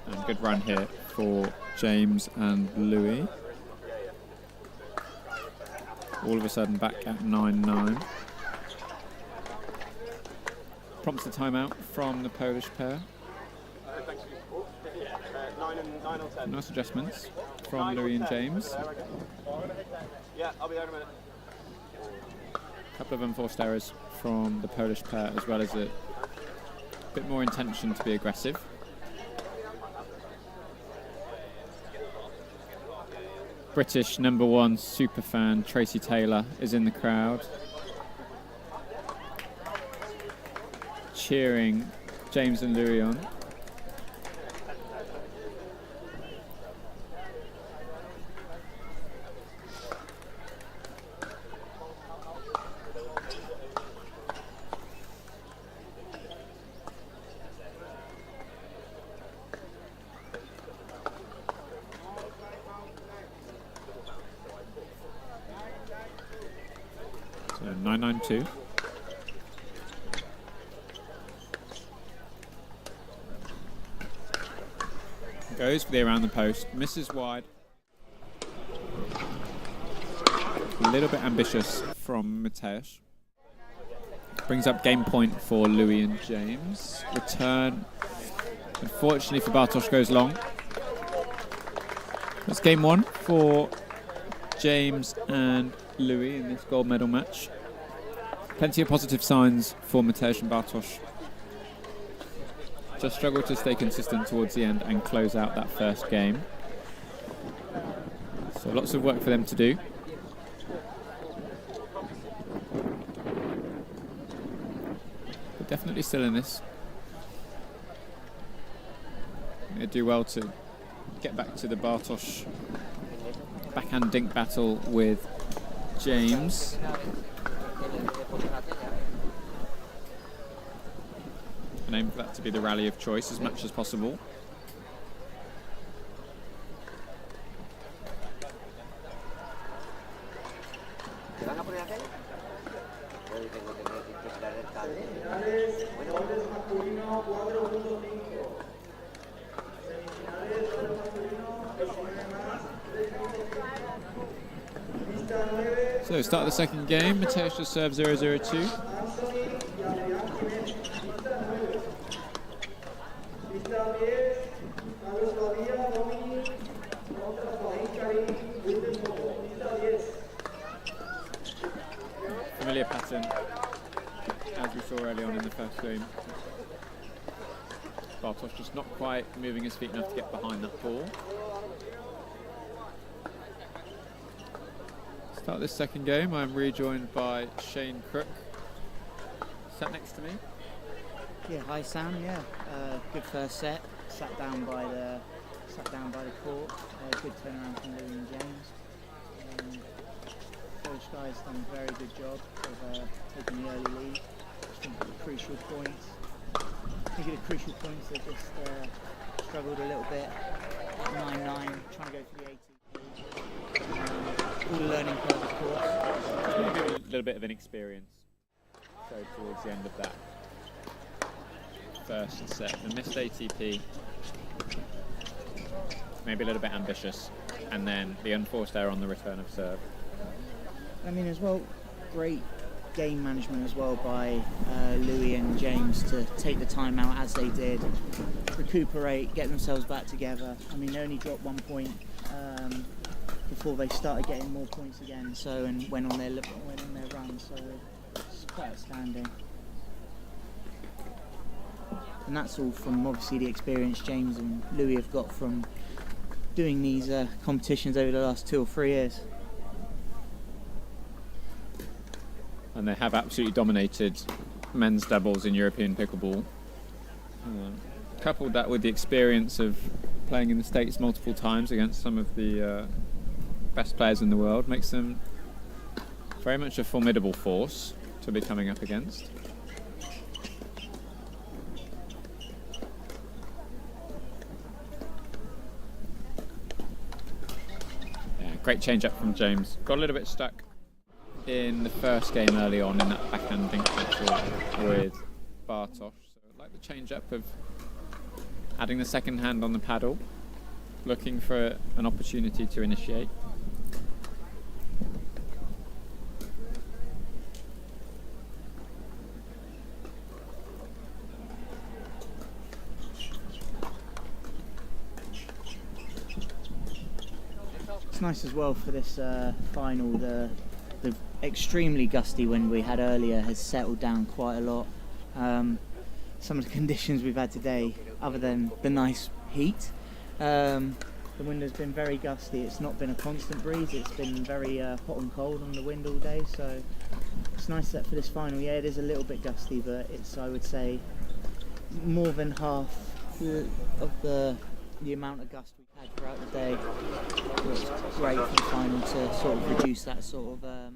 And good run here for James and Louis. All of a sudden back at 9-9. Prompts the timeout from the Polish pair. Nice adjustments from Louis and James. Yeah, I'll be there in a minute. A couple of unforced errors from the Polish pair, as well as a bit more intention to be aggressive. British #1 superfan Tracy Taylor is in the crowd, cheering James and Louis on. So 9-9-2. Goes for the around the post, misses wide. A little bit ambitious from Mateusz. Brings up game point for Louis and James. Return, unfortunately for Bartosz, goes long. That's game one for James and Louis in this gold medal match. Plenty of positive signs for Mateusz and Bartosz. Just struggled to stay consistent towards the end and close out that first game. So lots of work for them to do. But definitely still in this. They do well to get back to the Bartosz backhand dink battle with James. And aim for that to be the rally of choice as much as possible. So start of the second game, Mateusz just serves 0-0-2. Familiar pattern, as we saw early on in the first game. Bartosz just not quite moving his feet enough to get behind that ball. Start this second game, I'm rejoined by Shane Crook. Sat next to me. Yeah, hi Sam. Yeah, good first set. Sat down by the court. Good turnaround from Louis and James. Coach Guy's done a very good job of taking the early lead. I think at the crucial points. They just struggled a little bit. 9-9, trying to go for the 80. All the learning curve, of course. Just maybe a little bit of an experience. So towards the end of that first set, the missed ATP, maybe a little bit ambitious, and then the unforced error on the return of serve. I mean, as well, great game management as well by Louis and James to take the time out as they did, recuperate, get themselves back together. I mean, they only dropped 1 point before they started getting more points again. So and went on their run. So it's quite outstanding. And that's all from obviously the experience James and Louis have got from doing these competitions over the last 2 or 3 years. And they have absolutely dominated men's doubles in European pickleball. Coupled that with the experience of playing in the States multiple times against some of the best players in the world makes them very much a formidable force to be coming up against. Yeah, great change up from James. Got a little bit stuck in the first game early on in that backhand dink with Bartosz. So I like the change up of adding the second hand on the paddle, looking for an opportunity to initiate. It's nice as well for this final. The extremely gusty wind we had earlier has settled down quite a lot. Some of the conditions we've had today, other than the nice heat, the wind has been very gusty. It's not been a constant breeze. It's been very hot and cold on the wind all day. So it's nice that for this final, yeah, it is a little bit gusty, but it's, I would say, more than half of the amount of gust we've had throughout the day. It's great for the final to sort of reduce that sort of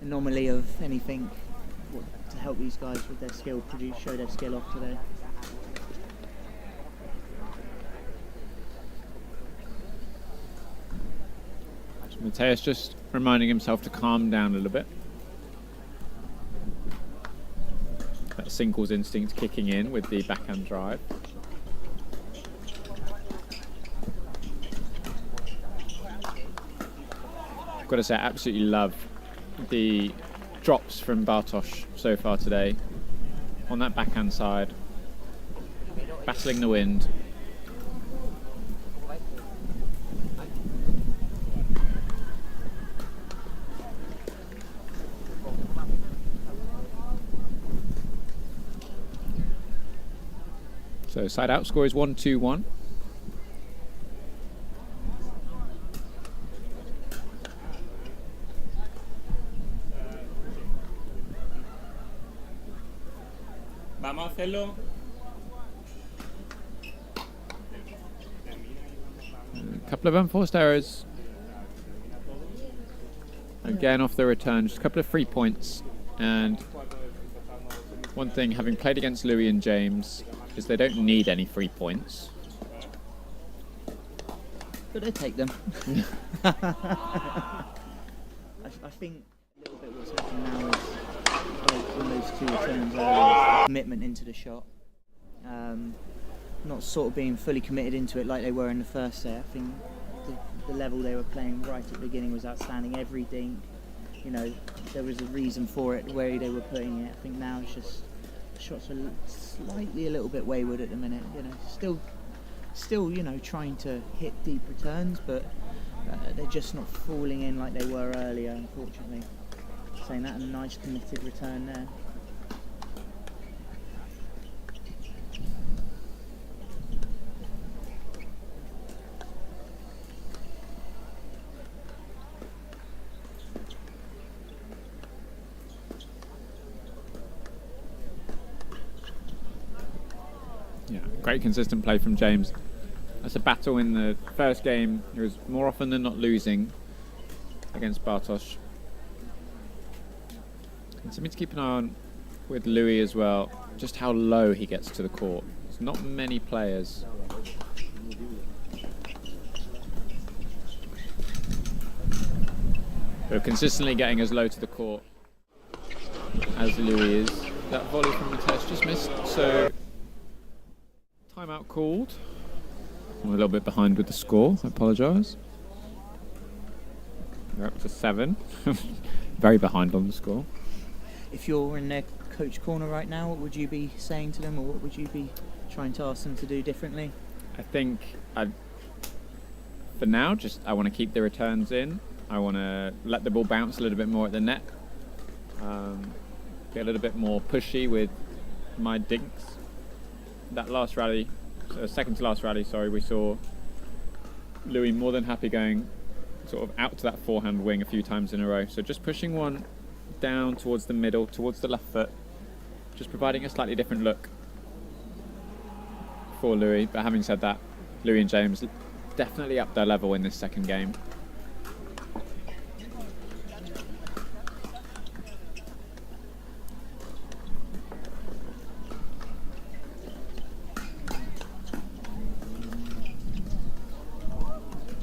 anomaly of anything to help these guys with their skill, show their skill off today. Mateus just reminding himself to calm down a little bit. That singles instinct kicking in with the backhand drive. I've got to say, I absolutely love the drops from Bartosz so far today on that backhand side, battling the wind. So side out score is 1-2-1. Vamos a hacerlo. A couple of unforced errors. Again off the return, just a couple of free points. And one thing, having played against Louis and James, is they don't need any free points. But they take them. I think a little bit what's happening now is like on those two returns earlier, commitment into the shot. Not sort of being fully committed into it like they were in the first set. I think the level they were playing right at the beginning was outstanding. Every dink, you know, there was a reason for it, where they were putting it. I think now it's just shots are slightly a little bit wayward at the minute. You know, still, you know, trying to hit deep returns, but they're just not falling in like they were earlier, unfortunately. Saying that, a nice committed return there. Yeah, great consistent play from James. That's a battle in the first game. He was more often than not losing against Bartosz. And something to keep an eye on with Louis as well, just how low he gets to the court. There's not many players who are consistently getting as low to the court as Louis is. That volley from Mateus just missed, so timeout called. I'm a little bit behind with the score, I apologise. We're up to 7. Very behind on the score. If you're in their coach corner right now, what would you be saying to them, or what would you be trying to ask them to do differently? I think for now, I want to keep the returns in. I want to let the ball bounce a little bit more at the net. Be a little bit more pushy with my dinks. That last rally, second to last rally, sorry, we saw Louis more than happy going sort of out to that forehand wing a few times in a row. So just pushing one down towards the middle, towards the left foot, just providing a slightly different look for Louis. But having said that, Louis and James definitely up their level in this second game.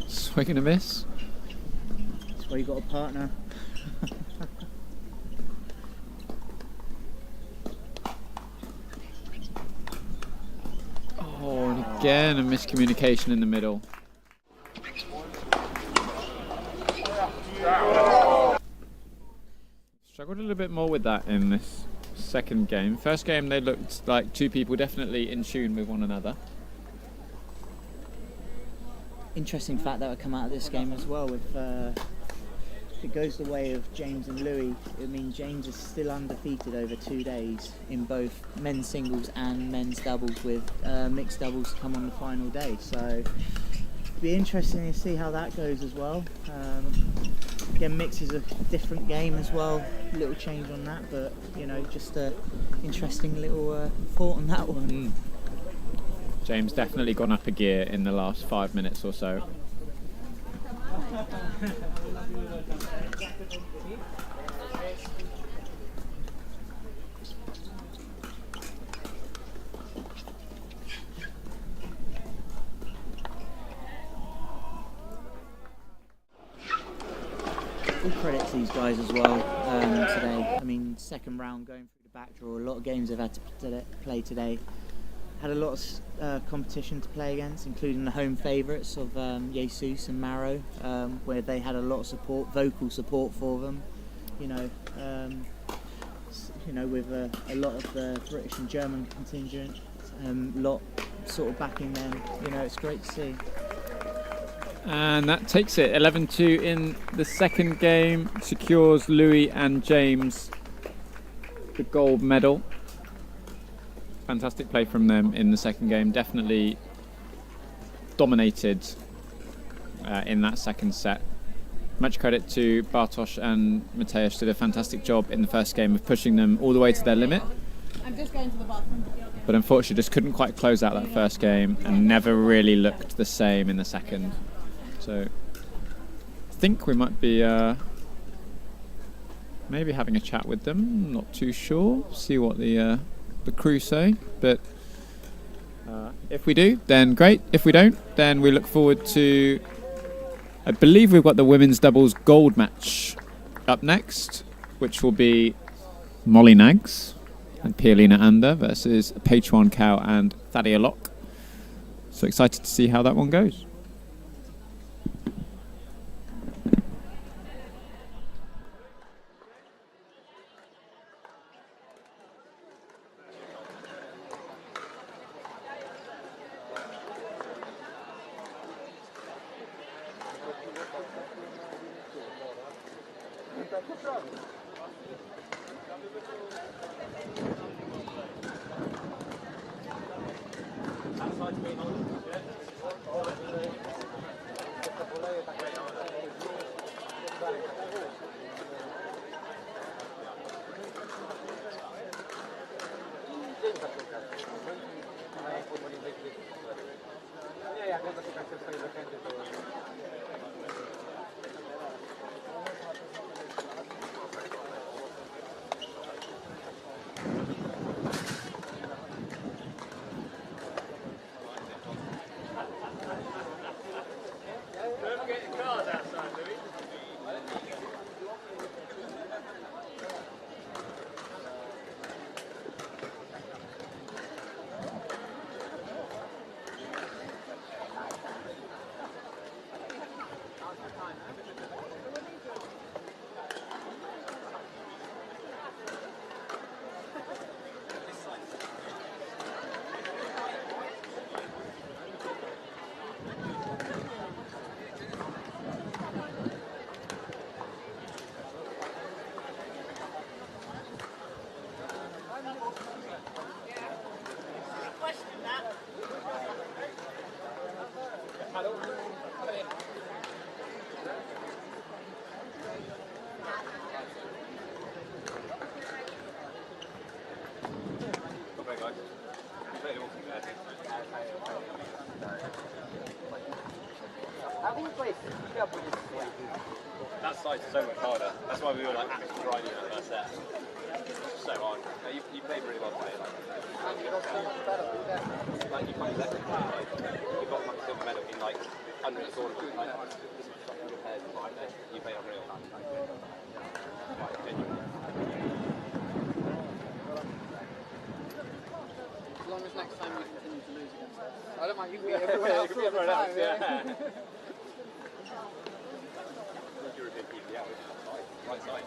Swing and a miss. That's why you got a partner. Oh, and again a miscommunication in the middle. Struggled a little bit more with that in this second game. First game they looked like two people definitely in tune with one another. Interesting fact that would come out of this game as well. If it goes the way of James and Louis, it means James is still undefeated over 2 days in both men's singles and men's doubles, with mixed doubles to come on the final day. So it'll be interesting to see how that goes as well. Again, mix is a different game as well. A little change on that, but you know, just a interesting little thought on that one. James definitely gone up a gear in the last 5 minutes or so. All credit to these guys as well today. I mean, second round going through the back draw, a lot of games they've had to play today. Had a lot of competition to play against, including the home favourites of Jesus and Maro, where they had a lot of support, vocal support for them. You know, with a lot of the British and German contingent, lot sort of backing them. You know, it's great to see. And that takes it. 11-2 in the second game, secures Louis and James the gold medal. Fantastic play from them in the second game. Definitely dominated in that second set. Much credit to Bartosz and Mateusz. Did a fantastic job in the first game of pushing them all the way to their limit. I'm just going to the bathroom. But unfortunately just couldn't quite close out that first game and never really looked the same in the second. So I think we might be maybe having a chat with them. Not too sure. See what the crew say, but if we do, then great. If we don't, then we look forward to, I believe we've got the women's doubles gold match up next, which will be Molly Nags and Pia-Lena Ander versus Peichuan Cao and Thadia Locke. So excited to see how that one goes. That side's so much harder. That's why we were like actually grinding that first set. It's so hard. No, you played really well today. Like you probably left it, like you got like a silver medal in like under the tournament. Like this was fucking compared to mine. You played unreal. Like genuinely. As long as next time we continue to lose against us. I don't mind, you can be everyone else all the time. Yeah. You're a bit yeah, right side.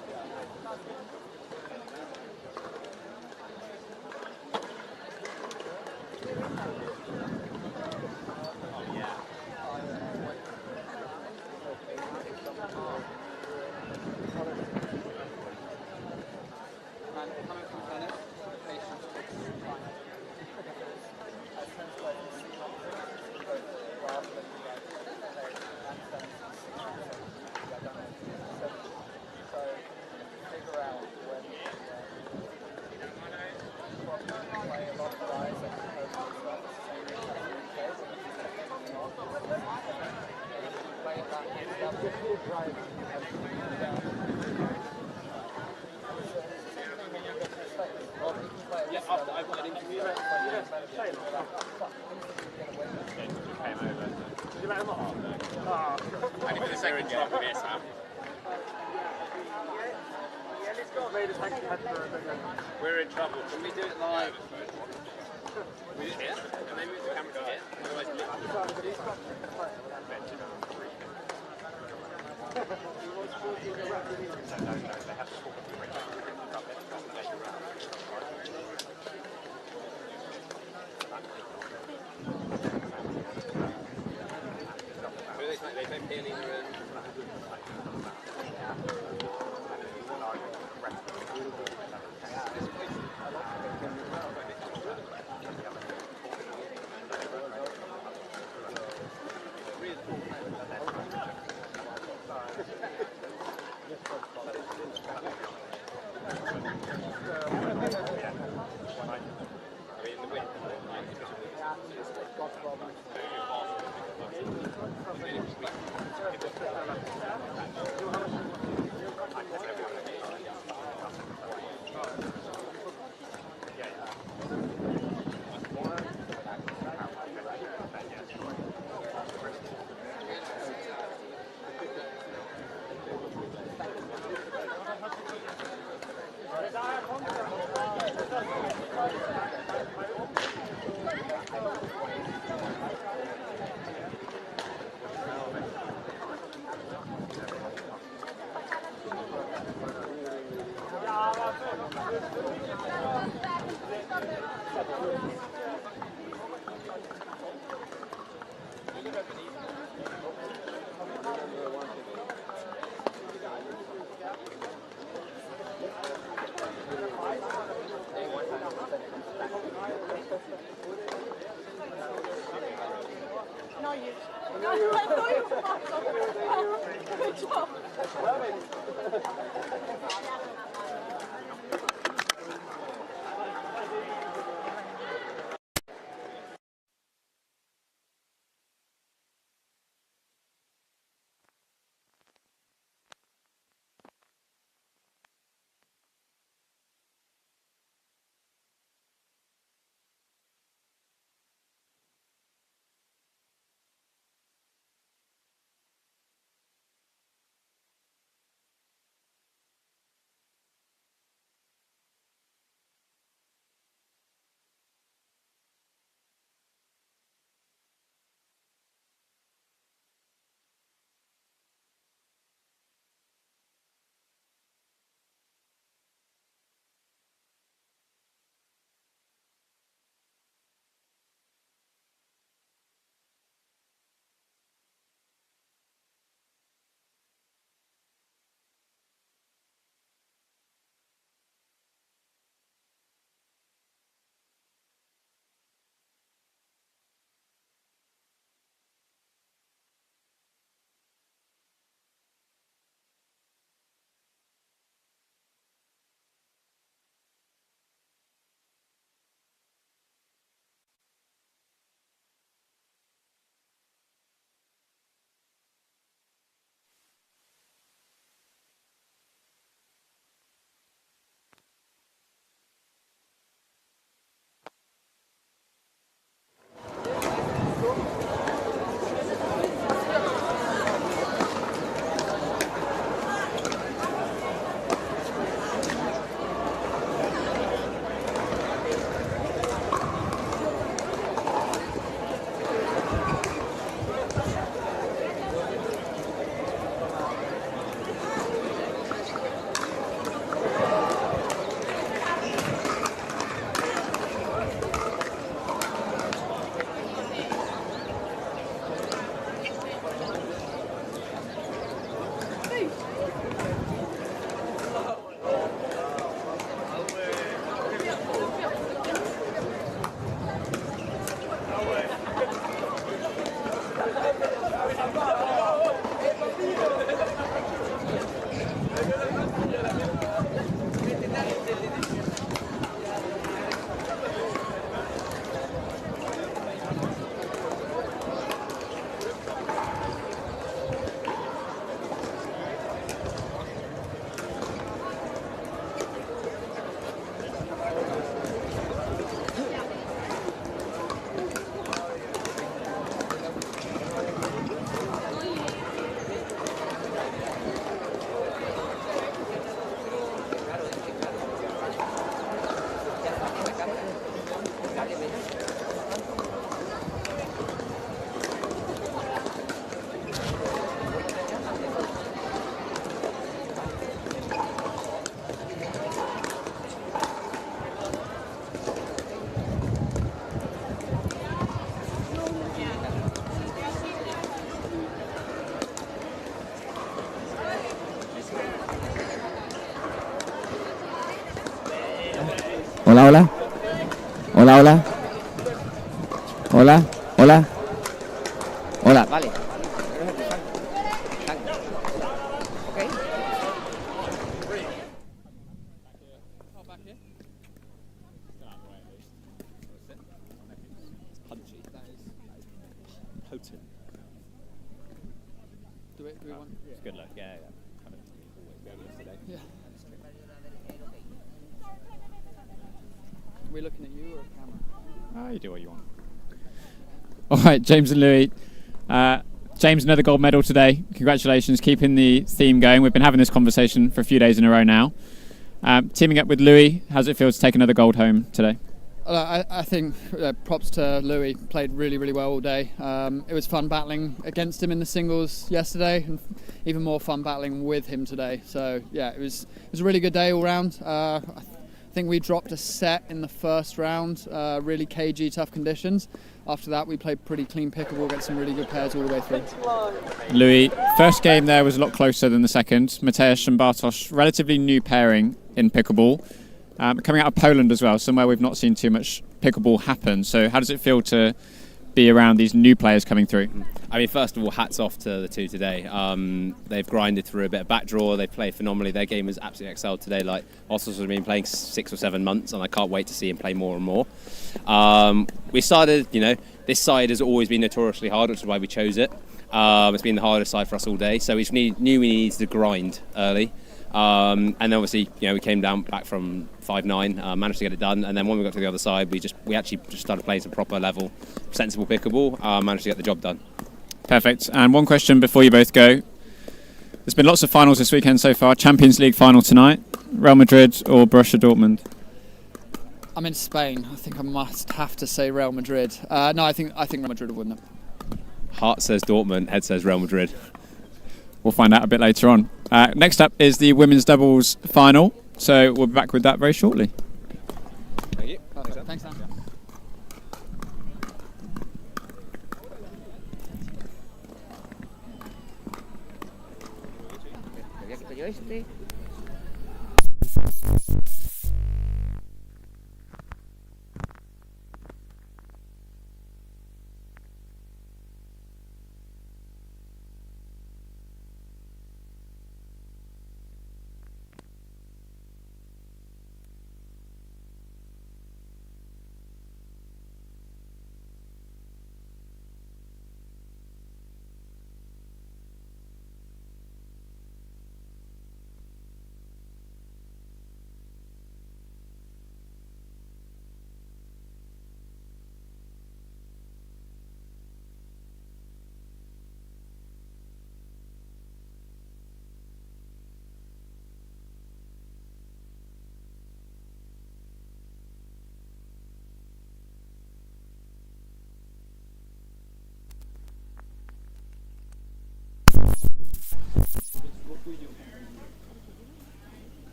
Oh yeah. And coming from tennis, patience takes time. Yeah, after I've got an interview. Came over. Did you let him off? Only for the second game. Yes, Sam. Yeah, let's go. Made us head for a bigger. We're in trouble. Can we do it live? We do it here, and then move the camera to here. Otherwise, we they play peeling and Hola, hola. Hola, hola. Hola, hola. Hola, Vale. Okay. Punchy. Potent. Do we want? It's good luck. Yeah. Kind of always go yesterday. Yeah. Are we looking at you or at camera? You do what you want. All right, James and Louis. James, another gold medal today. Congratulations, keeping the theme going. We've been having this conversation for a few days in a row now. Teaming up with Louis, how's it feel to take another gold home today? I think props to Louis. Played really, really well all day. It was fun battling against him in the singles yesterday, and even more fun battling with him today. So yeah, it was a really good day all round. I think we dropped a set in the first round, really cagey, tough conditions. After that, we played pretty clean pickleball, get some really good pairs all the way through. Louis, first game there was a lot closer than the second. Mateusz and Bartosz, relatively new pairing in pickleball. Coming out of Poland as well, somewhere we've not seen too much pickleball happen. So how does it feel to be around these new players coming through? I mean, first of all, hats off to the two today. They've grinded through a bit of backdraw. They've played phenomenally. Their game has absolutely excelled today. Like, Ossos has been playing 6 or 7 months, and I can't wait to see him play more and more. We started, this side has always been notoriously hard, which is why we chose it. It's been the hardest side for us all day, so we knew we needed to grind early. And then obviously, we came down back from 5-9, managed to get it done, and then when we got to the other side, we actually just started playing some proper level, sensible pickleball, managed to get the job done. Perfect. And one question before you both go. There's been lots of finals this weekend so far. Champions League final tonight. Real Madrid or Borussia Dortmund? I'm in Spain. I think I must have to say Real Madrid. No, I think Real Madrid will win it. Heart says Dortmund, head says Real Madrid. We'll find out a bit later on. Next up is the women's doubles final. So we'll be back with that very shortly. Thank you. Perfect. Thanks, Dan. Había quitado yo este.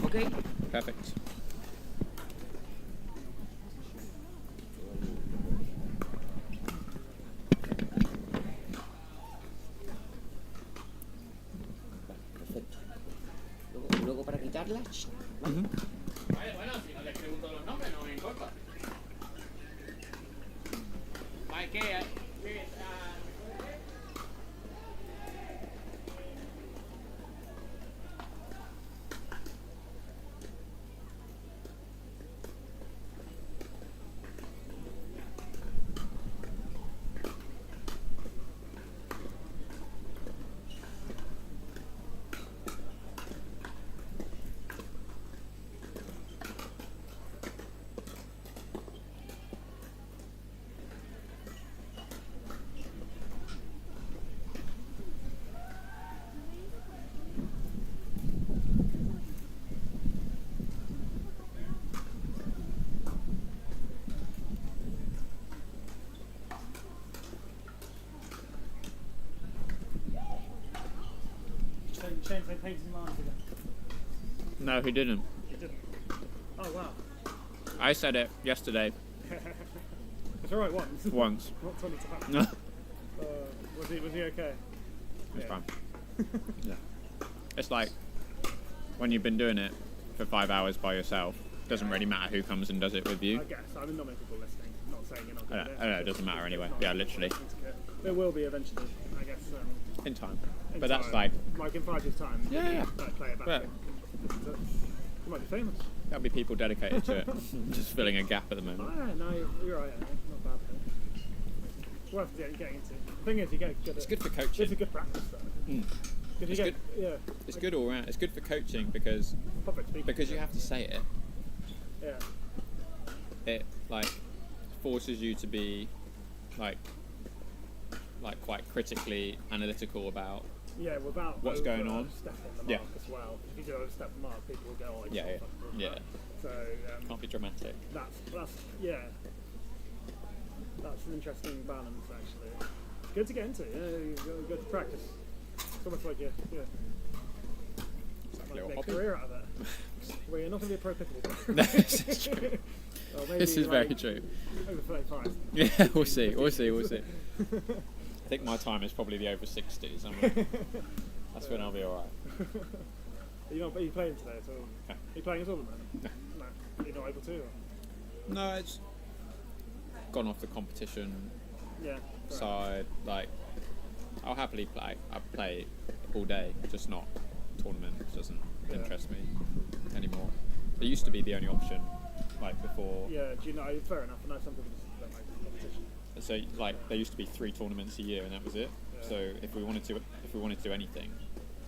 Okay. Perfect. Perfecto. Luego para quitarla. ¿vale? Bueno, si no les pregunto los nombres, no me importa. James had painted him on again. No, he didn't. He didn't. Oh wow. I said it yesterday. It's alright once. Once. Not 20 times. No. Was he okay? It's Yeah. fine. Yeah. It's like when you've been doing it for 5 hours by yourself, doesn't really matter who comes and does it with you. I guess. I'm not making people listening. I'm not saying you're not good I know, it doesn't matter anyway. Yeah, literally. There will be eventually, I guess. In time. In But that's time. like, in 5 years' time. Yeah, you yeah. play it back. But- You might be famous. there'll be people dedicated to it. Just filling a gap at the Oh, moment. yeah, no, you're right. Not bad. We'll have to get into. The thing is, you get good. It's good for coaching. It's a good practice, though. Mm. It's good. Yeah. It's good all round. It's good for coaching because you have to say it. Yeah. It like forces you to be like quite critically analytical about Yeah, without what's going on. Stepping the mark Yeah. as well. If you do overstep the mark, people will go, oh, it's Yeah, not yeah, fucking yeah. right. So Can't be dramatic. that's yeah. That's an interesting balance, actually. It's good to get into. Yeah, you've got to practice. It's almost like you It's like a like little make a hobby. career out of it. Well, you're not going to be a pro pickleball player. This is true. Well, maybe This is very like true. Over 35. Yeah, we'll see. We'll see. We'll see. I think my time is probably the over 60s. That's when I'll be alright. Are you playing today at all? Okay. Are you playing at all at the moment? No. You're not able to? Or? No, it's gone off the competition Yeah. side. Like, I'll happily play. I play all day, just not tournaments. Doesn't interest me anymore. It used to be the only option, like before. Yeah, do you know? Fair enough. I know some people just don't like competition. So like there used to be 3 tournaments a year, and that was it. Yeah. So if we wanted to do anything,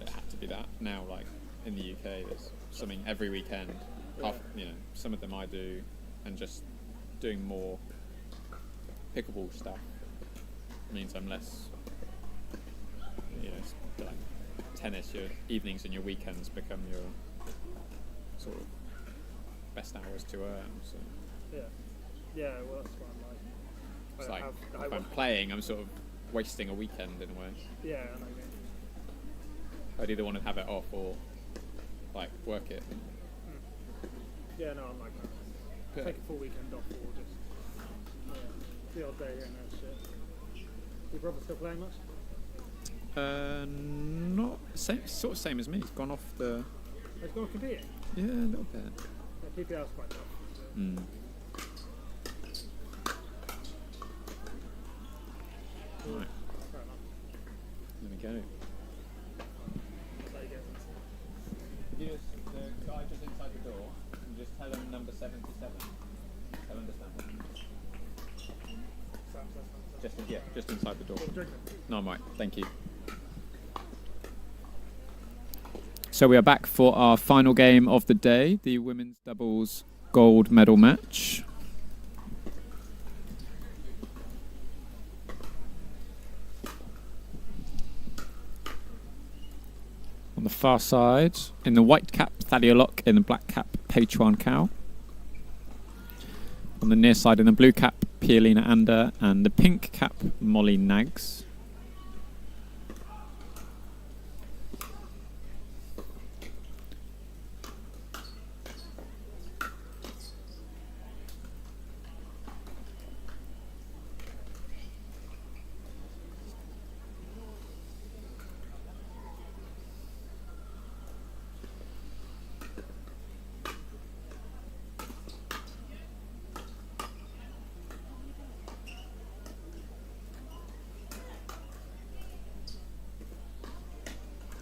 it had to be that. Now, like in the UK, there's something every weekend. Yeah. Some of them I do, and just doing more pickleball stuff means I'm less. Like tennis, your evenings and your weekends become your sort of best hours to earn. So Yeah. Yeah, well, that's what I'm like. it's I like have- if I'm playing, I'm sort of wasting a weekend in a way. Yeah, I know what you mean. I'd either want to have it off or like work it. Yeah, no, I'm like that. Yeah. Take a full weekend off or just the odd day here and there shit. Your brother still playing much? Not sort of same as me. He's gone off the. He's gone competing? Yeah, a little bit. Yeah, PPL's quite tough. So. Mm. Right, Fair enough. there we go. So he goes The guy just inside the door, and just tell him number 77. He'll understand. Just inside the door. No, I'm right. Thank you. So we are back for our final game of the day, the women's doubles gold medal match. On the far side, in the white cap, Thalia Locke, in the black cap, Pei Chuan Cao. On the near side, in the blue cap, Pialina Ander, and the pink cap, Molly Nags.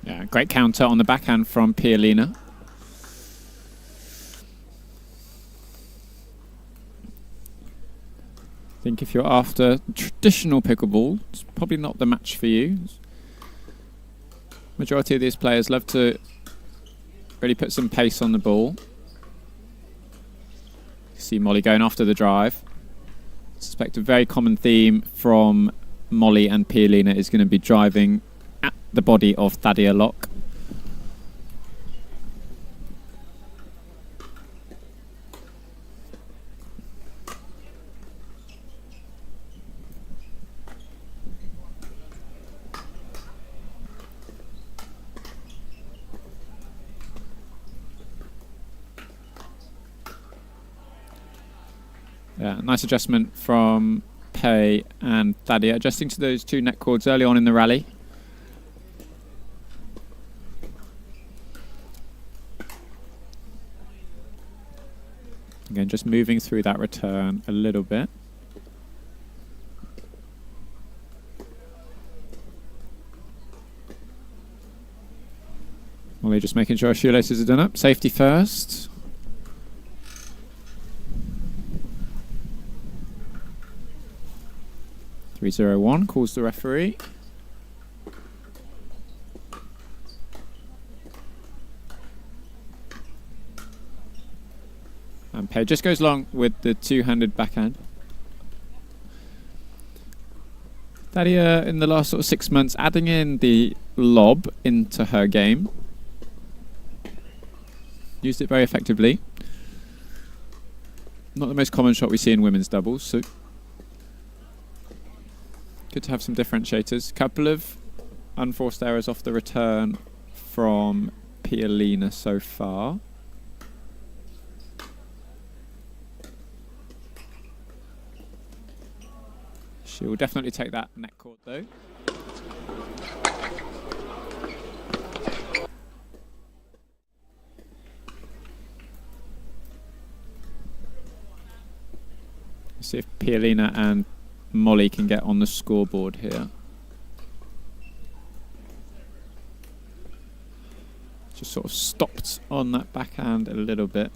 Yeah, great counter on the backhand from Pialina. I think if you're after traditional pickleball, it's probably not the match for you. Majority of these players love to really put some pace on the ball. See Molly going after the drive. I suspect a very common theme from Molly and Pialina is going to be driving at the body of Thalia Locke. Yeah, nice adjustment from Pei and Thadia, adjusting to those two net cords early on in the rally. Again, just moving through that return a little bit. Molly just making sure her shoelaces are done up. Safety first. .301 calls the referee. And Pei just goes long with the two-handed backhand. Thadia, in the last sort of 6 months, adding in the lob into her game. Used it very effectively. Not the most common shot we see in women's doubles, so good to have some differentiators. Couple of unforced errors off the return from Pialina so far. She will definitely take that net court though. See if Pialina and Molly can get on the scoreboard here. Just sort of stopped on that backhand a little bit.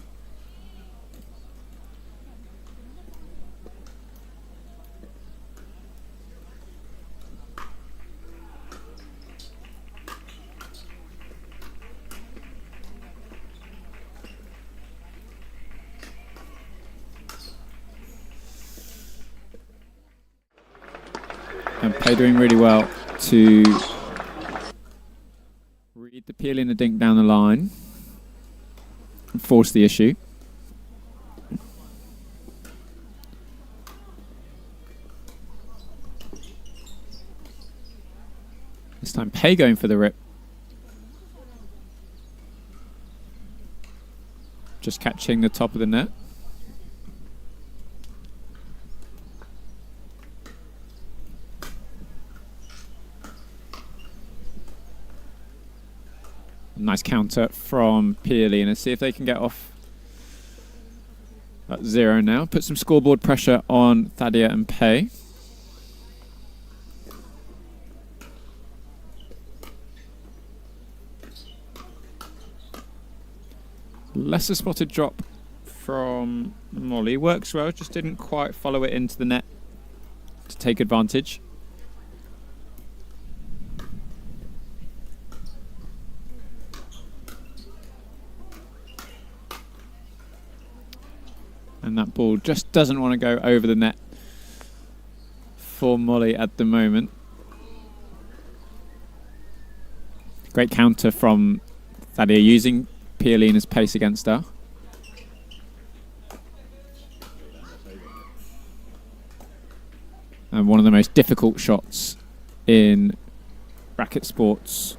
And Pei doing really well to read the peel in the dink down the line and force the issue. This time Pei going for the rip. Just catching the top of the net. Nice counter from Pialina. See if they can get off at 0 now. Put some scoreboard pressure on Thadia and Pei. Lesser spotted drop from Molly. Works well, just didn't quite follow it into the net to take advantage. And that ball just doesn't want to go over the net for Molly at the moment. Great counter from Thadia, using Pialina's pace against her. And one of the most difficult shots in racket sports,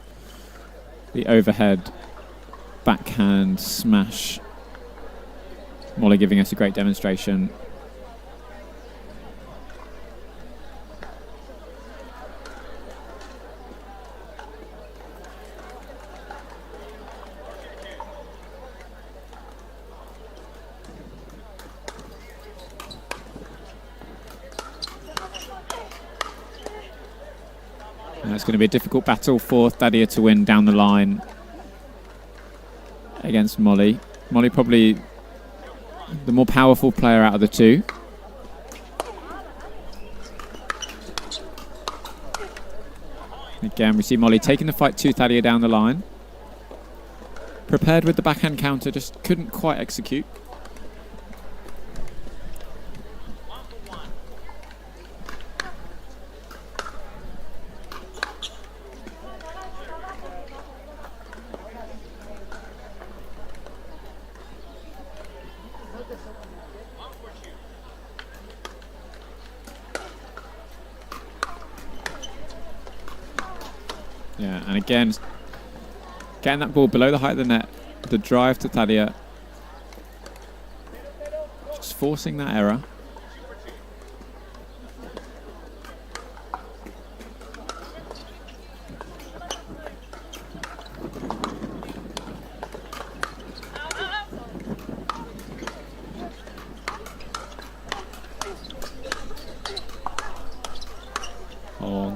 the overhead backhand smash. Molly giving us a great demonstration. And it's going to be a difficult battle for Thadia to win down the line against Molly. Molly probably the more powerful player out of the two. Again, we see Molly taking the fight to Thadia down the line. Prepared with the backhand counter, just couldn't quite execute. Yeah, and again, getting that ball below the height of the net, the drive to Thadia, just forcing that error.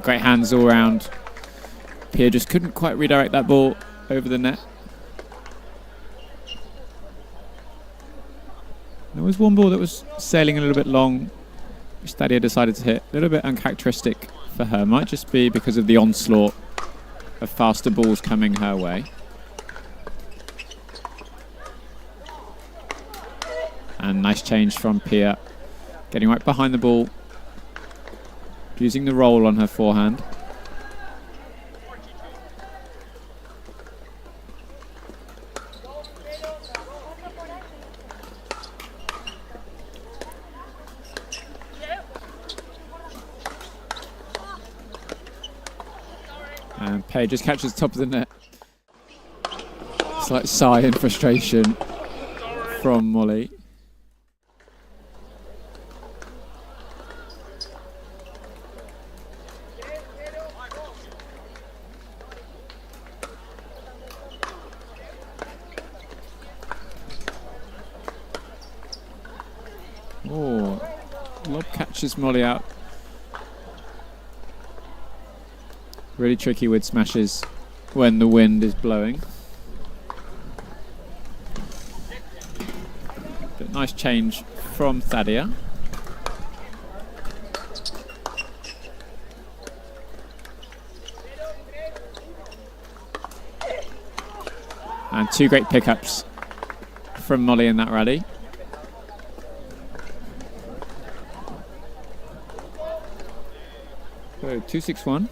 Great hands all round. Pia just couldn't quite redirect that ball over the net. There was one ball that was sailing a little bit long, which Thadia decided to hit. A little bit uncharacteristic for her. Might just be because of the onslaught of faster balls coming her way. And nice change from Pia. Getting right behind the ball. Using the roll on her forehand. And Pei just catches the top of the net. Slight sigh in frustration from Molly. Oh, lob catches Molly out. Really tricky with smashes when the wind is blowing. But nice change from Thadia. And two great pickups from Molly in that rally. So 2-6-1.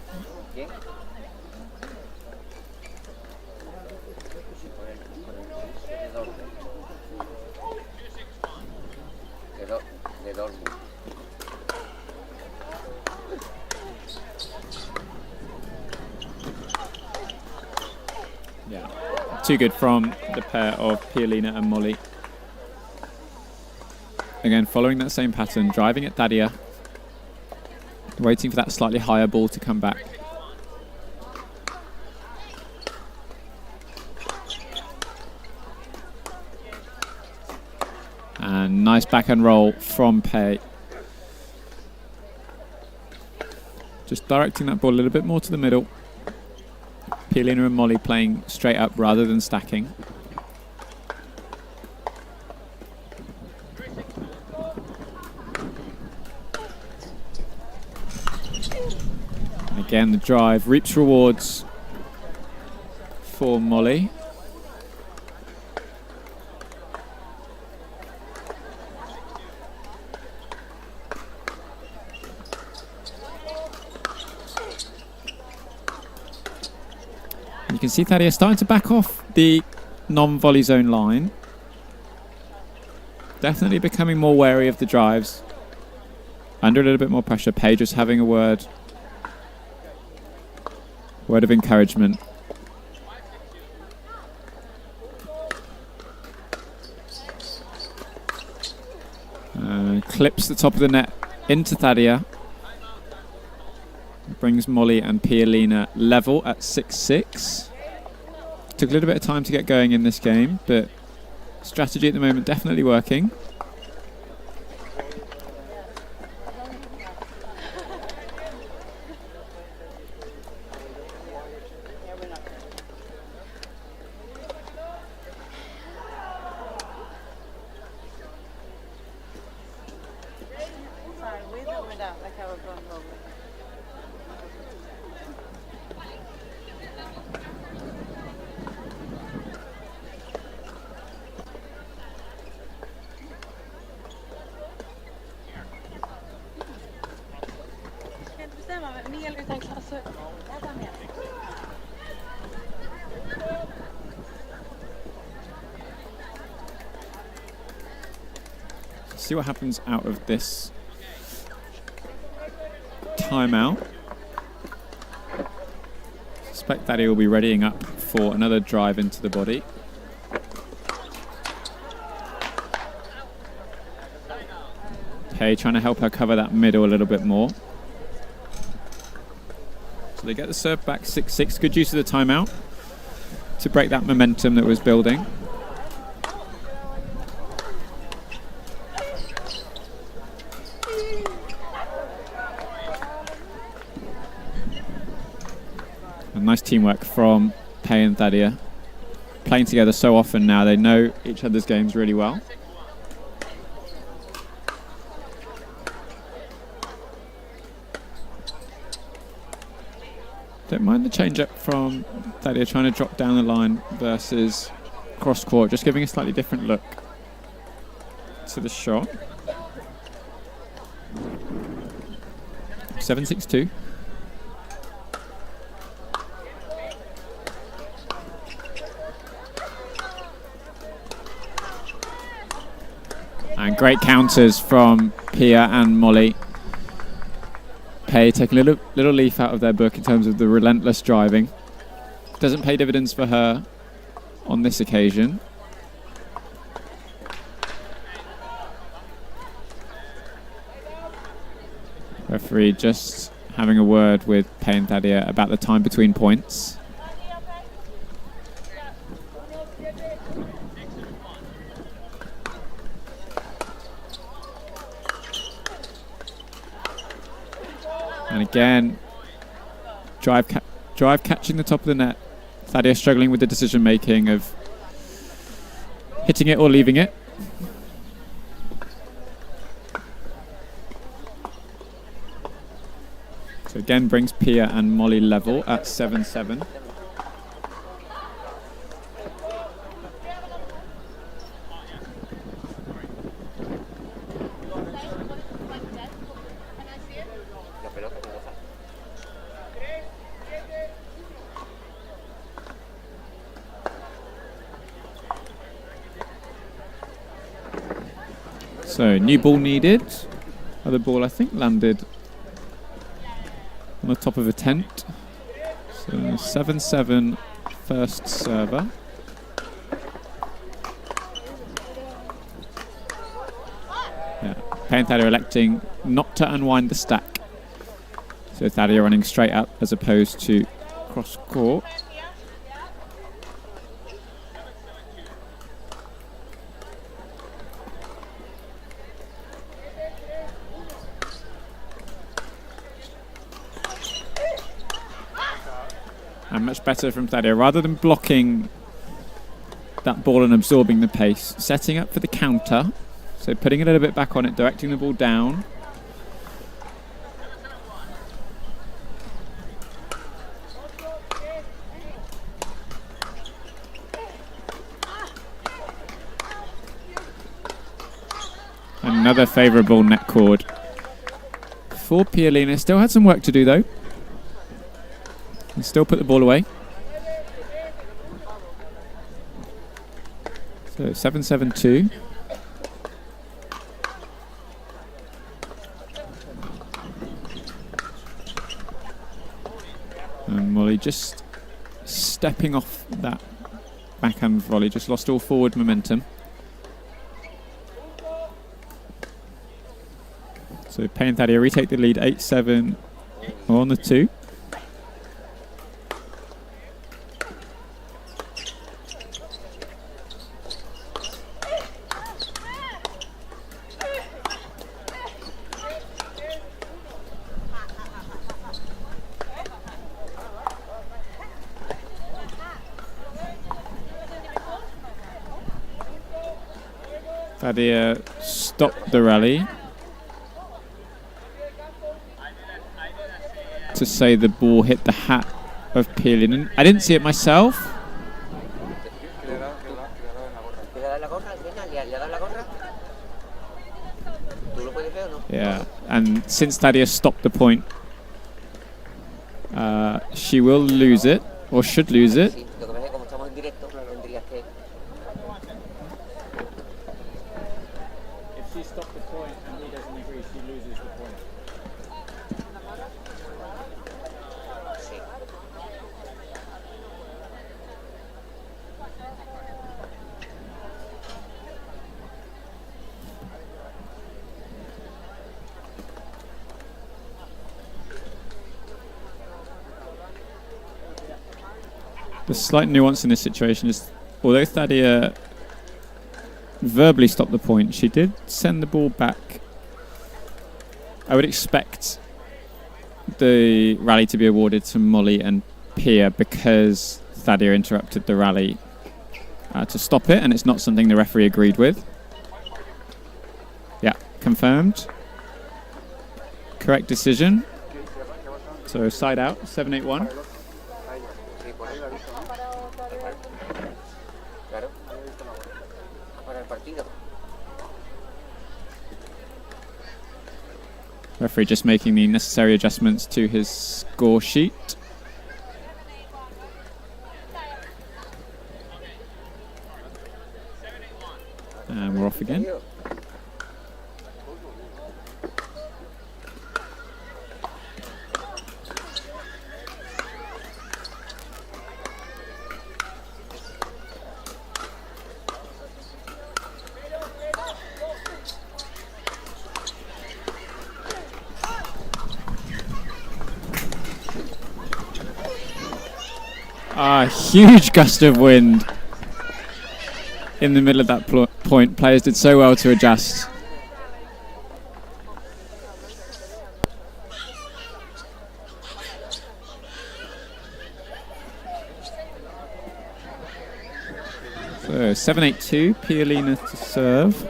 Yeah, too good from the pair of Pialina and Molly. Again, following that same pattern, driving at Thadia, waiting for that slightly higher ball to come back. And nice backhand roll from Pei. Just directing that ball a little bit more to the middle. Pialina and Molly playing straight up rather than stacking. And again, the drive reaps rewards for Molly. You can see Thadia starting to back off the non-volley zone line. Definitely becoming more wary of the drives. Under a little bit more pressure. Pei just having a word of encouragement. Clips the top of the net into Thadia. Brings Molly and Pialina level at 6-6. Took a little bit of time to get going in this game, but strategy at the moment definitely working. See what happens out of this timeout. Suspect that he will be readying up for another drive into the body. Pei trying to help her cover that middle a little bit more. So they get the serve back 6-6. Good use of the timeout to break that momentum that was building. nice teamwork from Pei and Thadia. Playing together so often now, they know each other's games really well. Don't mind the change up from Thadia trying to drop down the line versus cross court, just giving a slightly different look to the shot. 7-6-2. And great counters from Pia and Molly. Pei taking a little leaf out of their book in terms of the relentless driving. Doesn't pay dividends for her on this occasion. Referee just having a word with Pei and Thadia about the time between points. And again, drive catching the top of the net. Thadia struggling with the decision making of hitting it or leaving it. So again brings Pia and Molly level at 7-7. So new ball needed. Other ball I think landed on the top of a tent. So 7-7 first server. Yeah. Pei and Thadia electing not to unwind the stack. So Thadia running straight up as opposed to cross court. And much better from Thadia. Rather than blocking that ball and absorbing the pace, setting up for the counter. So putting a little bit back on it, directing the ball down. Another favourable net chord for Pialina. Still had some work to do though. And still put the ball away. So 7-7-2. And Molly just stepping off that backhand volley, just lost all forward momentum. So Pei and Thadia retake the lead 8-7 on the 2. Thadia stopped the rally to say the ball hit the hat of Pialina. I didn't see it myself. Yeah, and since Thadia stopped the point, she will lose it, or should lose it. If she stopped the point and he doesn't agree, she loses the point. The slight nuance in this situation is, although Thadia verbally stopped the point, she did send the ball back. I would expect the rally to be awarded to Molly and Pia because Thadia interrupted the rally to stop it, and it's not something the referee agreed with. Yeah, confirmed. Correct decision. So side out, 7-8-1. Claro. Para el partido. Referee just making the necessary adjustments to his score sheet. And we're off again. A huge gust of wind in the middle of that point. Players did so well to adjust. So 7-8-2, Pialina to serve.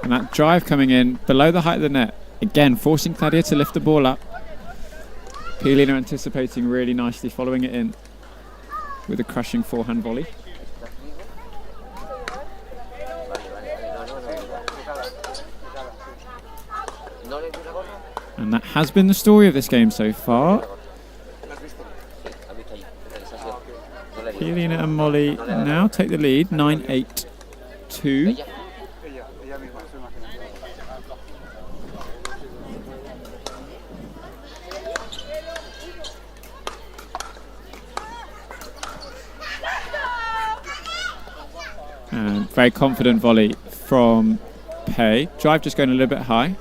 And that drive coming in below the height of the net. Again, forcing Thadia to lift the ball up. Pialina anticipating really nicely, following it in with a crushing forehand volley. And that has been the story of this game so far. Pialina and Molly now take the lead, 9-8-2. And very confident volley from Pei. Drive just going a little bit high.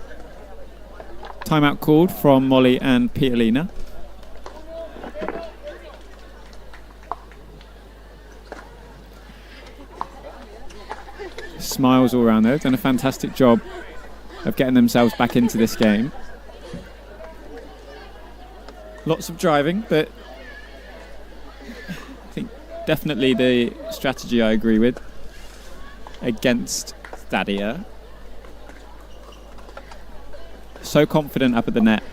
Timeout called from Molly and Pialina. Smiles all around there. Done a fantastic job of getting themselves back into this game. Lots of driving, but I think definitely the strategy I agree with against Thadia. So confident up at the net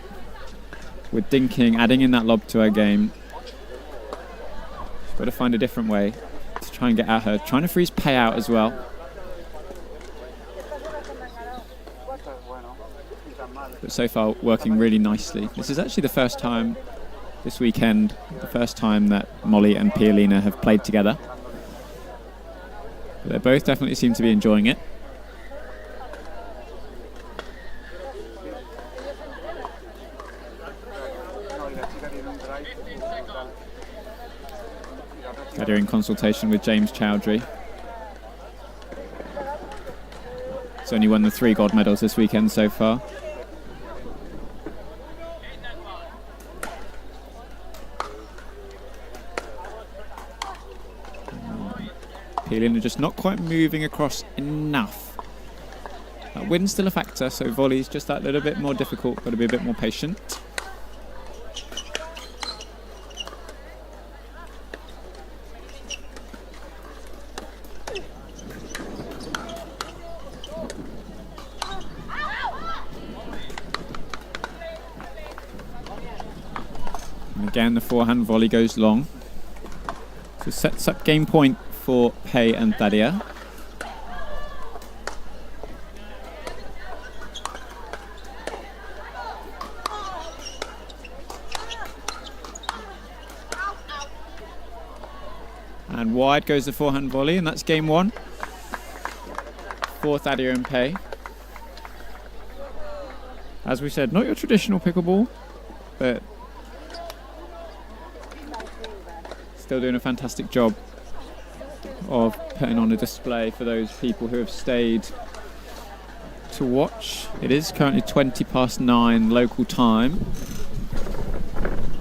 with dinking, adding in that lob to her game. She's got to find a different way to try and get at her. Trying to freeze Pei out as well. But so far working really nicely. This is actually the first time this weekend, the first time that Molly and Pialina have played together. But they both definitely seem to be enjoying it. They're in consultation with James Chowdhury. He's only won the 3 gold medals this weekend so far. Pialina just not quite moving across enough. That wind's still a factor, so volley's just that little bit more difficult, got to be a bit more patient. And again, the forehand volley goes long. So sets up game point for Pei and Thadia. And wide goes the forehand volley, and that's game 1 for Thadia and Pei. As we said, not your traditional pickleball, but still doing a fantastic job of putting on a display for those people who have stayed to watch. It is currently 9:20 local time.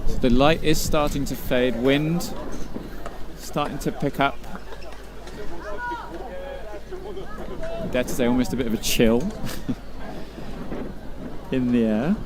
So the light is starting to fade, wind starting to pick up. dare to say almost a bit of a chill in the air.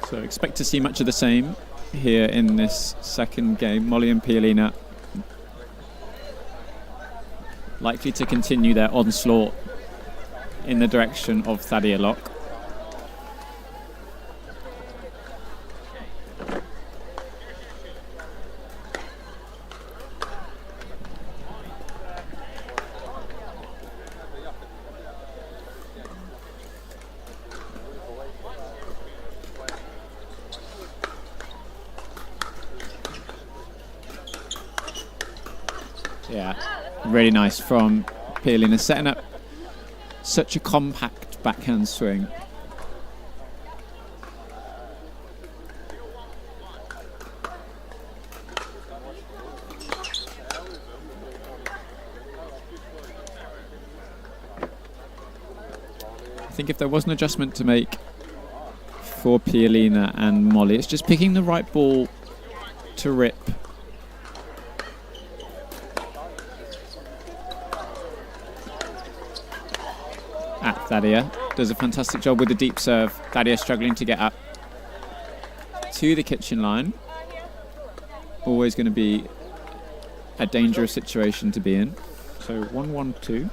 So expect to see much of the same here in this second game. Molly and Piolina likely to continue their onslaught in the direction of Thadia Locke. Yeah, really nice from Piolina, setting up such a compact backhand swing. I think if there was an adjustment to make for Piolina and Molly, it's just picking the right ball to rip. At Thadia, does a fantastic job with the deep serve. Thadia struggling to get up to the kitchen line. Always going to be a dangerous situation to be in. So 1-1-2.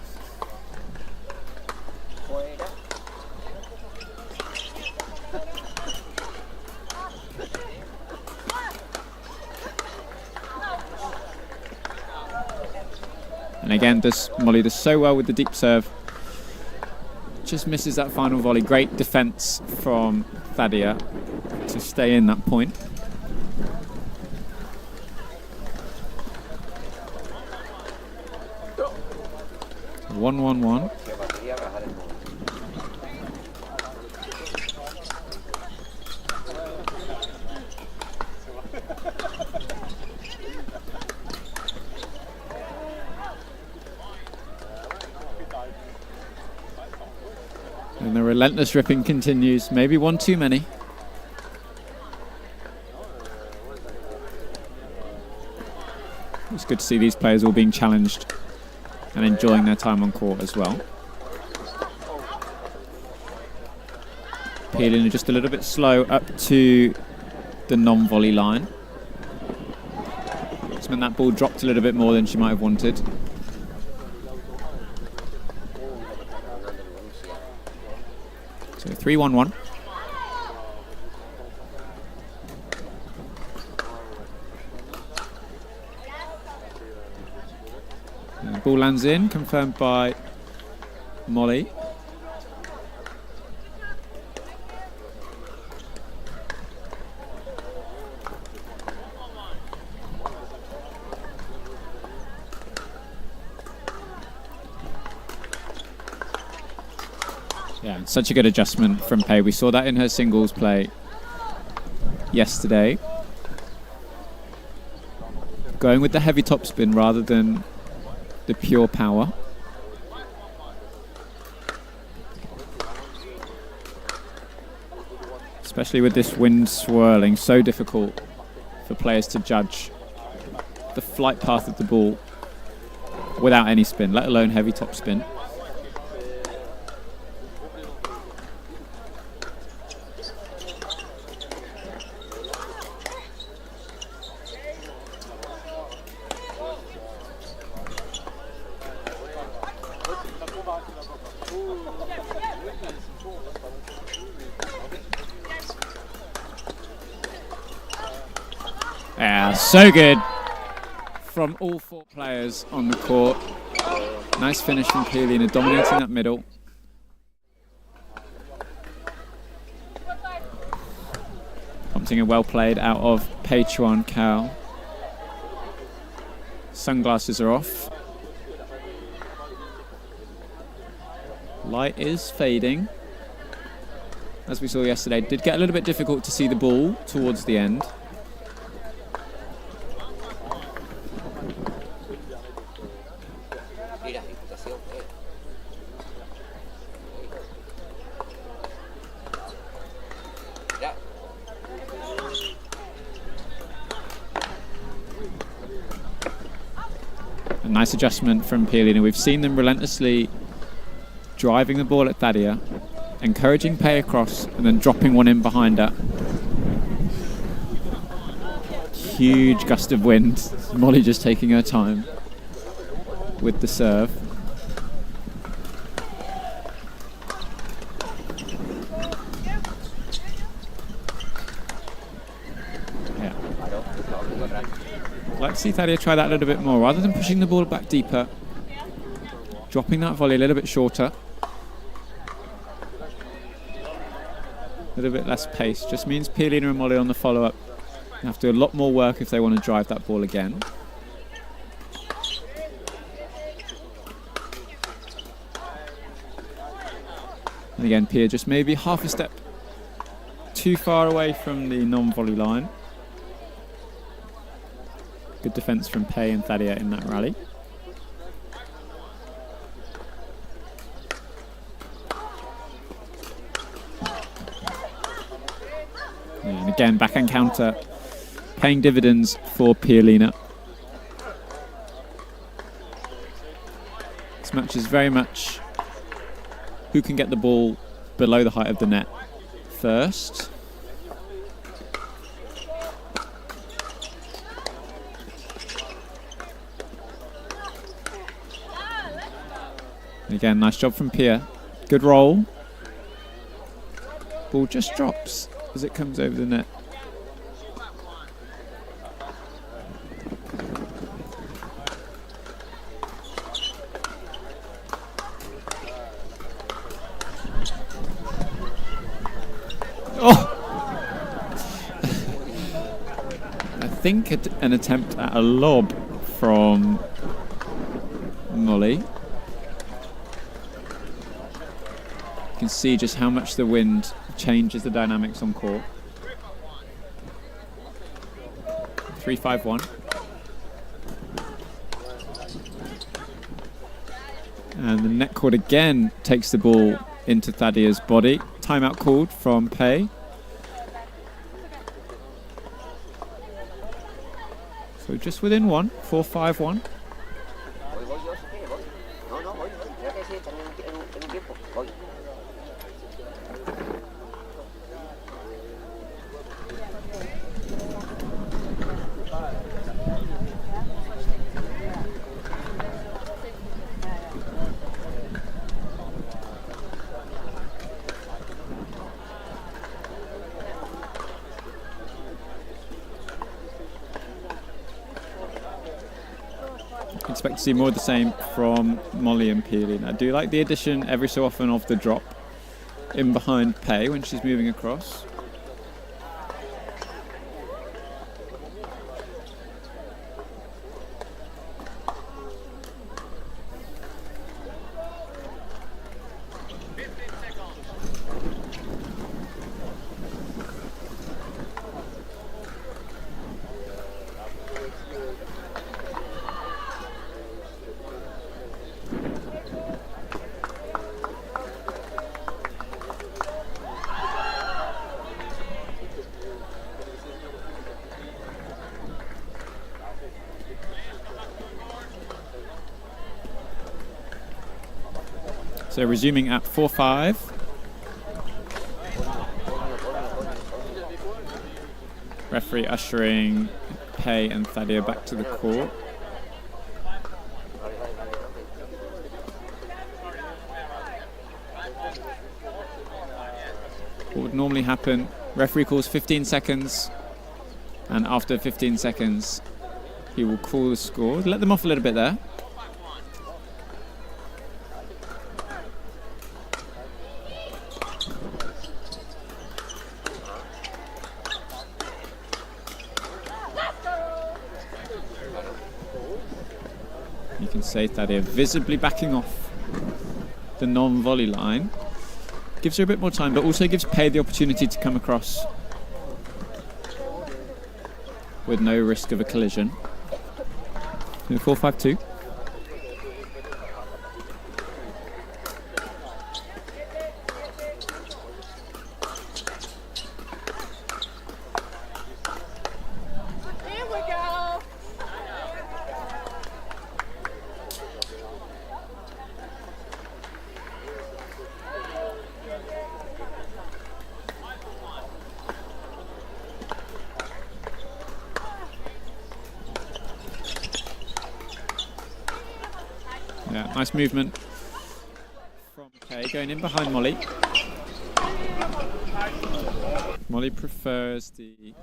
And again, Molly does so well with the deep serve. Just misses that final volley. Great defence from Thadia to stay in that point. One, 1-1. And the relentless ripping continues. Maybe one too many. It's good to see these players all being challenged and enjoying their time on court as well. Piolina just a little bit slow up to the non-volley line. It's meant that ball dropped a little bit more than she might have wanted. So 3-1-1. And the ball lands in, confirmed by Molly. Yeah, such a good adjustment from Pei. We saw that in her singles play yesterday. Going with the heavy topspin rather than the pure power. Especially with this wind swirling, so difficult for players to judge the flight path of the ball without any spin, let alone heavy topspin. Yeah, so good from all 4 players on the court. Nice finish from Pielina, dominating that middle. Prompting a well played out of Pei-Chuan Cao. Sunglasses are off. Light is fading. As we saw yesterday, it did get a little bit difficult to see the ball towards the end. A nice adjustment from Pielina. We've seen them relentlessly driving the ball at Thadia, encouraging Pei across, and then dropping one in behind her. Huge gust of wind. Molly just taking her time with the serve. Yeah. I'd like to see Thadia try that a little bit more. Rather than pushing the ball back deeper, dropping that volley a little bit shorter. A little bit less pace. Just means Pielina and Molly on the follow-up have to do a lot more work if they want to drive that ball again. And again, Pia just maybe half a step too far away from the non-volley line. Good defence from Pei and Thadia in that rally. And again, backhand counter, paying dividends for Pielina. This match is very much who can get the ball below the height of the net first. And again, nice job from Pia. Good roll. Ball just drops as it comes over the net. Oh! I think an attempt at a lob from Molly. You can see just how much the wind changes the dynamics on court. 3-5-1. And the net court again takes the ball into Thadia's body. Timeout called from Pei. So just within one, 4-5-1. Expect to see more of the same from Molly and Pielina. I do like the addition every so often of the drop in behind Pei when she's moving across. So resuming at 4-5. Referee ushering Pei and Thadia back to the court. What would normally happen, referee calls 15 seconds And after 15 seconds, he will call the score. Let them off a little bit there. You can see Thadia visibly backing off the non-volley line. Gives her a bit more time, but also gives Pei the opportunity to come across with no risk of a collision. 4-5-2. Here we go. Yeah, nice movement from Kay, going in behind Molly. Molly prefers the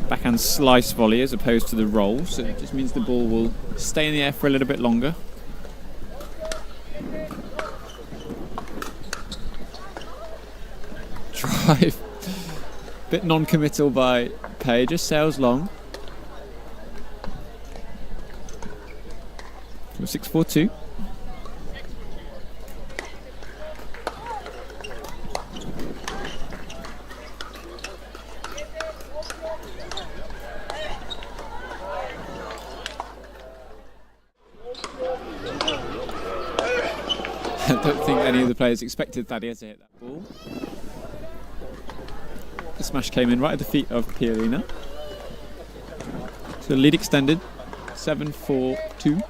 backhand slice volley as opposed to the roll, so it just means the ball will stay in the air for a little bit longer. Drive. Bit non-committal by Pei, just sails long. 6-4-2. I don't think any of the players expected Thadia to hit that ball. The smash came in right at the feet of Pialina. So the lead extended, 7-4-2.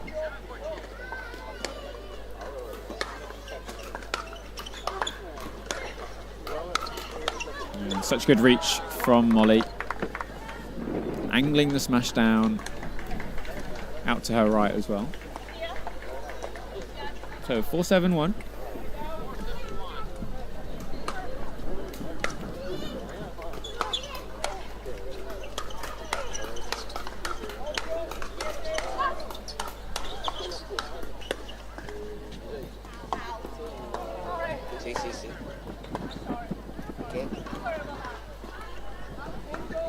Such good reach from Molly. Angling the smash down out to her right as well. So 4-7-1. Sí, sí, sí. ¿Qué?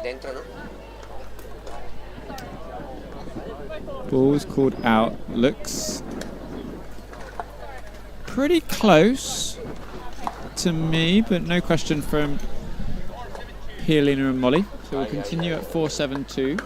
Dentro, ¿no? Ball's called out. Looks pretty close to me, but no question from Pialina and Molly. So we'll continue at 4-7-2.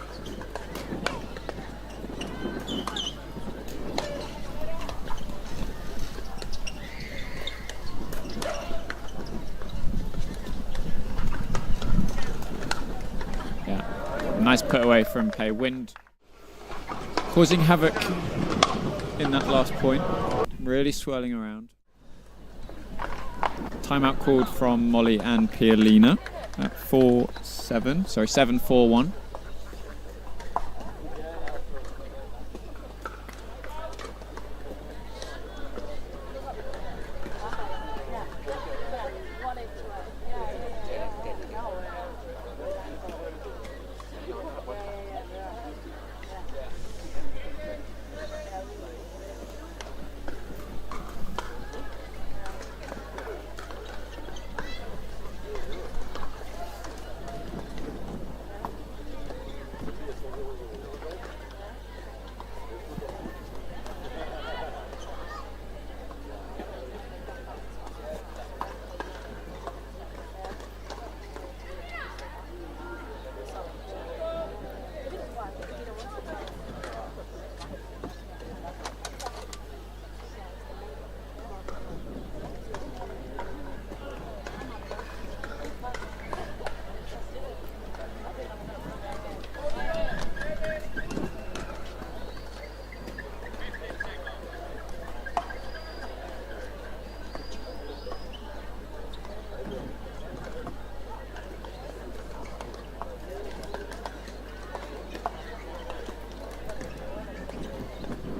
Nice put away from Pei. Wind causing havoc in that last point. Really swirling around. Timeout called from Molly and Pialina at 7-4-1.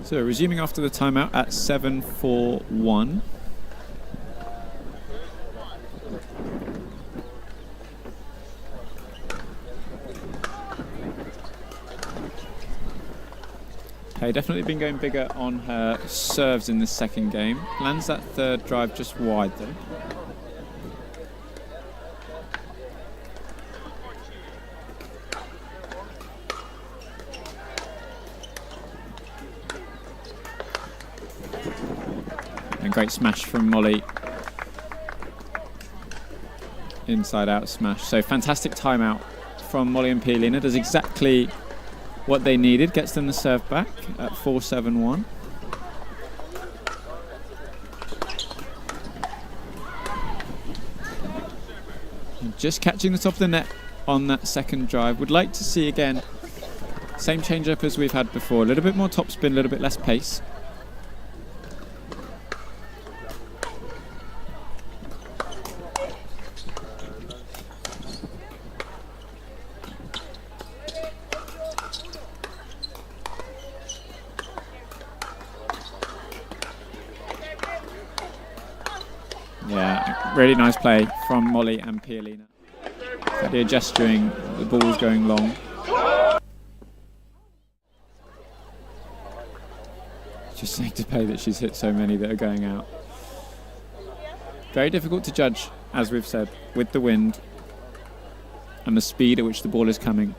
So resuming after the timeout at 7-4-1. Pei definitely been going bigger on her serves in this second game. Lands that third drive just wide though. And great smash from Molly. Inside out smash. So fantastic timeout from Molly and Pielina. Does exactly what they needed. Gets them the serve back at 4-7-1. Just catching the top of the net on that second drive. Would like to see again, same change up as we've had before. A little bit more topspin, a little bit less pace. Yeah, really nice play from Molly and Pielina. They're gesturing, the ball's going long. Just saying to Pei that she's hit so many that are going out. Very difficult to judge, as we've said, with the wind and the speed at which the ball is coming.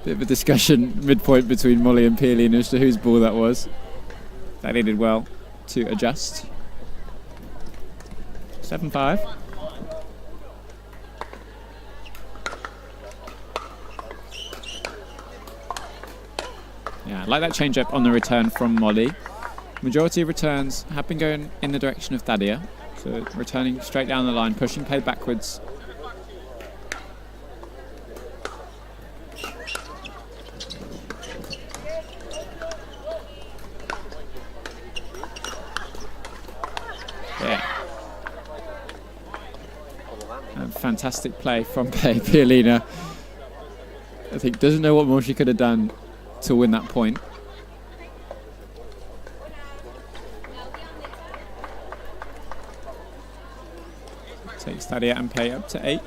Bit of a discussion midpoint between Molly and Pielina as to whose ball that was. They did well to adjust. 7-5. Yeah, I like that change up on the return from Molly. Majority of returns have been going in the direction of Thadia. So returning straight down the line, pushing Pei backwards. Fantastic play from Pielina. I think doesn't know what more she could have done to win that point. Takes Thadia and Pei up to 8.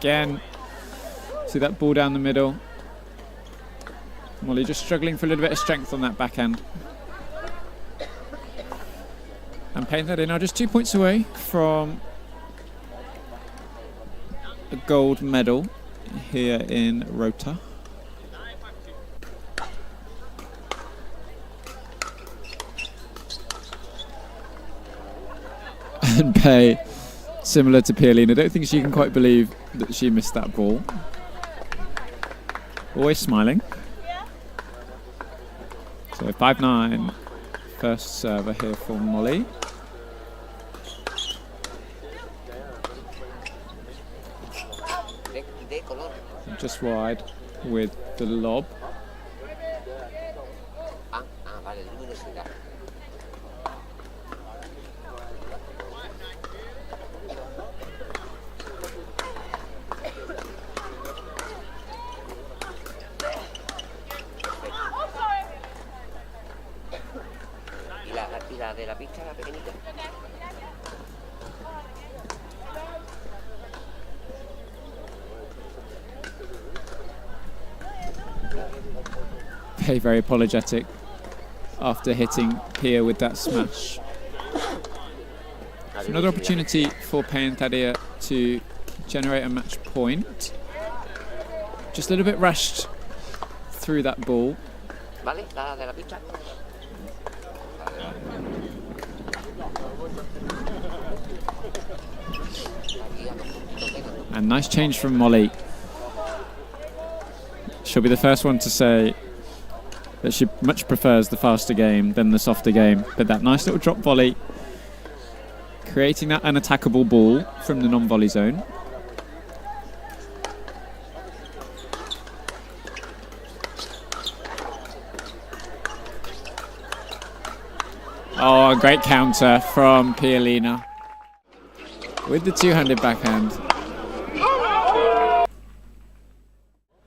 Again, see that ball down the middle. Molly just struggling for a little bit of strength on that backhand. And Pei and Thadia now just 2 points away from a gold medal here in Rota. And Pei, similar to Pielina, I don't think she can quite believe that she missed that ball. Always smiling. So 5-9, first server here for Molly. Just wide with the lob. De la pista, la pequeñita. Pei very apologetic after hitting Pia with that smash. So another opportunity for Pei and Thadia to generate a match point. Just a little bit rushed through that ball. Vale, la de la pista. And nice change from Molly. She'll be the first one to say that she much prefers the faster game than the softer game. But that nice little drop volley, creating that unattackable ball from the non-volley zone. Oh, a great counter from Pialina with the two-handed backhand.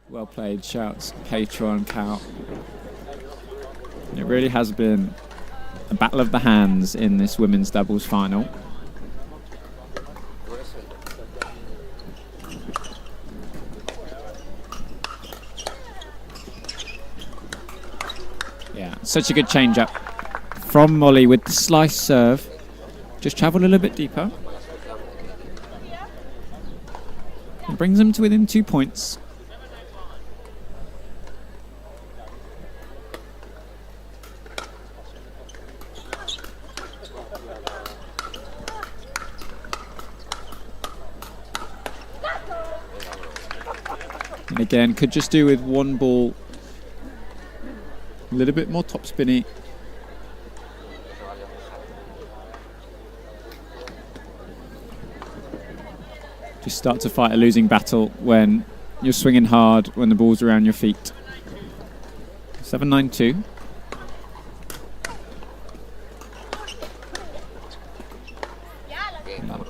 Well played, shouts Petra and Cal. It really has been a battle of the hands in this women's doubles final. Yeah, such a good change-up from Molly with the slice serve. Just travel a little bit deeper. It brings them to within 2 points. And again, could just do with one ball a little bit more top spinny. Just start to fight a losing battle when you're swinging hard, when the ball's around your feet. 7-9-2.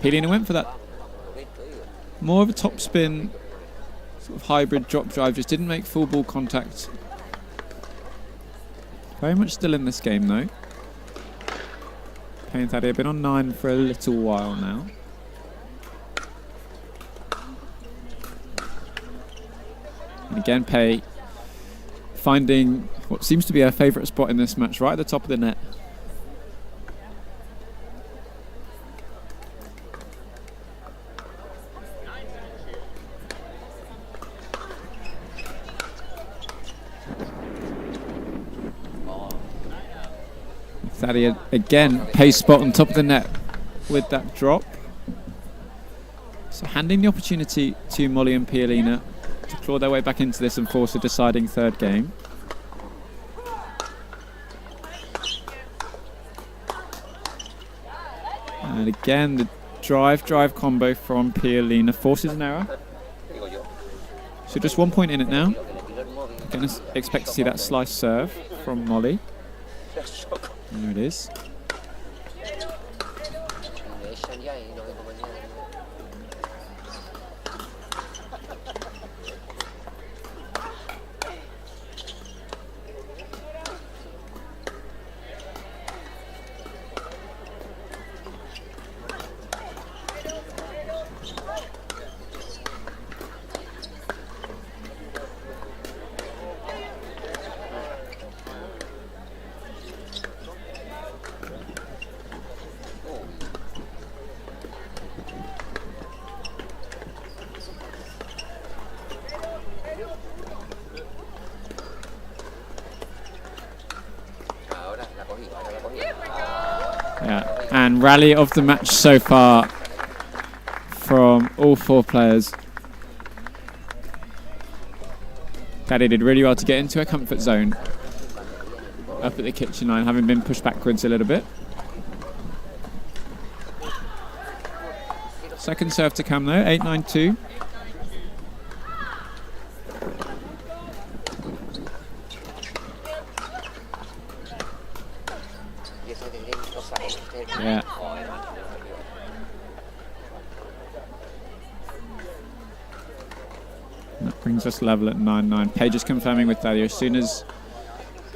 Pialina went for that. More of a top spin, sort of hybrid drop drive, just didn't make full ball contact. Very much still in this game though. Payne Thaddeus been on 9 for a little while now. And again, Pay finding what seems to be her favourite spot in this match, right at the top of the net. Thaddeus again, Pay's spot on top of the net with that drop. So handing the opportunity to Molly and Pialina to claw their way back into this and force a deciding third game. And again, the drive combo from Pialina forces an error. So just 1 point in it now. Again, expect to see that slice serve from Molly. There it is. Yeah, and rally of the match so far from all four players. Thaddeus did really well to get into a comfort zone up at the kitchen line, having been pushed backwards a little bit. Second serve to come though, 8-9-2. Yeah. That brings us level at 9-9. Page is confirming with Thaddeus. As soon as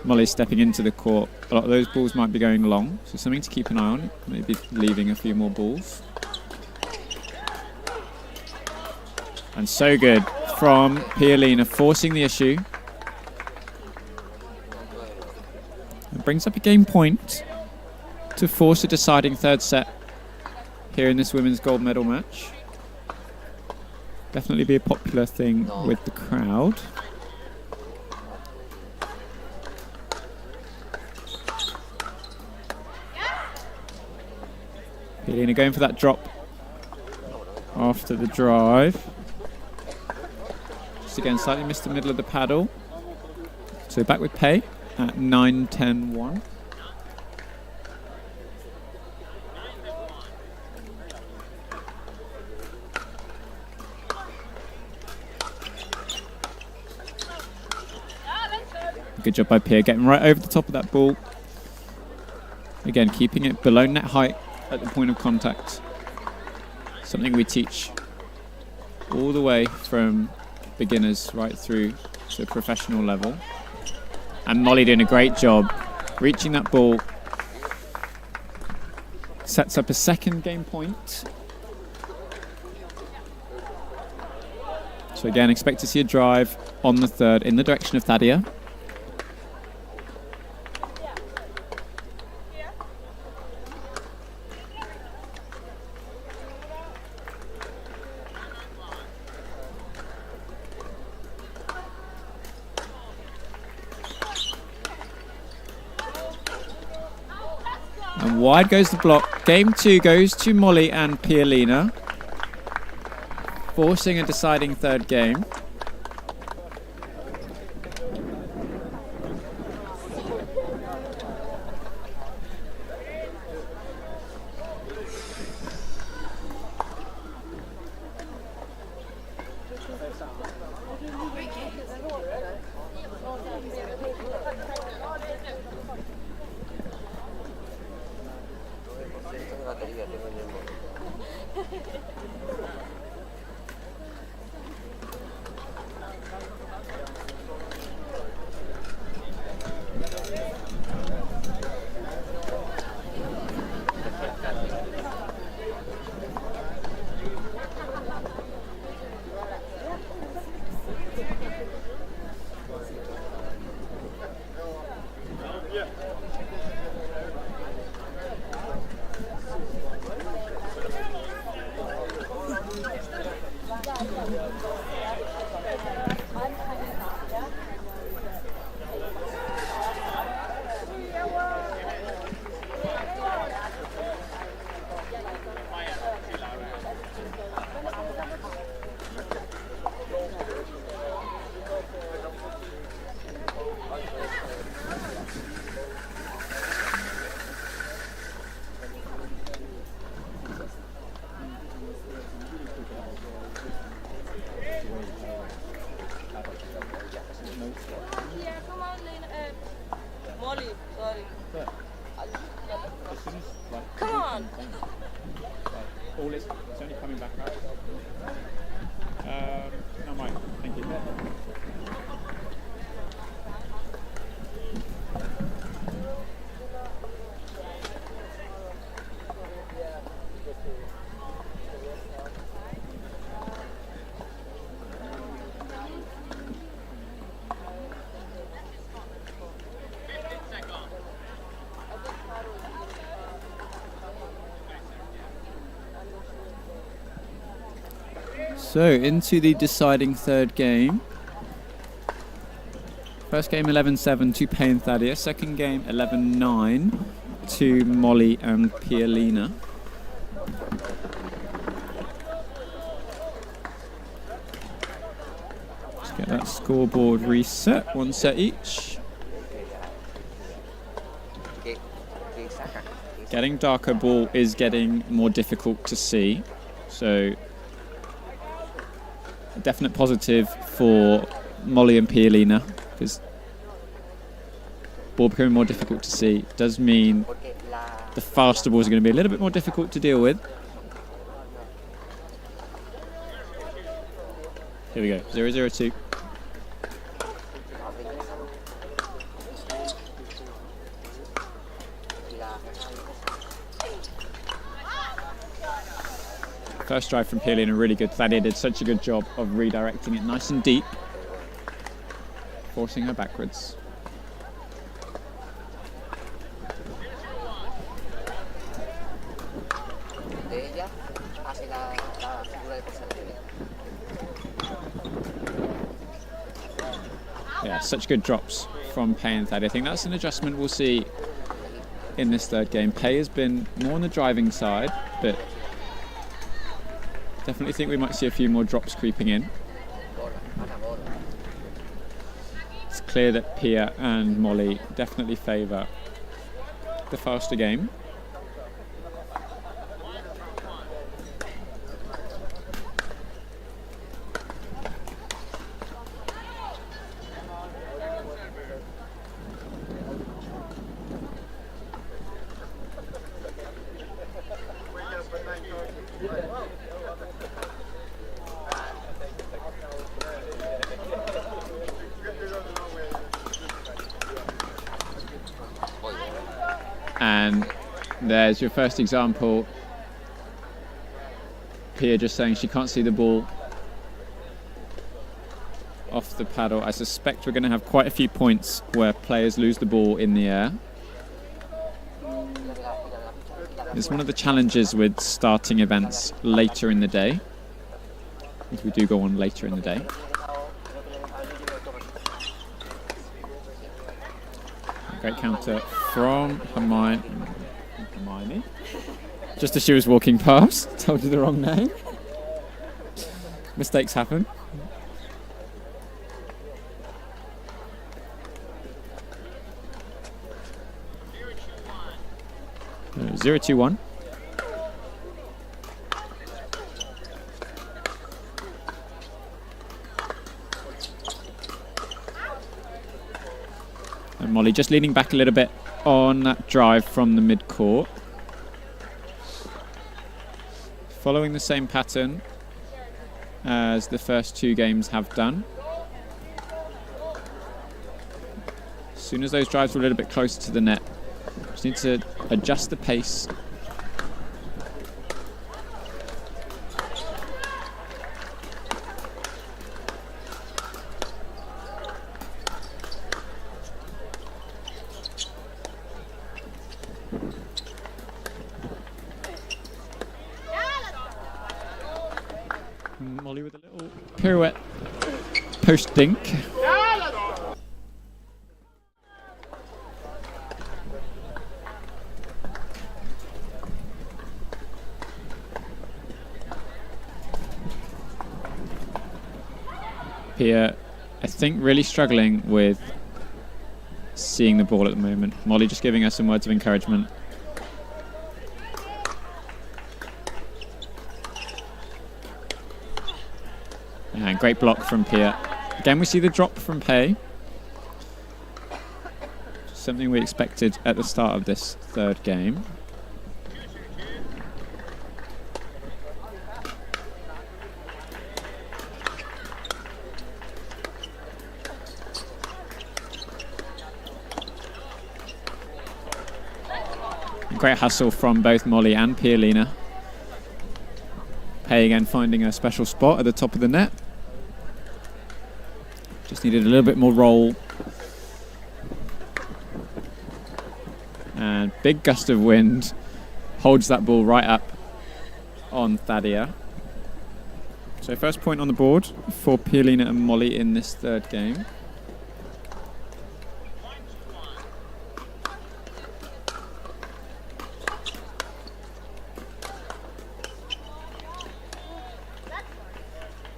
Molly's stepping into the court, a lot of those balls might be going long, so something to keep an eye on. Maybe leaving a few more balls. And so good from Pialina, forcing the issue. It brings up a game point to force a deciding third set here in this women's gold medal match. Definitely be a popular thing with the crowd. Pialina going for that drop after the drive. Just again, slightly missed the middle of the paddle. So back with Pay at 9-10-1. Good job by Pierre, getting right over the top of that ball. Again, keeping it below net height at the point of contact. Something we teach all the way from beginners right through to professional level. And Molly doing a great job reaching that ball. Sets up a second game point. So again, expect to see a drive on the third in the direction of Thadia. And wide goes the block. Game 2 goes to Molly and Pialina, forcing a deciding third game. Molly, sorry. Come on. All it's only coming back up. No, Mike. Thank you. So into the deciding third game. First game 11-7 to Pay and Thadia. Second game 11-9 to Molly and Pialina. Let's get that scoreboard reset. One set each. Getting darker ball is getting more difficult to see. So a definite positive for Molly and Pialina, because ball becoming more difficult to see does mean the faster balls are going to be a little bit more difficult to deal with. Here we go, 0-0-2. First drive from Pialina, really good. Thadia did such a good job of redirecting it nice and deep, forcing her backwards. Yeah, such good drops from Pay and Thadia. I think that's an adjustment we'll see in this third game. Pay has been more on the driving side, but definitely think we might see a few more drops creeping in. It's clear that Pia and Molly definitely favour the faster game. And there's your first example. Pia just saying she can't see the ball off the paddle. I suspect we're going to have quite a few points where players lose the ball in the air. It's one of the challenges with starting events later in the day, if we do go on later in the day. Great counter from Hermione. Just as she was walking past, told you the wrong name. Mistakes happen. 0-2-1. And Molly just leaning back a little bit on that drive from the mid-court. Following the same pattern as the first two games have done. As soon as those drives were a little bit closer to the net, just need to adjust the pace. Molly with a little pirouette post dink. Pia, I think, really struggling with seeing the ball at the moment. Molly just giving us some words of encouragement. And great block from Pia. Again, we see the drop from Pei. Something we expected at the start of this third game. Great hustle from both Molly and Pia-Lena. Pei again finding a special spot at the top of the net. Just needed a little bit more roll. And big gust of wind holds that ball right up on Thadia. So first point on the board for Pia-Lena and Molly in this third game.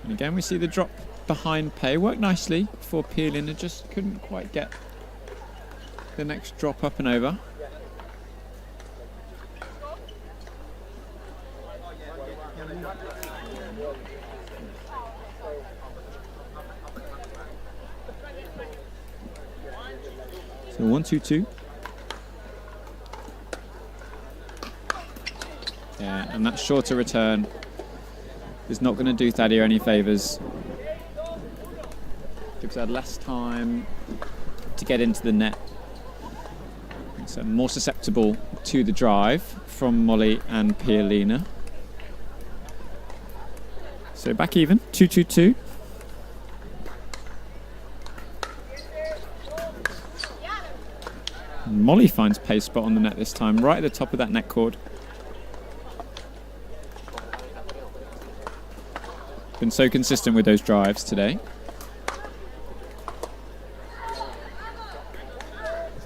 And again, we see the drop behind Pei. Worked nicely for Pia-Lena, just couldn't quite get the next drop up and over. So 1-2-2. Yeah, and that shorter return is not going to do Thadia any favours. Gives her less time to get into the net. So more susceptible to the drive from Molly and Pia-Lena. So back even, 2-2-2. Molly finds Pei's spot on the net this time, right at the top of that net cord. Been so consistent with those drives today.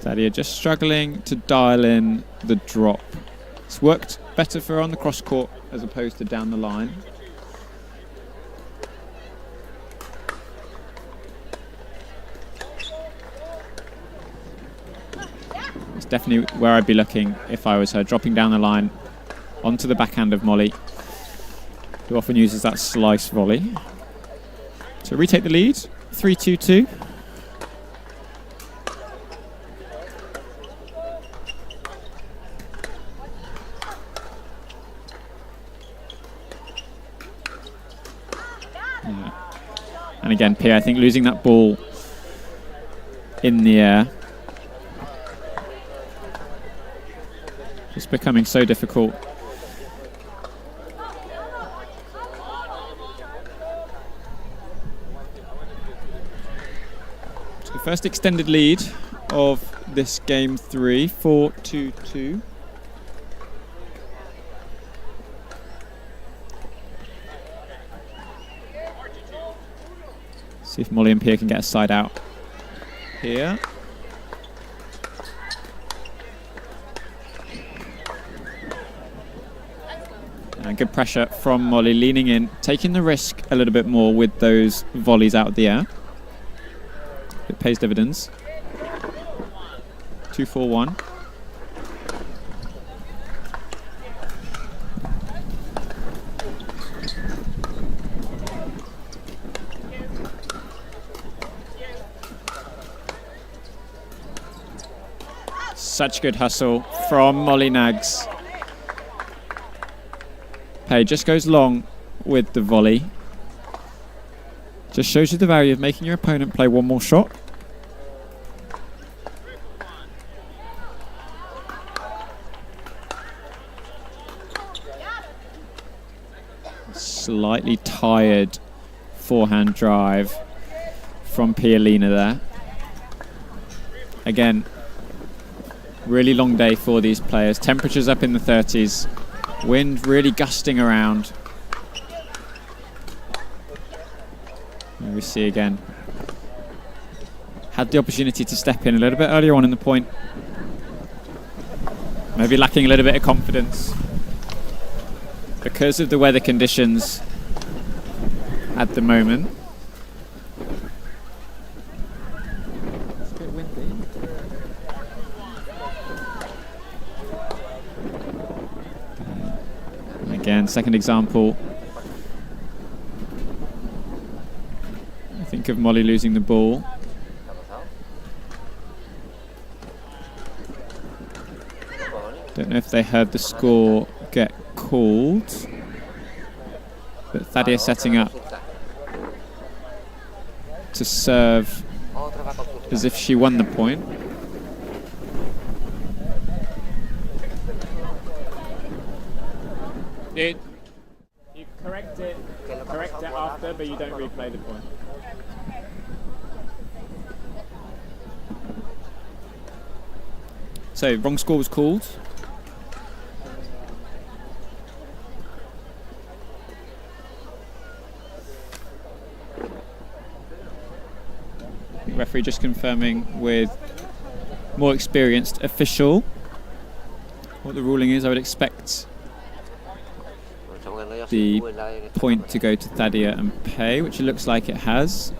Thadia just struggling to dial in the drop. It's worked better for her on the cross court as opposed to down the line. It's definitely where I'd be looking if I was her, dropping down the line onto the backhand of Molly, who often uses that slice volley. So retake the lead, 3-2-2. Yeah. And again, Pia, I think, losing that ball in the air. It's becoming so difficult. So the first extended lead of this game 3, 4-2-2. See if Molly and Pia can get a side out here. And good pressure from Molly, leaning in, taking the risk a little bit more with those volleys out of the air. It pays dividends. 2-4-1. Such good hustle from Molly Nags. Pei just goes long with the volley. Just shows you the value of making your opponent play one more shot. Slightly tired forehand drive from Pialina there. Again, really long day for these players. Temperatures up in the 30s. Wind really gusting around. There we see again. Had the opportunity to step in a little bit earlier on in the point. Maybe lacking a little bit of confidence because of the weather conditions at the moment. It's a bit windy. Again, second example. I think of Molly losing the ball. Don't know if they heard the score get called, but Thadia setting up to serve as if she won the point. You correct it after, but you don't replay the point. So, wrong score was called. The referee just confirming with more experienced official what the ruling is. I would expect the point to go to Thadia and Pei, which it looks like it has.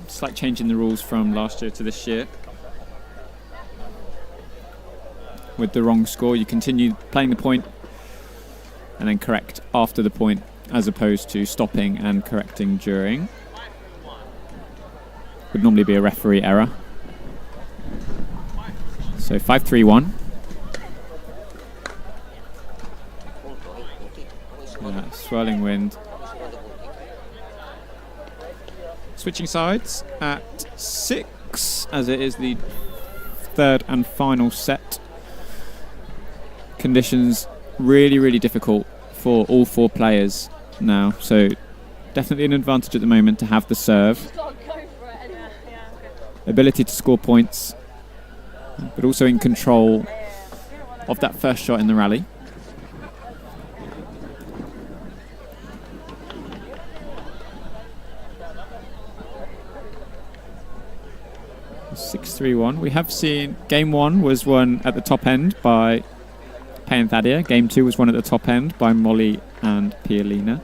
Slight change in the rules from last year to this year. With the wrong score, you continue playing the point and then correct after the point, as opposed to stopping and correcting during. Would normally be a referee error. So 5-3-1. Swirling wind. Switching sides at 6, as it is the third and final set. Conditions really, really difficult for all 4 players now. So definitely an advantage at the moment to have the serve. Ability to score points, but also in control of that first shot in the rally. 6-3-1. We have seen game 1 was won at the top end by Pei and Thadia. Game 2 was won at the top end by Molly and Pialina.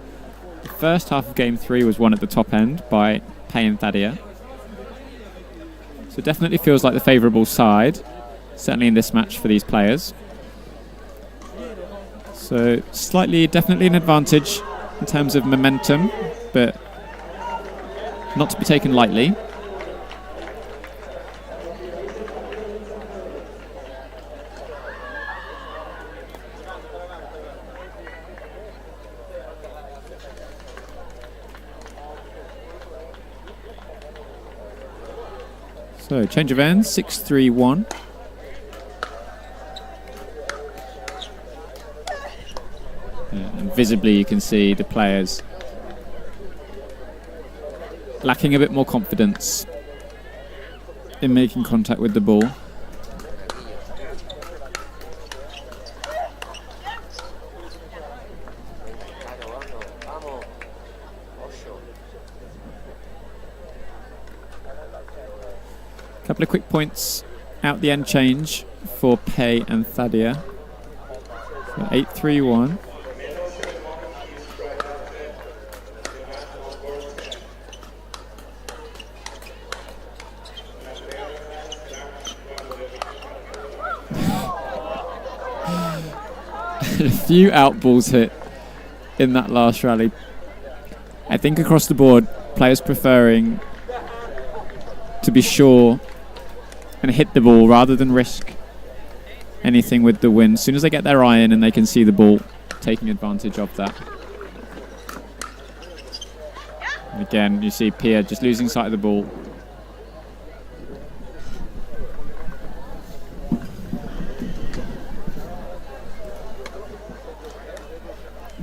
The first half of game 3 was won at the top end by Pei and Thadia. So it definitely feels like the favourable side, certainly in this match for these players. So definitely an advantage in terms of momentum, but not to be taken lightly. So, change of ends, 6-3-1. And visibly you can see the players lacking a bit more confidence in making contact with the ball. Couple of quick points out the end change for Pei and Thadia. So 8-3-1. A few out balls hit in that last rally. I think across the board, players preferring to be sure and hit the ball rather than risk anything with the wind. As soon as they get their eye in and they can see the ball, taking advantage of that. And again, you see Pia just losing sight of the ball.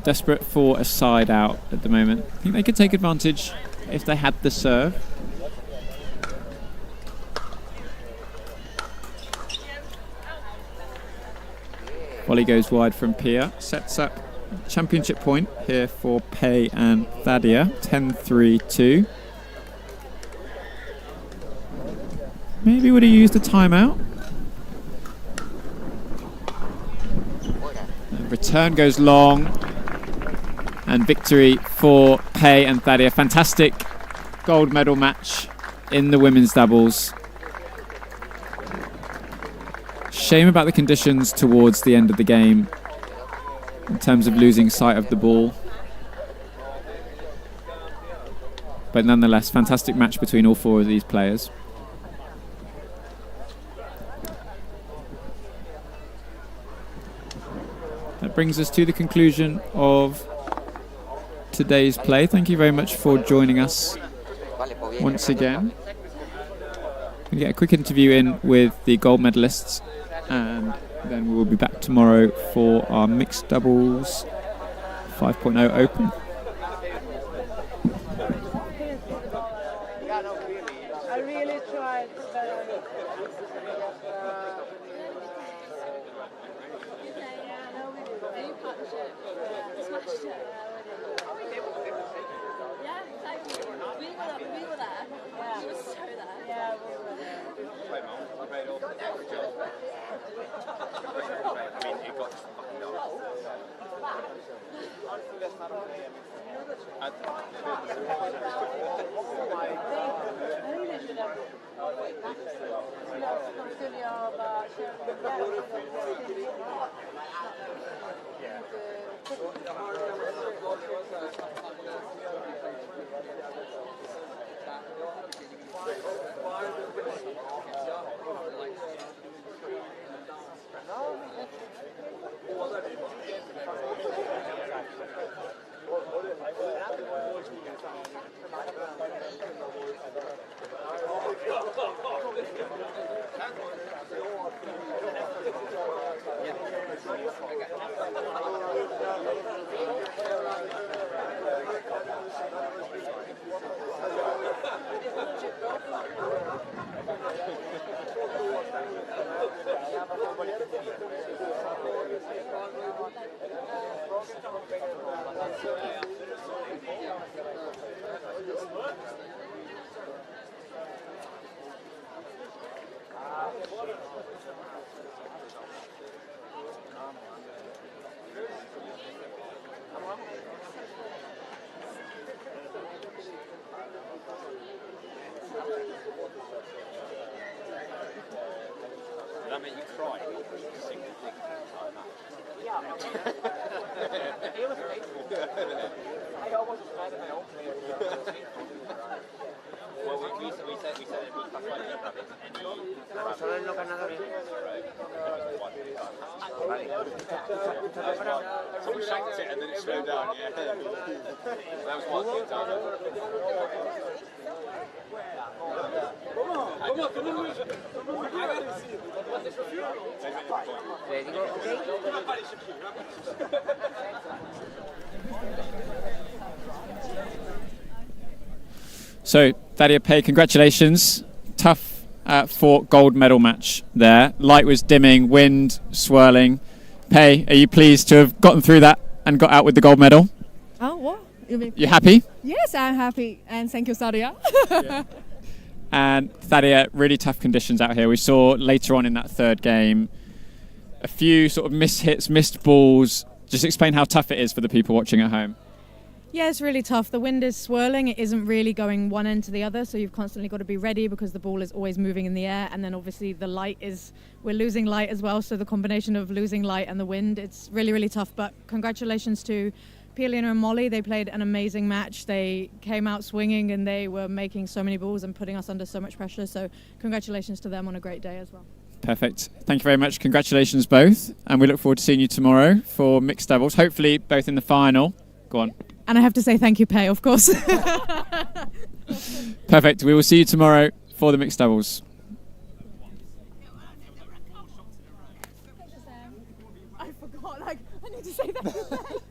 Desperate for a side out at the moment. I think they could take advantage if they had the serve. Volley goes wide from Pia. Sets up championship point here for Pei and Thadia. 10-3-2. Maybe would have used a timeout. And return goes long. And victory for Pei and Thadia. Fantastic gold medal match in the women's doubles. Shame about the conditions towards the end of the game in terms of losing sight of the ball. But nonetheless, fantastic match between all four of these players. That brings us to the conclusion of today's play. Thank you very much for joining us once again. We'll get a quick interview in with the gold medalists, and then we will be back tomorrow for our mixed doubles 5.0 open. I really tried. Did that make you cry? Single thing like that. Yeah. He was faithful. I almost mad at my own player. Well, we said it was that's why you don't have any. Solo en los ganadores. Someone shanked it and then it slowed down, yeah. That was what? Le digo, ok. So, Thadia Pay, congratulations. Tough fought gold medal match there. Light was dimming, wind swirling. Pay, are you pleased to have gotten through that and got out with the gold medal? Oh, what? You happy? Yes, I'm happy. And thank you, Sadia. And Thadia, really tough conditions out here. We saw later on in that third game a few sort of missed hits, missed balls. Just explain how tough it is for the people watching at home. Yeah, it's really tough. The wind is swirling. It isn't really going one end to the other, so you've constantly got to be ready because the ball is always moving in the air. And then obviously the light we're losing light as well. So the combination of losing light and the wind, it's really, really tough. But congratulations to Pia-Lena and Molly. They played an amazing match. They came out swinging and they were making so many balls and putting us under so much pressure. So congratulations to them on a great day as well. Perfect. Thank you very much. Congratulations both. And we look forward to seeing you tomorrow for mixed doubles, hopefully both in the final. Go on. And I have to say thank you, Pei, of course. Perfect. We will see you tomorrow for the mixed doubles. I forgot, I need to say that.